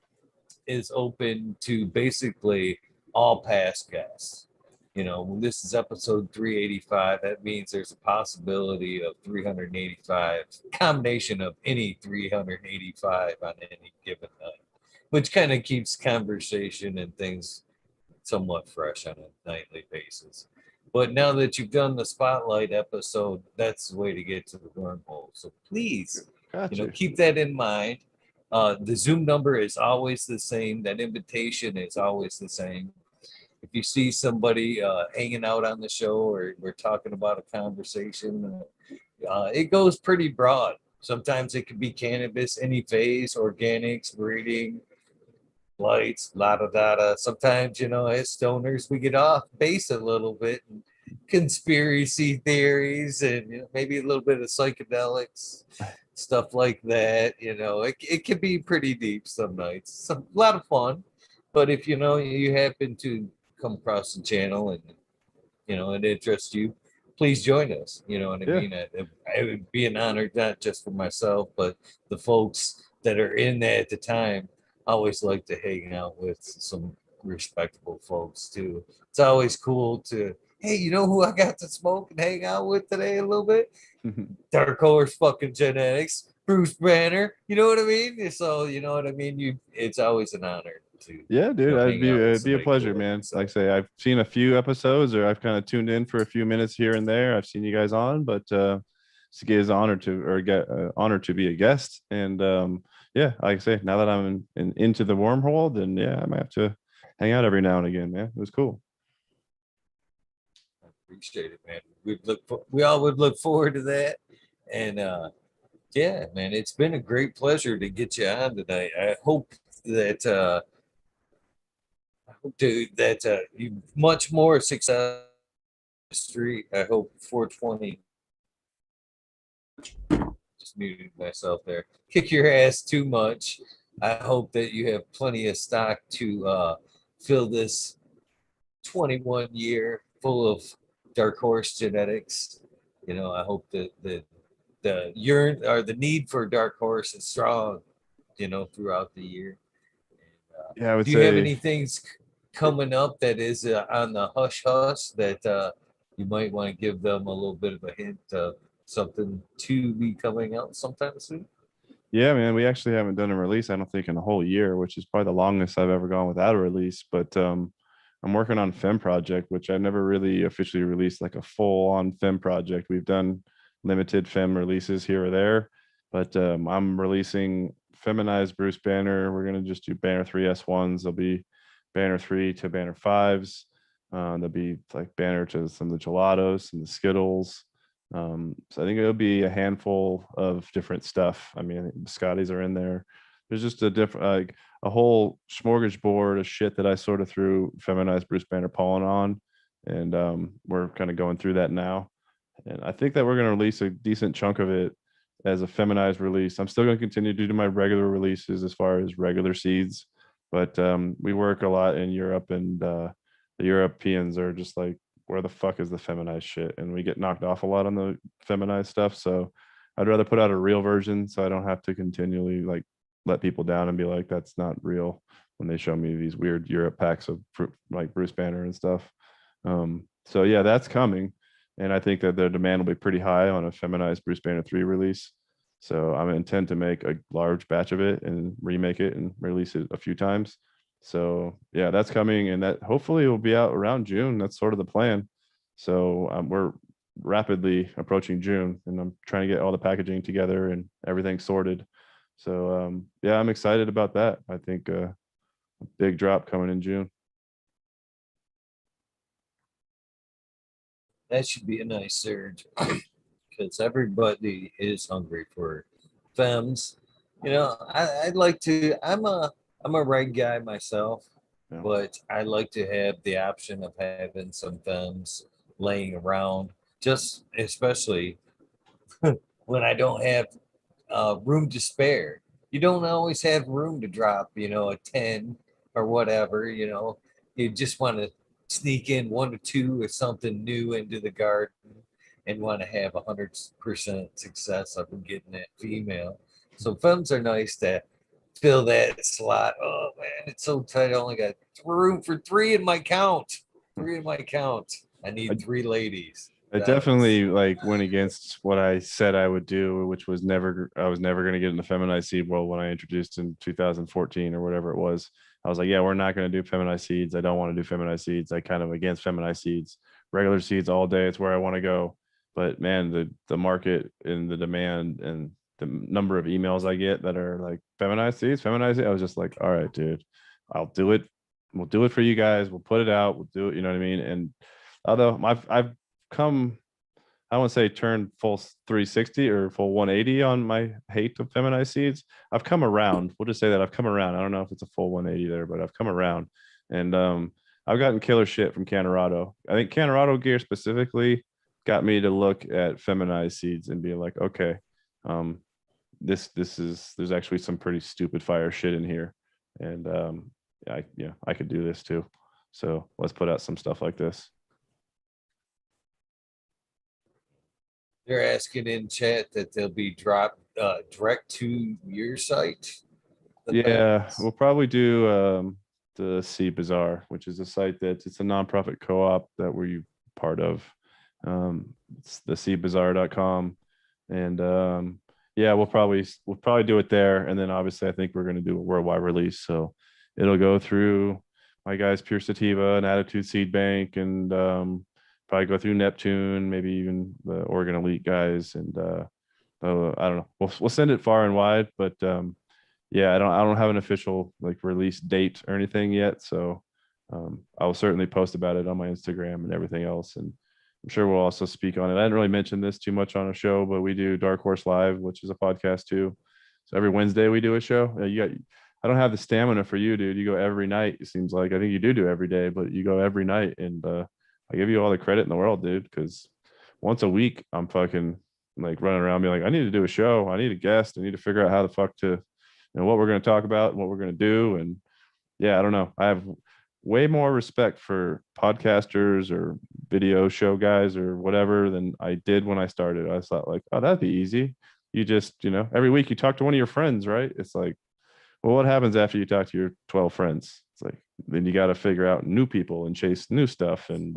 Speaker 1: is open to basically all past guests. When this is episode 385, that means there's a possibility of 385, combination of any 385 on any given night, which kind of keeps conversation and things somewhat fresh on a nightly basis. But now that you've done the spotlight episode, that's the way to get to the wormhole. So please,
Speaker 2: Got you.
Speaker 1: keep that in mind. The Zoom number is always the same. That invitation is always the same. If you see somebody hanging out on the show or we're talking about a conversation, it goes pretty broad. Sometimes it could be cannabis, any phase, organics, breeding, lights, la da da da. Sometimes, as stoners, we get off base a little bit and conspiracy theories and maybe a little bit of psychedelics, stuff like that. It can be pretty deep some nights. Some a lot of fun, but if you happen to come across the channel and it interests you, please join us. You know what I
Speaker 2: Yeah.
Speaker 1: mean? It would be an honor not just for myself, but the folks that are in there at the time. I always like to hang out with some respectable folks too. It's always cool to, hey, you know who I got to smoke and hang out with today a little bit? Dark Horse fucking genetics, Bruce Banner. You know what I mean? So you know what I mean. It's always an honor to
Speaker 2: Yeah, dude,
Speaker 1: hang out with
Speaker 2: it'd be a
Speaker 1: somebody
Speaker 2: pleasure,
Speaker 1: cool like
Speaker 2: man. Like I
Speaker 1: yourself.
Speaker 2: say, I've seen a few episodes, or I've kind of tuned in for a few minutes here and there. I've seen you guys on, but it's an honor to or get honored to be a guest. And yeah, like I say, now that I'm into the wormhole, then yeah, I might have to hang out every now and again, man. It was cool.
Speaker 1: Appreciate it, man. We all would look forward to that. And yeah, man, it's been a great pleasure to get you on tonight. That I hope that you much more success in the street. I hope 420 just muted myself there. Kick your ass too much. I hope that you have plenty of stock to fill this 21 year full of dark horse genetics. I hope that the yearn or the need for dark horse is strong, throughout the year.
Speaker 2: Yeah, I would
Speaker 1: Do you have
Speaker 2: say
Speaker 1: any things coming up that is on the hush hush that you might want to give them a little bit of a hint of something to be coming out sometime soon?
Speaker 2: yeah, man, we actually haven't done a release, I don't think, in a whole year, which is probably the longest I've ever gone without a release. But I'm working on Fem Project, which I never really officially released like a full on Fem project. We've done limited Fem releases here or there, but I'm releasing feminized Bruce Banner. We're gonna just do Banner 3 S1s. There'll be Banner 3 to Banner 5s. There'll be like Banner to some of the gelatos and the Skittles. So I think it'll be a handful of different stuff. I mean, Scotties are in there. There's just a different, like a whole smorgasbord of shit that I sort of threw feminized Bruce Banner pollen on, and we're kind of going through that now. And I think that we're going to release a decent chunk of it as a feminized release. I'm still going to continue to do my regular releases as far as regular seeds, but we work a lot in Europe, and the Europeans are just like, where the fuck is the feminized shit? And we get knocked off a lot on the feminized stuff. So I'd rather put out a real version so I don't have to continually like let people down and be like, that's not real when they show me these weird Europe packs of like Bruce Banner and stuff. So yeah, that's coming. And I think that the demand will be pretty high on a feminized Bruce Banner 3 release. So I'm intent to make a large batch of it and remake it and release it a few times. So yeah, that's coming, and that hopefully will be out around June. That's sort of the plan. So we're rapidly approaching June, and I'm trying to get all the packaging together and everything sorted. So yeah, I'm excited about that. I think a big drop coming in June.
Speaker 1: That should be a nice surge because everybody is hungry for femmes. I'd like to. I'm a reg guy myself,
Speaker 2: Yeah.
Speaker 1: but I like to have the option of having some femmes laying around, just especially when I don't have room to spare. You don't always have room to drop, a 10 or whatever. You just want to sneak in one or two or something new into the garden and want to have 100% success of getting that female. So femmes are nice to fill that slot. Oh man, it's so tight. I only got room for three in my count. Three in my count. I
Speaker 2: I
Speaker 1: need three ladies.
Speaker 2: I
Speaker 1: Fellas.
Speaker 2: definitely like went against what I said I would do, which was I was never going to get in the feminized seed world when I introduced in 2014 or whatever it was. I was like, yeah, we're not going to do feminized seeds. I don't want to do feminized seeds. I kind of against feminized seeds, regular seeds all day. It's where I want to go. But man, the market and the demand and the number of emails I get that are like feminized seeds, feminized seeds, I was just like, all right, dude, I'll do it. We'll do it for you guys. We'll put it out. We'll do it. You know what I mean? And although I've come, I won't say turn full 360 or full 180 on my hate of feminized seeds. I've come around. We'll just say that I've come around. I don't know if it's a full 180 there, but I've come around. And I've gotten killer shit from Canorado. I think Canorado gear specifically got me to look at feminized seeds and be like, okay, um, this is there's actually some pretty stupid fire shit in here, and I could do this too. So let's put out some stuff like this.
Speaker 1: They're asking in chat that they'll be dropped direct to your site.
Speaker 2: Yeah, we'll probably do the Sea Bazaar, which is a site that it's a nonprofit co-op that we're part of. It's the seabazaar.com. And yeah, we'll probably do it there. And then obviously I think we're gonna do a worldwide release. So it'll go through my guys Pure Sativa and Attitude Seed Bank and probably go through Neptune, maybe even the Oregon Elite guys. And I don't know. We'll send it far and wide, but yeah, I don't have an official like release date or anything yet. So I will certainly post about it on my Instagram and everything else. And I'm sure we'll also speak on it. I didn't really mention this too much on a show, but we do Dark Horse Live, which is a podcast too. So every Wednesday we do a show. I don't have the stamina for you, dude. You go every night. It seems like I think you do every day, but you go every night, and I give you all the credit in the world, dude. Because once a week I'm fucking like running around being like, I need to do a show. I need a guest. I need to figure out how the fuck to, what we're going to talk about and what we're going to do. And yeah, I don't know. I have way more respect for podcasters or video show guys or whatever than I did when I started. I thought like, oh, that'd be easy. You just, every week you talk to one of your friends, right? It's like, well, what happens after you talk to your 12 friends? It's like, then you got to figure out new people and chase new stuff. And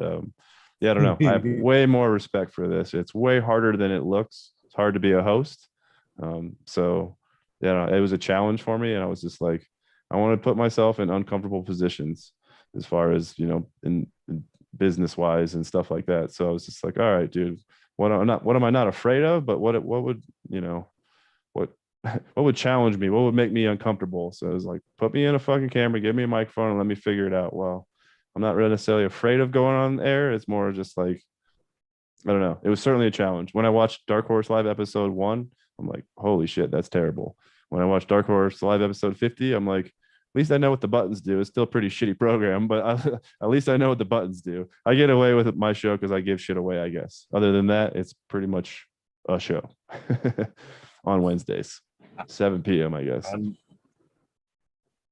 Speaker 2: yeah, I don't know. I have way more respect for this. It's way harder than it looks. It's hard to be a host. So yeah, it was a challenge for me. And I was just like, I want to put myself in uncomfortable positions as far as, in business wise and stuff like that. So I was just like, all right, dude, what am I not afraid of? But what would, what what would challenge me? What would make me uncomfortable? So it was like, put me in a fucking camera, give me a microphone, and let me figure it out. Well, I'm not really necessarily afraid of going on air. It's more just like, I don't know. It was certainly a challenge. When I watched Dark Horse Live episode 1, I'm like, holy shit, that's terrible. When I watched Dark Horse Live episode 50, I'm like, at least I know what the buttons do. It's still a pretty shitty program, but at least I know what the buttons do. I get away with my show because I give shit away, I guess. Other than that, it's pretty much a show on Wednesdays, 7 p.m., I guess.
Speaker 1: On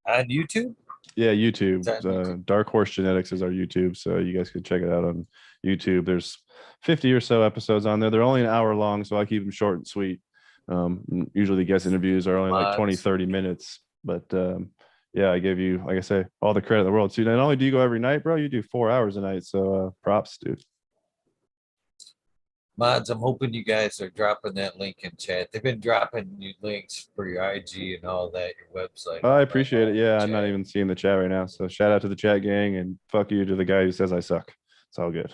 Speaker 1: YouTube?
Speaker 2: Yeah, YouTube. Dark Horse Genetics is our YouTube, so you guys can check it out on YouTube. There's 50 or so episodes on there. They're only an hour long, so I keep them short and sweet. Usually the guest interviews are only like 20, 30 minutes. But yeah, I give you, like I say, all the credit in the world. So not only do you go every night, bro, you do 4 hours a night. So props, dude.
Speaker 1: Mods, I'm hoping you guys are dropping that link in chat. They've been dropping you links for your IG and all that, your website.
Speaker 2: I appreciate it. Yeah, I'm not even seeing the chat right now. So shout out to the chat gang and fuck you to the guy who says I suck. It's all good.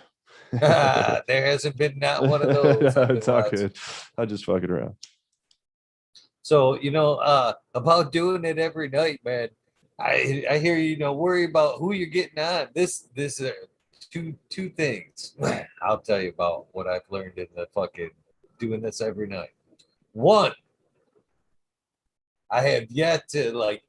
Speaker 1: There hasn't been not one of those.
Speaker 2: No, it's all good. I'm just fucking around.
Speaker 1: So, about doing it every night, man. I hear worry about who you're getting on. This two things I'll tell you about what I've learned in the fucking doing this every night. One, I have yet to like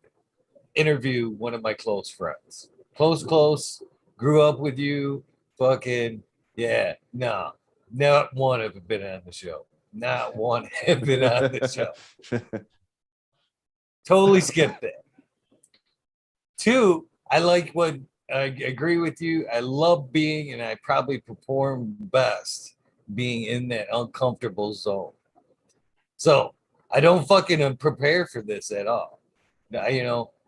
Speaker 1: interview one of my close friends. Close, grew up with you, fucking yeah, no, not one have been on the show. Not one have been on the show. Totally skipped it. Two, I like what I agree with you. I love being, and I probably perform best being in that uncomfortable zone. So I don't fucking prepare for this at all.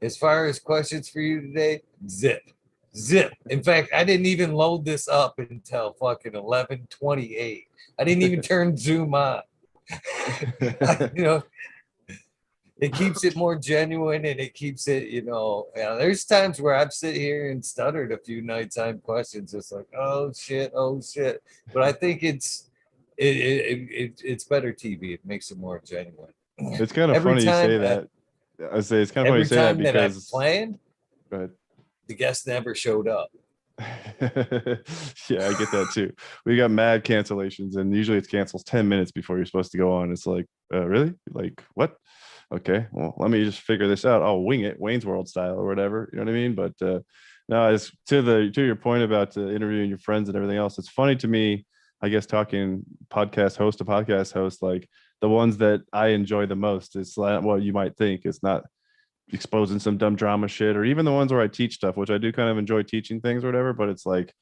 Speaker 1: As far as questions for you today, zip. In fact, I didn't even load this up until fucking 11:28. I didn't even turn Zoom on. It keeps it more genuine, and it keeps it, there's times where I've sit here and stuttered a few nighttime questions. It's like, oh shit. But I think it's better TV. It makes it more genuine.
Speaker 2: It's kind of funny you say that. I say it's kind of funny you say that because
Speaker 1: that I've planned,
Speaker 2: go ahead.
Speaker 1: The guest never showed up.
Speaker 2: Yeah, I get that too. We got mad cancellations, and usually it cancels 10 minutes before you're supposed to go on. It's like, really? Like what? Okay, well, let me just figure this out. I'll wing it, Wayne's World style or whatever. You know what I mean? But No, it's to your point about interviewing your friends and everything else. It's funny to me, I guess, talking podcast host to podcast host, like the ones that I enjoy the most. It's like what you might think. It's not exposing some dumb drama shit, or even the ones where I teach stuff, which I do kind of enjoy teaching things or whatever. But it's like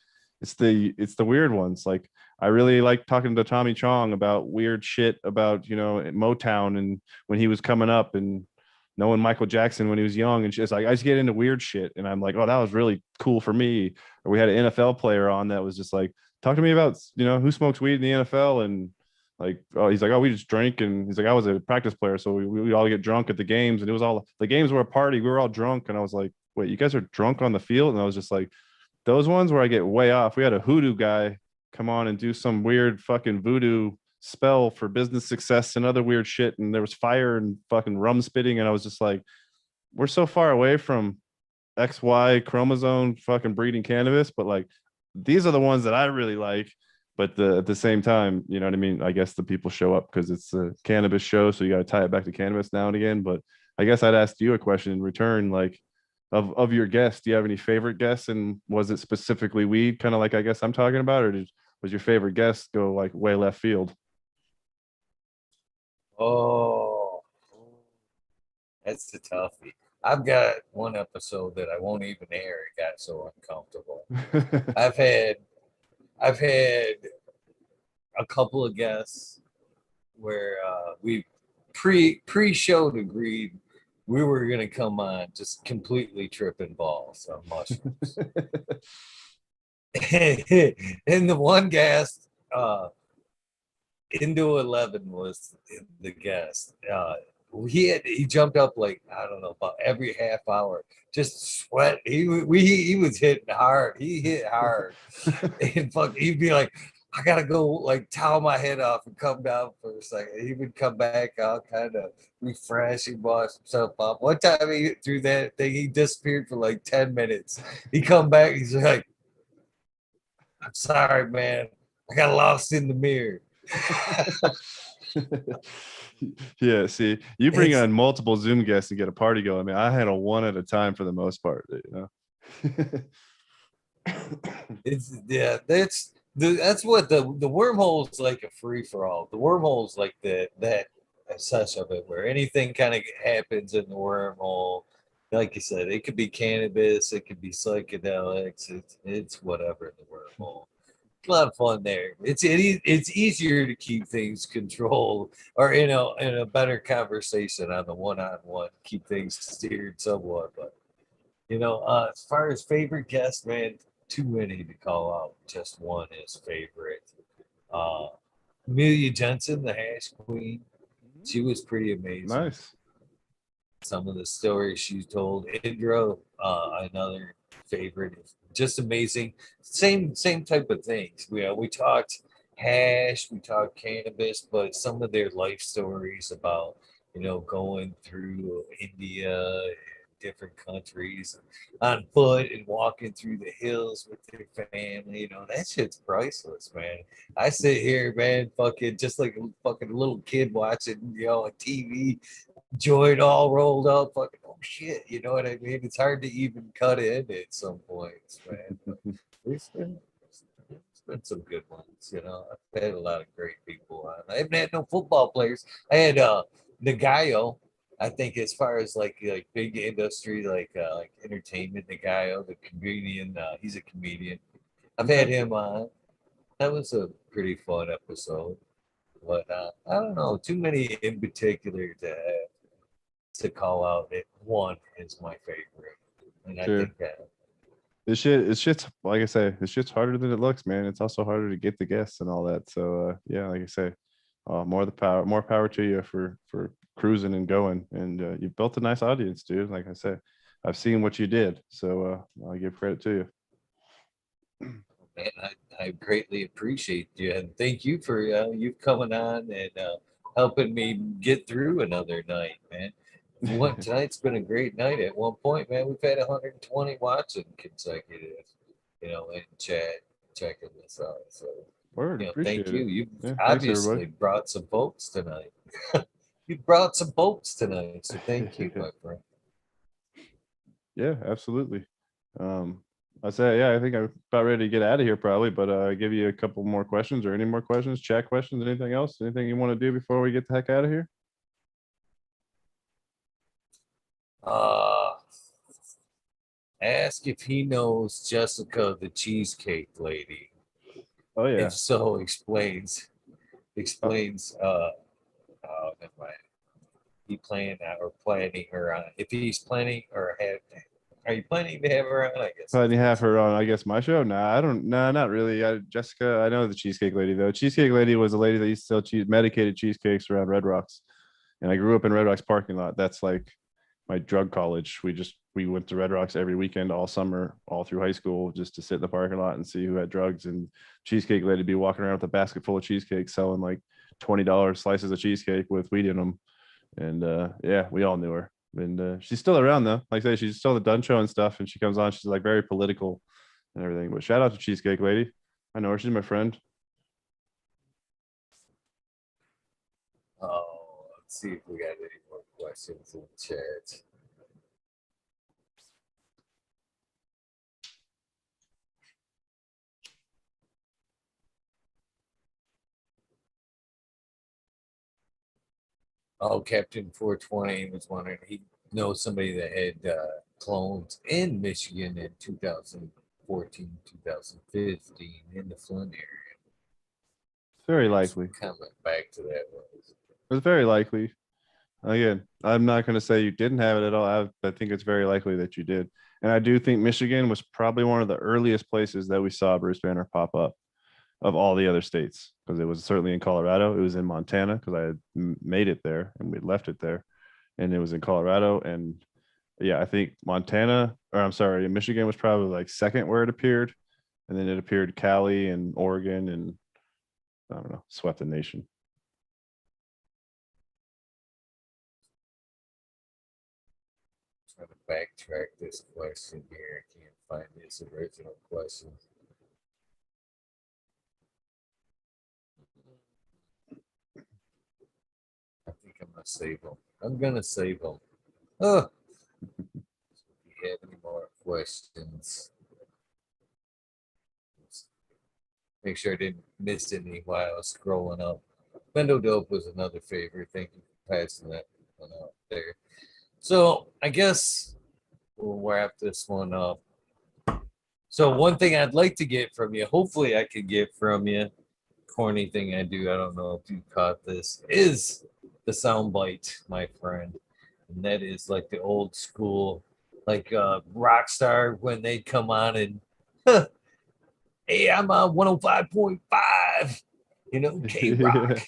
Speaker 2: it's the weird ones. Like I really like talking to Tommy Chong about weird shit about Motown and when he was coming up and knowing Michael Jackson when he was young and shit. It's like I just get into weird shit and I'm like, oh, that was really cool for me. Or we had an NFL player on that was just like, talk to me about who smokes weed in the NFL and like, oh, he's like, oh, we just drink, and he's like, I was a practice player, so we all get drunk at the games, and it was all the games were a party. We were all drunk, and I was like, wait, you guys are drunk on the field? And I was just like, those ones where I get way off. We had a hoodoo guy come on and do some weird fucking voodoo spell for business success and other weird shit, and there was fire and fucking rum spitting, and I was just like, we're so far away from XY chromosome fucking breeding cannabis, but like these are the ones that I really like. But at the same time, you know what I mean? I guess the people show up because it's a cannabis show, so you got to tie it back to cannabis now and again. But I guess I'd ask you a question in return, like of your guests, do you have any favorite guests, and was it specifically weed, kind of like I guess I'm talking about, or was your favorite guest go like way left field?
Speaker 1: Oh, that's the toughie. I've got one episode that I won't even air. It got so uncomfortable. I've had I've had a couple of guests where we pre-show agreed we were gonna come on just completely tripping balls on mushrooms. And the one guest, Indo 11 was the guest. He jumped up like I don't know about every half hour, just sweat. He was hitting hard. He hit hard, and fuck, he'd be like, I gotta go like towel my head off and come down for a second. He would come back out, kind of refresh. He wash himself up. One time he through that thing, he disappeared for like 10 minutes. He come back. He's like, I'm sorry, man. I got lost in the mirror.
Speaker 2: Yeah, see, you bring
Speaker 1: It's
Speaker 2: on multiple Zoom guests and get a party going. I mean, I had a one at a time for the most part,
Speaker 1: it's yeah, that's what the wormhole's like a free for all. The wormhole's like that such of it where anything kind of happens in the wormhole. Like you said, it could be cannabis, it could be psychedelics, it's whatever in the wormhole. A lot of fun there. It's easier to keep things controlled or in a better conversation on the one-on-one, keep things steered somewhat. But as far as favorite guest, man, too many to call out. Just one is favorite. Uh, Amelia Jensen, the hash queen, she was pretty amazing.
Speaker 2: Nice.
Speaker 1: Some of the stories she told. Indra, another favorite, just amazing. Same type of things. We talked hash, we talked cannabis, but some of their life stories about going through India, different countries on foot and walking through the hills with their family. That shit's priceless, man. I sit here, man, fucking just like a fucking little kid watching, a TV, joint all rolled up. Fucking, oh shit, you know what I mean? It's hard to even cut in at some points, man. But there's been some good ones. I've had a lot of great people on. I haven't had no football players. I had Nagayo. I think as far as like big industry, like entertainment, Nagayo, the comedian. He's a comedian. I've had
Speaker 2: Okay.
Speaker 1: him on. That was a pretty fun episode. But I don't know, too many in particular to call out that one is my favorite. And I
Speaker 2: Sure.
Speaker 1: think that
Speaker 2: It's shit's like I say, it's shit's harder than it looks, man. It's also harder to get the guests and all that. So yeah, like I say, more power to you for cruising and going. And you've built a nice audience, dude. Like I said, I've seen what you did. So I give credit to you.
Speaker 1: man, I greatly appreciate you and thank you for you coming on and helping me get through another night, man. Tonight's been a great night. At one point, man, we've had 120 watching consecutive, in chat checking this out. So,
Speaker 2: Word,
Speaker 1: thank
Speaker 2: appreciate
Speaker 1: you.
Speaker 2: it.
Speaker 1: You've
Speaker 2: Yeah, thanks everybody.
Speaker 1: obviously brought some folks tonight. You brought some folks tonight, so thank you, my friend.
Speaker 2: Yeah, absolutely. Um, I say, yeah, I think I'm about ready to get out of here probably, but give you a couple more questions or any more questions, chat questions, anything else, anything you want to do before we get the heck out of here?
Speaker 1: Uh, ask if he knows Jessica, the cheesecake lady.
Speaker 2: Oh
Speaker 1: If
Speaker 2: yeah.
Speaker 1: so,
Speaker 2: Uh,
Speaker 1: explains. Never mind. He planning her on. If he's planning or have, are you planning to have her on? I guess
Speaker 2: But
Speaker 1: that's
Speaker 2: you
Speaker 1: what
Speaker 2: have
Speaker 1: it's
Speaker 2: her on, I guess, my show. Nah, I don't. Nah, not really. Jessica, I know the cheesecake lady though. Cheesecake lady was a lady that used to sell medicated cheesecakes around Red Rocks, and I grew up in Red Rocks parking lot. That's like my drug college. We went to Red Rocks every weekend, all summer, all through high school, just to sit in the parking lot and see who had drugs. And cheesecake lady be walking around with a basket full of cheesecakes, selling like $20 slices of cheesecake with weed in them. And yeah, we all knew her. And she's still around though. Like I say, she's still the Dunn show and stuff. And she comes on. She's like very political and everything. But shout out to Cheesecake Lady. I know her. She's my friend.
Speaker 1: Oh, let's see if we got any more questions in the chat. Oh, Captain 420 was wondering he knows somebody that had clones in Michigan in 2014, 2015 in the Flint area.
Speaker 2: It's very
Speaker 1: His
Speaker 2: likely.
Speaker 1: comment back to that was,
Speaker 2: It's very likely. Again, I'm not going to say you didn't have it at all. I think it's very likely that you did. And I do think Michigan was probably one of the earliest places that we saw Bruce Banner pop up of all the other states, because it was certainly in Colorado. It was in Montana because I had made it there and we left it there. And it was in Colorado. And yeah, I think Montana, or I'm sorry, Michigan was probably like second where it appeared. And then it appeared Cali and Oregon and I don't know, swept the nation.
Speaker 1: trying to backtrack this question here. I can't find his original question. I think I'm going to save them. I'm going to save them. Oh, if you have any more questions, make sure I didn't miss any while I was scrolling up. Bendo Dope was another favorite. Thank you for passing that one out there. So I guess we'll wrap this one up. So one thing I'd like to get from you, hopefully I could get from you, corny thing I do, I don't know if you caught this, is the soundbite, my friend. And that is like the old school, like Rockstar when they come on and hey, I'm on 105.5, K Rock.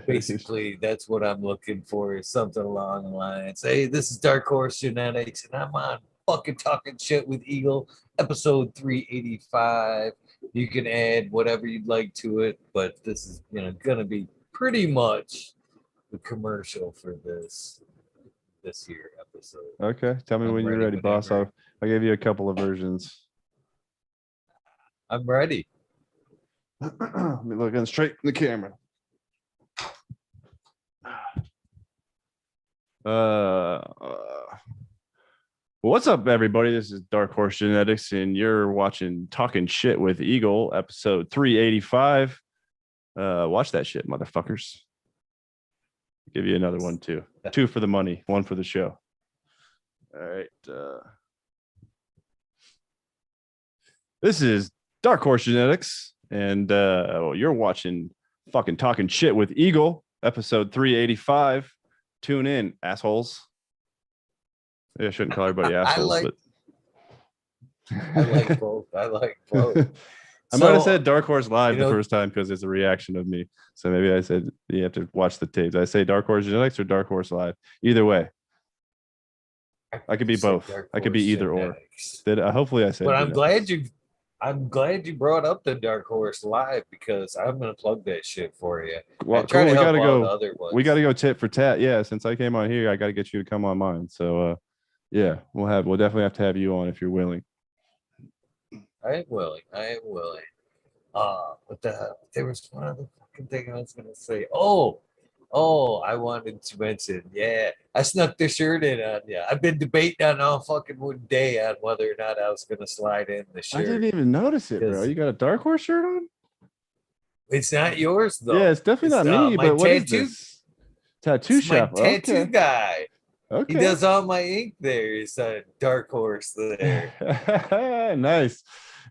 Speaker 1: Basically, that's what I'm looking for is something along the lines. Hey, this is Dark Horse Genetics, and I'm on fucking talking shit with Eagle, episode 385. You can add whatever you'd like to it, but this is gonna be pretty much the commercial for this year episode.
Speaker 2: Okay, tell me
Speaker 1: I'm
Speaker 2: when you're
Speaker 1: ready
Speaker 2: ready, boss.
Speaker 1: whenever.
Speaker 2: I'll give you a couple of versions.
Speaker 1: I'm ready.
Speaker 2: Let me looking straight in the camera. What's up, everybody? This is Dark Horse Genetics, and you're watching Talking Shit with Eagle, episode 385. Watch that shit, motherfuckers. Give you another one too. Two for the money, one for the show. All right. This is Dark Horse Genetics, and you're watching fucking Talking Shit with Eagle, episode 385. Tune in, assholes. Maybe I shouldn't call everybody assholes, but
Speaker 1: I like both. I like both.
Speaker 2: I might have said Dark Horse Live the first time because it's a reaction of me. So maybe I said you have to watch the tapes. I say Dark Horse Genetics or Dark Horse Live. Either way. I could be both. I could be either genetics. Or. Hopefully I said.
Speaker 1: But I'm glad you brought up the Dark Horse Live because I'm gonna plug that shit for you.
Speaker 2: Well,
Speaker 1: try
Speaker 2: cool.
Speaker 1: to help all the other ones.
Speaker 2: We gotta go tit for tat. Yeah, since I came on here, I gotta get you to come on mine. So yeah, we'll definitely have to have you on if you're willing.
Speaker 1: I am willing. What the hell? There was one other fucking thing I was gonna say. Oh, Oh, I wanted to mention, yeah, I snuck the shirt in on you. I've been debating on all fucking one day on whether or not I was gonna slide in the
Speaker 2: I didn't
Speaker 1: shirt
Speaker 2: even notice it, bro.
Speaker 1: because
Speaker 2: You got a Dark Horse shirt on?
Speaker 1: it's not yours
Speaker 2: Yeah,
Speaker 1: though.
Speaker 2: it's definitely
Speaker 1: It's
Speaker 2: not me,
Speaker 1: my
Speaker 2: but what is
Speaker 1: tattoo.
Speaker 2: this? Tattoo
Speaker 1: It's my
Speaker 2: shop.
Speaker 1: tattoo
Speaker 2: Okay.
Speaker 1: guy. He
Speaker 2: Okay.
Speaker 1: does all my ink there. It's a dark horse there.
Speaker 2: Nice.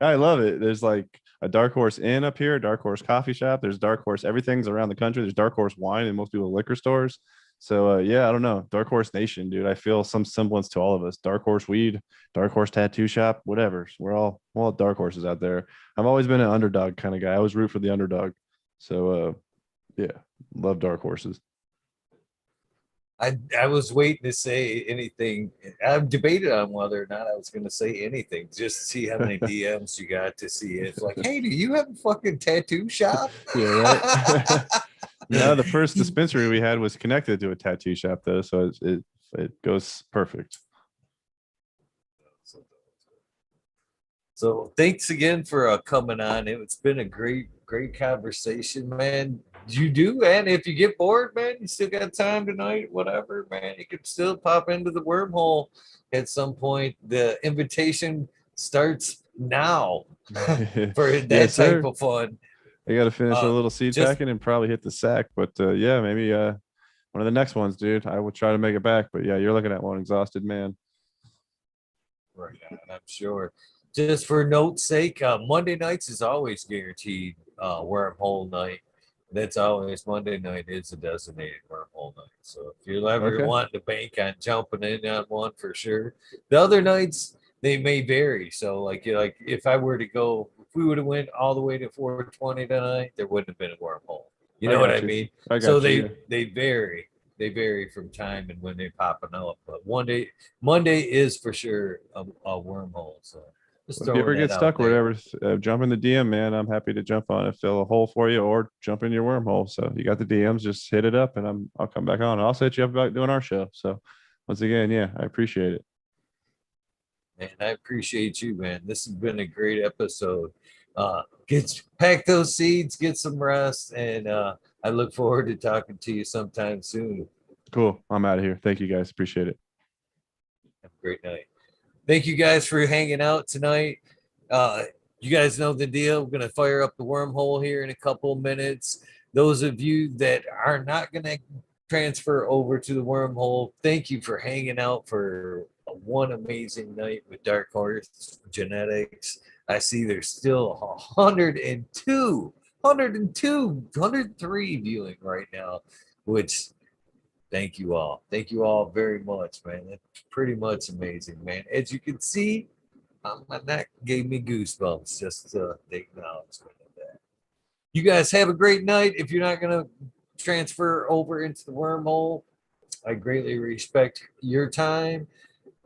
Speaker 2: I love it. There's like a Dark Horse Inn up here, a Dark Horse coffee shop. There's Dark Horse everything's around the country. There's Dark Horse wine in most people's liquor stores. So yeah, I don't know. Dark Horse Nation, dude. I feel some semblance to all of us. Dark Horse weed, Dark Horse tattoo shop, whatever. We're all dark horses out there. I've always been an underdog kind of guy. I always root for the underdog. So yeah, love dark horses.
Speaker 1: I was waiting to say anything. I've debated on whether or not I was going to say anything just to see how many DMs you got to see it. It's like, hey, do you have a fucking tattoo shop?
Speaker 2: Yeah, right. No, the first dispensary we had was connected to a tattoo shop though, so it goes perfect.
Speaker 1: So thanks again for coming on. It's been a great conversation, man. You do, and if you get bored, man, you still got time tonight, whatever, man. You can still pop into the wormhole at some point. The invitation starts now for that
Speaker 2: Yes,
Speaker 1: type
Speaker 2: sir.
Speaker 1: of fun.
Speaker 2: I got to finish a
Speaker 1: Uh,
Speaker 2: little seed
Speaker 1: just
Speaker 2: packing and probably hit the sack, but yeah, maybe one of the next ones, dude. I will try to make it back, but yeah, you're looking at one exhausted man.
Speaker 1: right on, I'm sure. Just for note's sake, Monday nights is always guaranteed wormhole night. That's always Monday night is a designated wormhole night. So if you're ever
Speaker 2: Okay.
Speaker 1: wanting to bank on jumping in on one for sure, the other nights they may vary. So like if I were to go, if we would have went all the way to 420 tonight, there wouldn't have been a wormhole. You
Speaker 2: I
Speaker 1: know what I
Speaker 2: got you.
Speaker 1: mean?
Speaker 2: I
Speaker 1: So
Speaker 2: got you. Yeah.
Speaker 1: they vary. They vary from time and when they're popping up. But one day Monday is for sure a wormhole. So just
Speaker 2: If you
Speaker 1: throwing
Speaker 2: ever get
Speaker 1: that out
Speaker 2: stuck or
Speaker 1: there.
Speaker 2: whatever, jump in the DM, man. I'm happy to jump on it, fill a hole for you, or jump in your wormhole. So you got the DMs, just hit it up, and I'll come back on. I'll set you up about doing our show. So once again, yeah, I appreciate it.
Speaker 1: And I appreciate you, man. This has been a great episode. Get pack those seeds, get some rest, and I look forward to talking to you sometime soon.
Speaker 2: Cool. I'm out of here. Thank you guys. Appreciate it.
Speaker 1: Have a great night. Thank you guys for hanging out tonight. Uh, you guys know the deal. We're gonna fire up the wormhole here in a couple of minutes. Those of you that are not gonna transfer over to the wormhole, thank you for hanging out for one amazing night with Dark Horse Genetics. I see there's still 102, 102, 103 viewing right now, which thank you all. Thank you all very much, man. That's pretty much amazing, man. As you can see, my neck gave me goosebumps just the acknowledgement of that. You guys have a great night. If you're not going to transfer over into the wormhole, I greatly respect your time.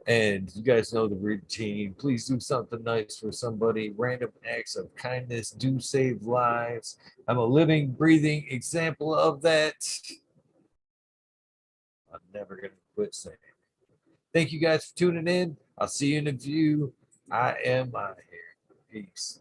Speaker 1: And you guys know the routine. Please do something nice for somebody. Random acts of kindness do save lives. I'm a living, breathing example of that. I'm never going to quit saying it. Thank you guys for tuning in. I'll see you in a view. I am out of here. Peace.